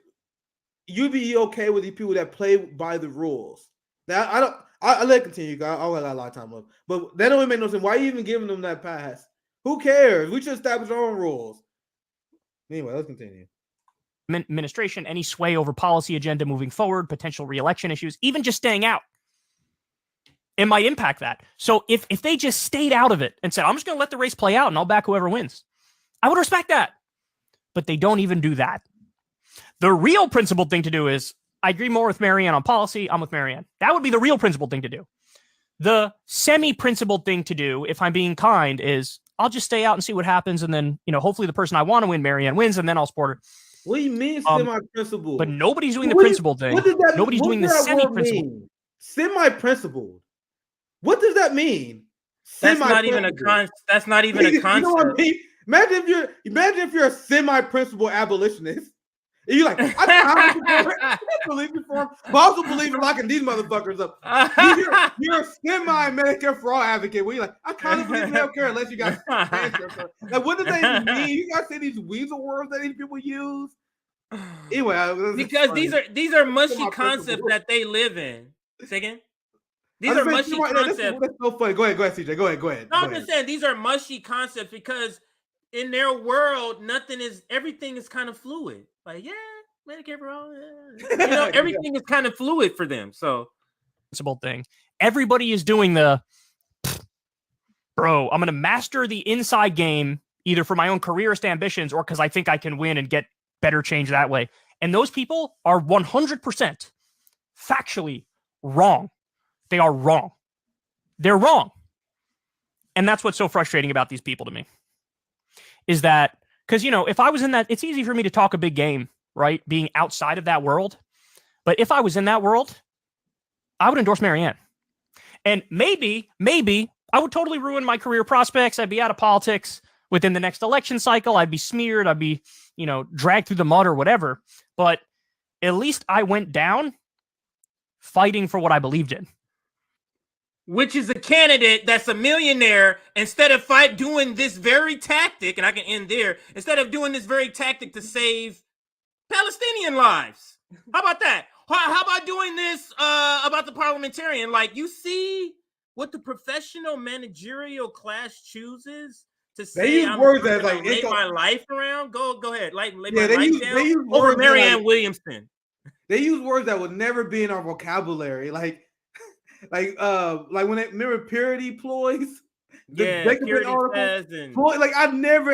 you be okay with these people that play by the rules? Now, I let it continue. I don't got a lot of time left. But that don't make no sense. Why are you even giving them that pass? Who cares? We should establish our own rules. Anyway, let's continue. Administration, any sway over policy agenda moving forward, potential re-election issues, even just staying out. It might impact that. So if they just stayed out of it and said, I'm just going to let the race play out and I'll back whoever wins, I would respect that. But they don't even do that. The real principled thing to do is, I agree more with Marianne on policy. I'm with Marianne. That would be the real principled thing to do. The semi-principled thing to do, if I'm being kind, is I'll just stay out and see what happens. And then, hopefully the person I want to win, Marianne, wins, and then I'll support her. What do you mean semi-principled? But nobody's doing the principled thing. Nobody's doing the semi-principled. Semi-principled. What does that mean? That's not even a concept. That's not even a concept. You know what I mean? Imagine if you're a semi-principled abolitionist. And you're like, I believe reform, but I also believe in locking these motherfuckers up. You're a semi-Medicare for all advocate. Where you're like, I kind of believe in healthcare unless you got cancer. Like, what does that even mean? You guys say these weasel words that these people use. Anyway, because these are mushy concepts that they live in. Say again. These are mushy concepts. That's so funny. Go ahead, CJ. Go ahead. No, I'm just saying these are mushy concepts because in their world, everything is kind of fluid. Like, yeah, Medicare for all. Yeah. Everything is kind of fluid for them. So, principle thing. Everybody is doing I'm going to master the inside game either for my own careerist ambitions or because I think I can win and get better change that way. And those people are 100% factually wrong. They are wrong. They're wrong. And that's what's so frustrating about these people to me. Is that, because, if I was in that, it's easy for me to talk a big game, right? Being outside of that world. But if I was in that world, I would endorse Marianne. And maybe I would totally ruin my career prospects. I'd be out of politics within the next election cycle. I'd be smeared. I'd be, dragged through the mud or whatever. But at least I went down fighting for what I believed in. Which is a candidate that's a millionaire, instead of doing this very tactic, and I can end there, instead of doing this very tactic to save Palestinian lives. How about that? How about doing this about the parliamentarian? Like, you see what the professional managerial class chooses to say. They use words that like lay my life around. Go ahead, lay my they life use down over Marianne Williamson. They use words that would never be in our vocabulary, like when remember purity ploys. Purity test and like I never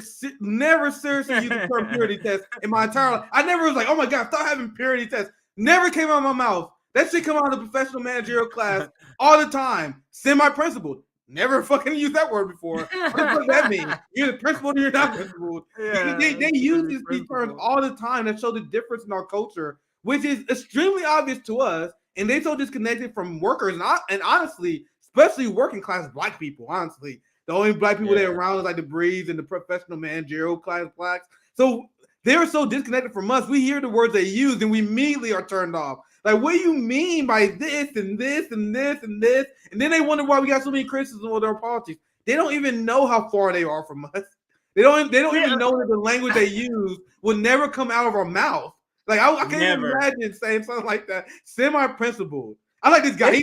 seriously used the term purity test in my entire life. I never was like, oh my god, stop having purity tests. Never came out of my mouth. That shit come out of the professional managerial class all the time. Semi-principled. Never fucking used that word before. What does that mean? You're the principled or you're not principled. Yeah, they use these terms all the time that show the difference in our culture, which is extremely obvious to us. And they're so disconnected from workers and honestly, especially working class black people. Honestly, the only black people that are around is like the Breeds and the professional managerial class blacks. So they're so disconnected from us. We hear the words they use and we immediately are turned off. Like, what do you mean by this and this and this and this? And then they wonder why we got so many criticisms with our politics. They don't even know how far they are from us. They don't even know that the language they use will never come out of our mouth. Like, I can't even imagine saying something like that. Semi-principled. I like this guy.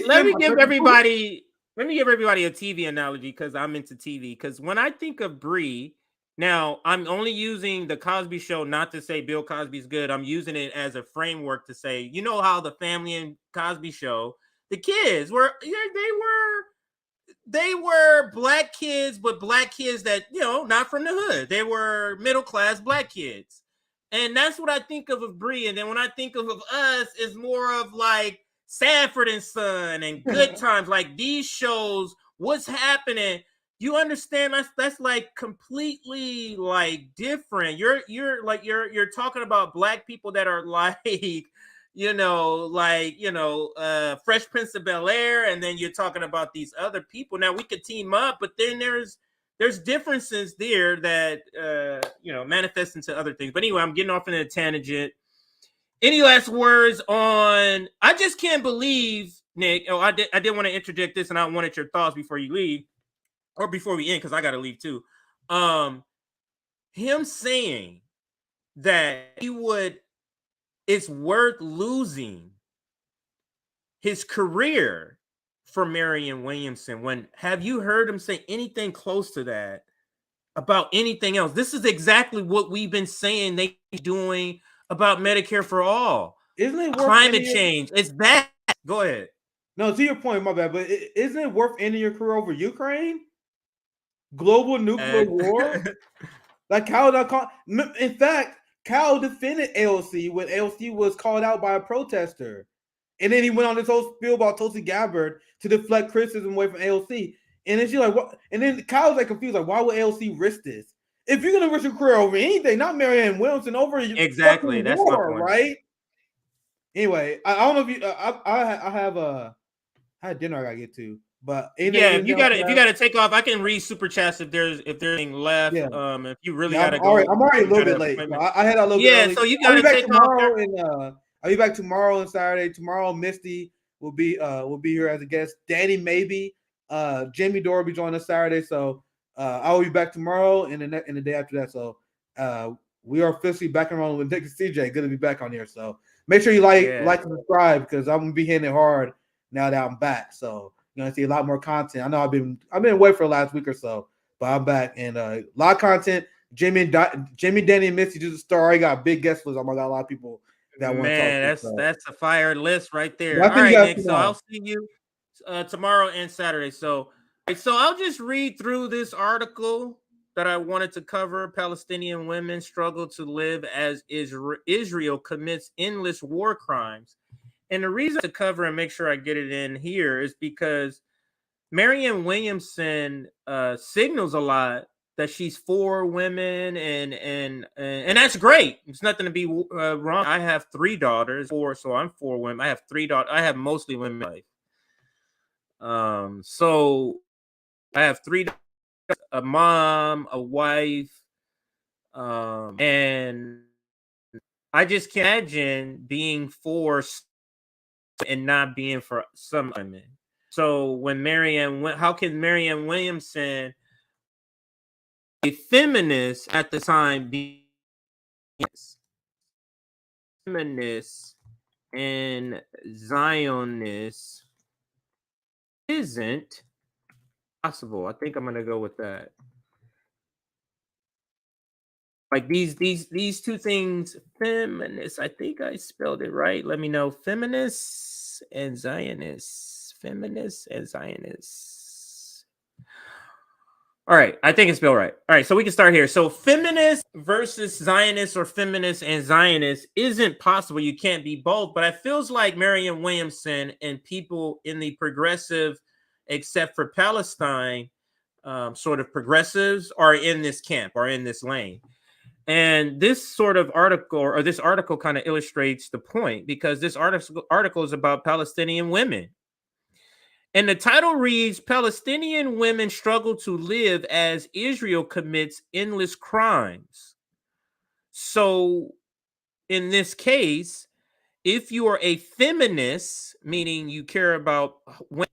Let me give everybody a TV analogy because I'm into TV. Because when I think of Bree, now I'm only using the Cosby Show not to say Bill Cosby's good. I'm using it as a framework to say, how the family and Cosby Show, the kids were black kids, but black kids that not from the hood. They were middle class black kids. And that's what I think of Bree. And then when I think of us, it's more of like Sanford and Son and Good Times, like these shows, what's happening. You understand? That's like completely like different. You're talking about black people that are like, Fresh Prince of Bel-Air, and then you're talking about these other people. Now we could team up, but then there's differences there that manifest into other things. But anyway, I'm getting off in a tangent. Any last words on? I just can't believe, Nick. Oh, I did want to interject this, and I wanted your thoughts before you leave, or before we end, because I got to leave too. Him saying that it's worth losing his career for Marianne Williamson. Have you heard him say anything close to that about anything else? This is exactly what we've been saying they're doing about Medicare for all. Isn't it climate change? It's that. Go ahead. No, to your point, my bad. But isn't it worth ending your career over Ukraine? Global nuclear war? Like Cal. In fact, Cal defended AOC when AOC was called out by a protester. And then he went on this whole spiel about Tulsi Gabbard to deflect criticism away from AOC. And then she's like, what? And then Kyle's like confused, like, why would AOC risk this? If you're gonna risk your career over anything, not Marianne Williamson, over exactly that's war, my point. Right? Anyway, I don't know if you I had dinner I gotta get to. But if you gotta take off, I can read super chats if there's anything left. Yeah. If you really Yeah, gotta go, I'm already a little bit late. So I had a little bit early. So you gotta take tomorrow off. And I'll be back tomorrow and Saturday. Tomorrow, Misty will be here as a guest. Danny maybe. Jamie Dore will be joining us Saturday. So I will be back tomorrow and the day after that. So we are officially back around with Nick and CJ. Good to be back on here. So make sure you like and subscribe because I'm gonna be hitting it hard now that I'm back. So you're gonna see a lot more content. I know I've been away for the last week or so, but I'm back and a lot of content. Jimmy, Danny, and Misty do the star. I got a big guest list. I got a lot of people that want to talk. That's a fire list right there. Well, all right, Nick. So I'll see you tomorrow and Saturday. So I'll just read through this article that I wanted to cover. Palestinian women struggle to live as Israel commits endless war crimes. And the reason to cover and make sure I get it in here is because Marianne Williamson signals a lot that she's for women, and that's great. It's nothing to be wrong. I have 3 daughters, so I'm for women. I have 3 daughters. I have mostly women in my life. So I have 3 daughters, a mom, a wife, and I just can't imagine being for and not being for some women. So when how can Marianne Williamson, a feminist at the time, be feminist and Zionist isn't possible? I think I'm gonna go with that. Like these 2 things, feminists. I think I spelled it right. Let me know. Feminists and Zionists. Feminists and Zionists. All right, I think it's spelled right. All right, so we can start here. So feminist versus Zionist or feminist and Zionist isn't possible. You can't be both. But it feels like Marianne Williamson and people in the progressive, except for Palestine, sort of progressives are in this camp, are in this lane. And this sort of article, or this article, kind of illustrates the point, because this article is about Palestinian women. And the title reads, Palestinian women struggle to live as Israel commits endless crimes. So in this case, if you are a feminist, meaning you care about women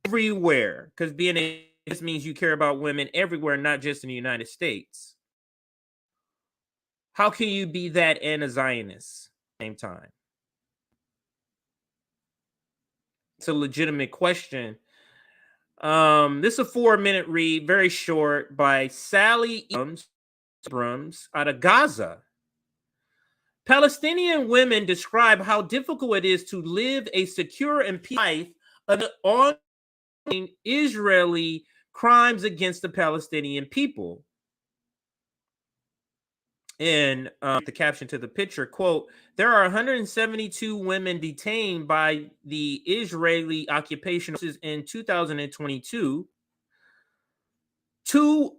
everywhere, because being a feminist means you care about women everywhere, not just in the United States. How can you be that and a Zionist at the same time? It's a legitimate question. This is a 4-minute read, very short, by Sally Abrams out of Gaza. Palestinian women describe how difficult it is to live a secure and peaceful life under ongoing Israeli crimes against the Palestinian people. And the caption to the picture, quote, there are 172 women detained by the Israeli occupation in 2022. 2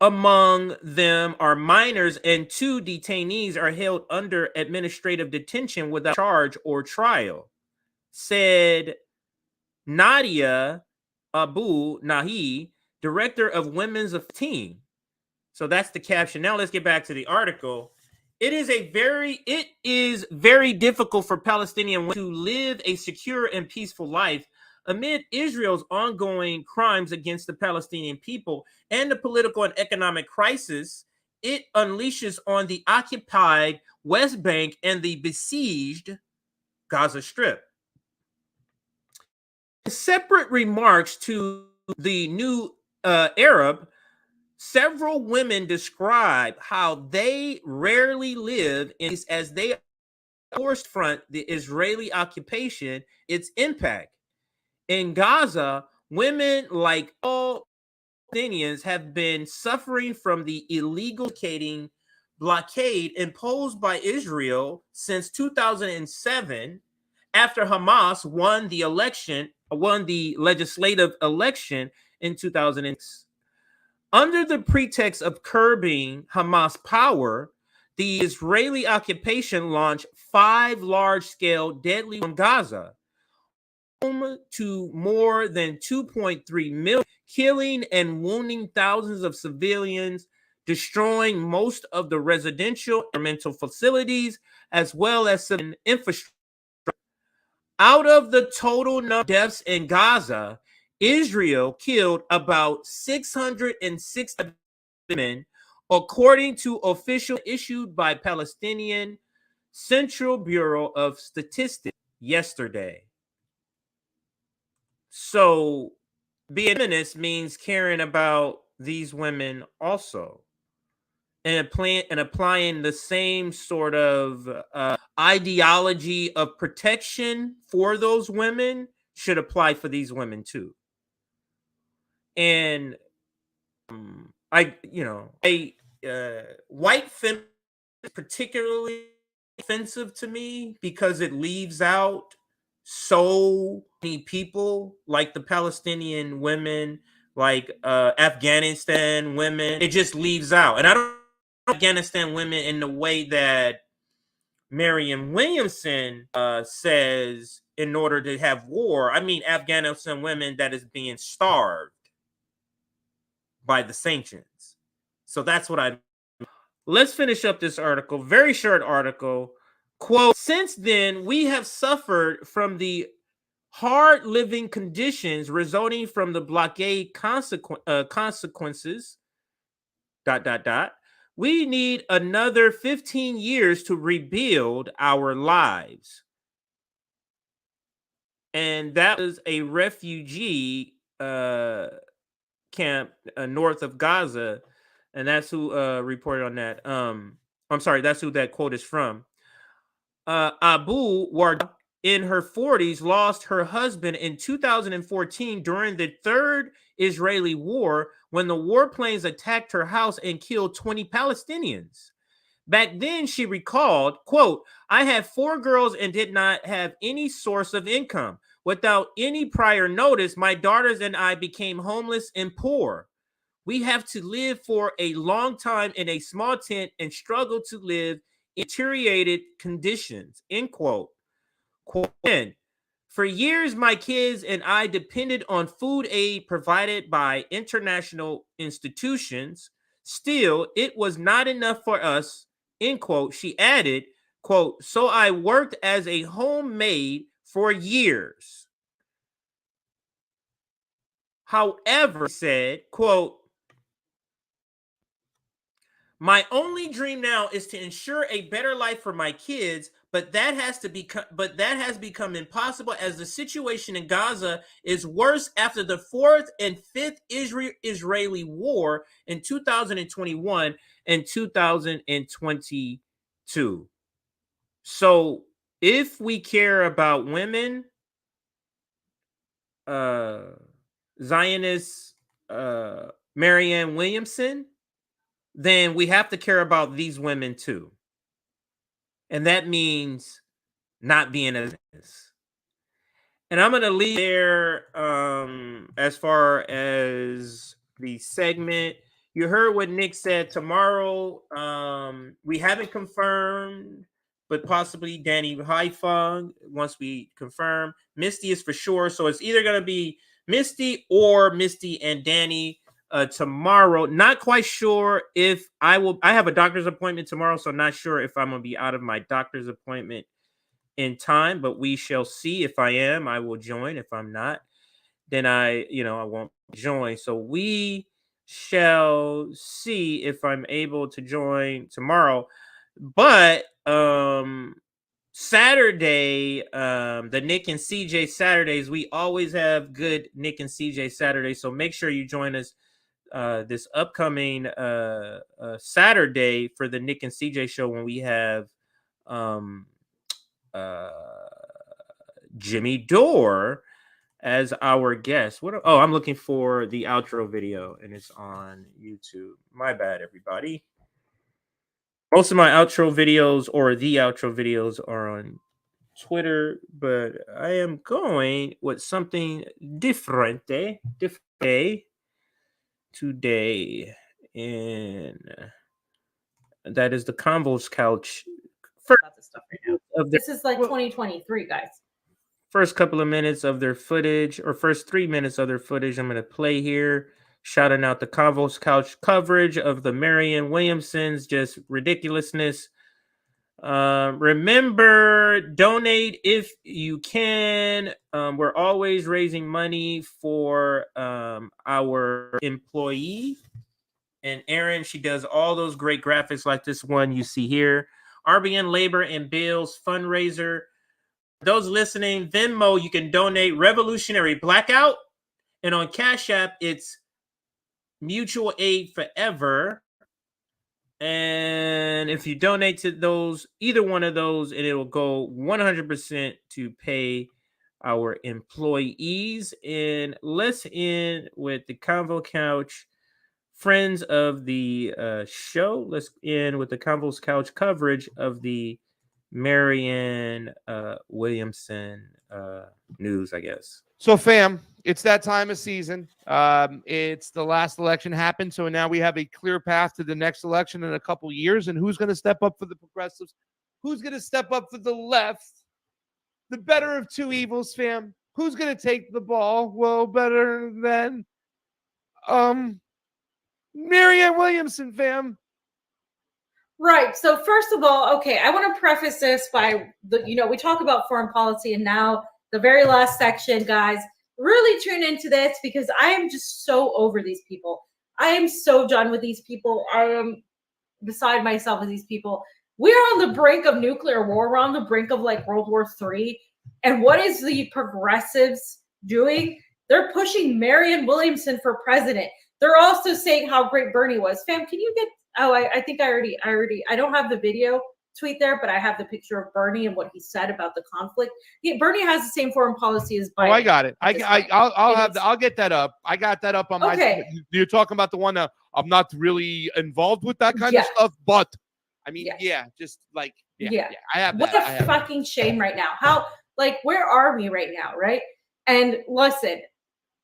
among them are minors, and 2 detainees are held under administrative detention without charge or trial, said Nadia Abu Nahi, director of Women's Team. So that's the caption. Now let's get back to the article. It is very difficult for Palestinian women to live a secure and peaceful life amid Israel's ongoing crimes against the Palestinian people and the political and economic crisis it unleashes on the occupied West Bank and the besieged Gaza Strip. In separate remarks to the New Arab, several women describe how they rarely live as they forced front the Israeli occupation, its impact. in Gaza, women, like all Palestinians, have been suffering from the illegal blockade imposed by Israel since 2007, after Hamas won the legislative election in 2006. Under the pretext of curbing Hamas power, the Israeli occupation launched 5 large-scale deadly bombs on Gaza, home to more than 2.3 million, killing and wounding thousands of civilians, destroying most of the residential and mental facilities, as well as civilian infrastructure. Out of the total number of deaths in Gaza, Israel killed about 660 women, according to official issued by Palestinian Central Bureau of Statistics yesterday. So being a feminist means caring about these women also, and applying the same sort of ideology of protection for those women should apply for these women too. And white feminism is particularly offensive to me because it leaves out so many people, like the Palestinian women, like Afghanistan women. It just leaves out. And I don't Afghanistan women in the way that Marianne Williamson says in order to have war. I mean Afghanistan women that is being starved by the sanctions. So that's what I. Let's finish up this article. Very short article. Quote, since then, we have suffered from the hard living conditions resulting from the blockade consequences. ... We need another 15 years to rebuild our lives. And that was a refugee camp north of Gaza. And that's who reported on that. I'm sorry, that's who that quote is from. Abu Warda, in her 40s, lost her husband in 2014 during the third Israeli war, when the warplanes attacked her house and killed 20 Palestinians. Back then, she recalled, quote, I had 4 girls and did not have any source of income. Without any prior notice, my daughters and I became homeless and poor. We have to live for a long time in a small tent and struggle to live in deteriorated conditions, end quote. Quote, for years, my kids and I depended on food aid provided by international institutions. Still, it was not enough for us, end quote. She added, quote, so I worked as a homemaid for years. However, said, quote, my only dream now is to ensure a better life for my kids, but that has become impossible as the situation in Gaza is worse after the 4th and 5th Israeli war in 2021 and 2022. So if we care about women, Zionist Marianne Williamson, then we have to care about these women too. And that means not being a business. And I'm going to leave there as far as the segment. You heard what Nick said. Tomorrow, we haven't confirmed, but possibly Danny Haifong once we confirm. Misty is for sure. So it's either going to be Misty or Misty and Danny tomorrow. Not quite sure if I will. I have a doctor's appointment tomorrow, so not sure if I'm going to be out of my doctor's appointment in time, but we shall see. If I am, I will join. If I'm not, then I won't join. So we shall see if I'm able to join tomorrow. But Saturday, the Nick and CJ Saturdays, we always have good Nick and CJ Saturdays. So make sure you join us this upcoming Saturday for the Nick and CJ show, when we have Jimmy Dore as our guest. Oh, I'm looking for the outro video, and it's on YouTube. My bad, everybody. Most of my outro videos or the outro videos are on Twitter, but I am going with something different today, and that is the Convo's Couch. About this stuff right now. This is like 2023, guys. First couple of minutes of their footage, or first 3 minutes of their footage, I'm going to play here, shouting out the Convo's Couch coverage of the Marianne Williamson's just ridiculousness. Remember, donate if you can. We're always raising money for our employee. And Erin, she does all those great graphics like this one you see here. RBN Labor and Bills fundraiser. Those listening, Venmo, you can donate Revolutionary Blackout. And on Cash App, it's Mutual Aid Forever. And if you donate to those, either one of those, and it'll go 100% to pay our employees. And let's end with the Convo Couch, friends of the show. Let's end with the Convo's Couch coverage of the Marianne Williamson news, I guess. So, fam, it's that time of season. It's the last election happened, so now we have a clear path to the next election in a couple years. And who's going to step up for the progressives? Who's going to step up for the left? The better of two evils, fam. Who's going to take the ball? Well, better than Marianne Williamson, fam. Right. So first of all, okay, I want to preface this by we talk about foreign policy, and now the very last section, guys, really tune into this because I am just so over these people. I am so done with these people. I am beside myself with these people. We're on the brink of nuclear war. We're on the brink of like World War III. And what is the progressives doing? They're pushing Marianne Williamson for president. They're also saying how great Bernie was. Fam, can you get, I think I don't have the video tweet there, but I have the picture of Bernie and what he said about the conflict. Bernie has the same foreign policy as Biden. Oh, I got it. I'll get that up. I got that up on my. You're talking about the one that I'm not really involved with that kind of stuff, but I mean, just like I have that. What a fucking shame right now. How where are we right now, right? And listen,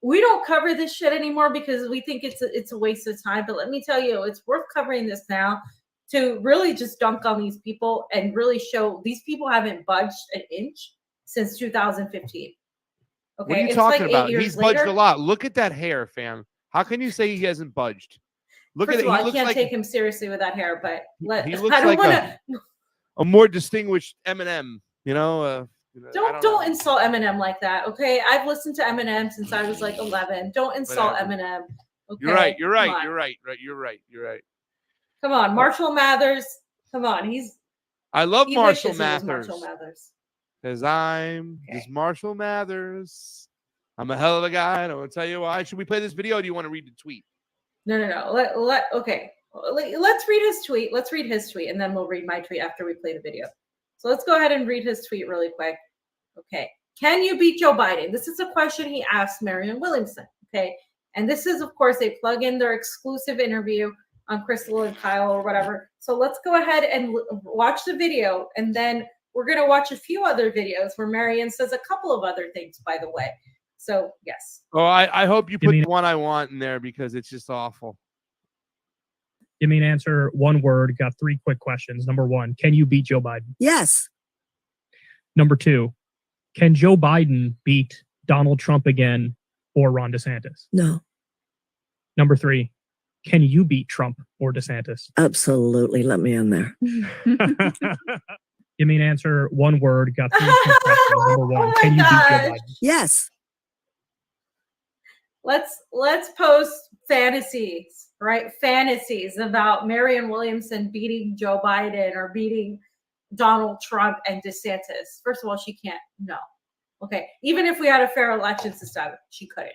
we don't cover this shit anymore because we think it's a waste of time. But let me tell you, it's worth covering this now to really just dunk on these people and really show these people haven't budged an inch since 2015. Okay, what are you talking about? He's budged a lot. Look at that hair, fam. How can you say he hasn't budged? Look at it. I can't take him seriously with that hair, but he looks like a more distinguished Eminem. Don't insult Eminem like that, okay? I've listened to Eminem since I was like 11. Don't insult Eminem. Okay? You're right. Come on, Marshall Mathers. Come on, I love Marshall Mathers. Because I'm just Marshall Mathers. I'm a hell of a guy. I don't want to tell you why. Should we play this video, or do you want to read the tweet? No. Okay. Let's read his tweet. Let's read his tweet, and then we'll read my tweet after we play the video. So let's go ahead and read his tweet really quick. Okay. Can you beat Joe Biden? This is a question he asked Marianne Williamson. Okay. And this is, of course, they plug in their exclusive interview on Crystal and Kyle or whatever. So let's go ahead and watch the video. And then we're going to watch a few other videos where Marianne says a couple of other things, by the way. So, yes. Oh, I hope you put the one I want in there because it's just awful. Give me an answer, one word. Got 3 quick questions. Number 1, can you beat Joe Biden? Yes. Number 2, can Joe Biden beat Donald Trump again or Ron DeSantis? No. Number 3, can you beat Trump or DeSantis? Absolutely. Let me in there. Give me an answer, one word. Got 3 quick questions. Number 1, can you beat Joe Biden? Yes. Let's post fantasies, right? Fantasies about Marianne Williamson beating Joe Biden or beating Donald Trump and DeSantis. First of all, she can't. No. Okay. Even if we had a fair election system, she couldn't.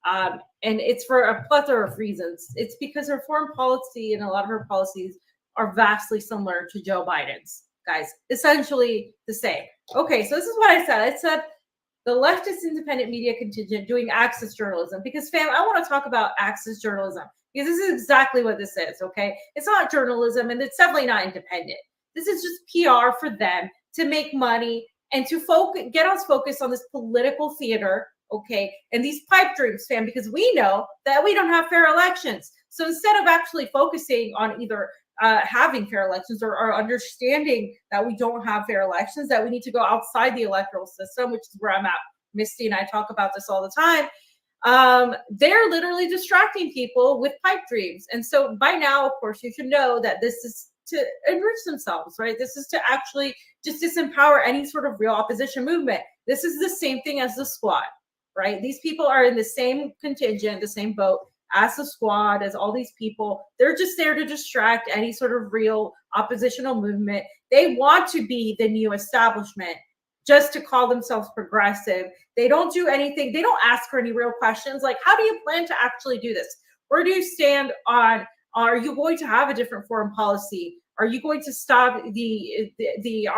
And it's for a plethora of reasons. It's because her foreign policy and a lot of her policies are vastly similar to Joe Biden's, guys. Essentially the same. Okay. So this is what I said. I said, the leftist independent media contingent doing access journalism. Because, fam, I want to talk about access journalism because this is exactly what this is, okay? It's not journalism, and it's definitely not independent. This is just PR for them to make money and to get us focused on this political theater, okay, and these pipe dreams, fam, because we know that we don't have fair elections. So instead of actually focusing on either having fair elections or understanding that we don't have fair elections, that we need to go outside the electoral system, which is where I'm at. Misty and I talk about this all the time. They're literally distracting people with pipe dreams. And so by now, of course, you should know that this is to enrich themselves, right? This is to actually just disempower any sort of real opposition movement. This is the same thing as the Squad, right? These people are in the same contingent, the same boat as the Squad, as all these people. They're just there to distract any sort of real oppositional movement. They want to be the new establishment just to call themselves progressive. They don't do anything. They don't ask for any real questions like, how do you plan to actually do this? Where do you stand on, are you going to have a different foreign policy? Are you going to stop the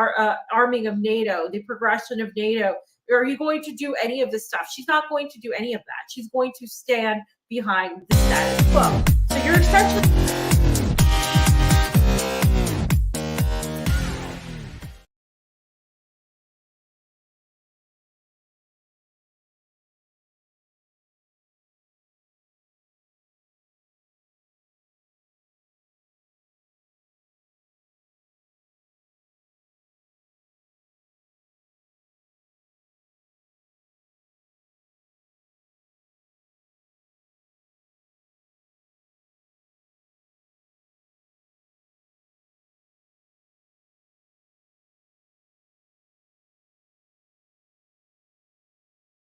arming of NATO, the progression of NATO? Are you going to do any of this stuff? She's not going to do any of that. She's going to stand behind the status quo. So you're essentially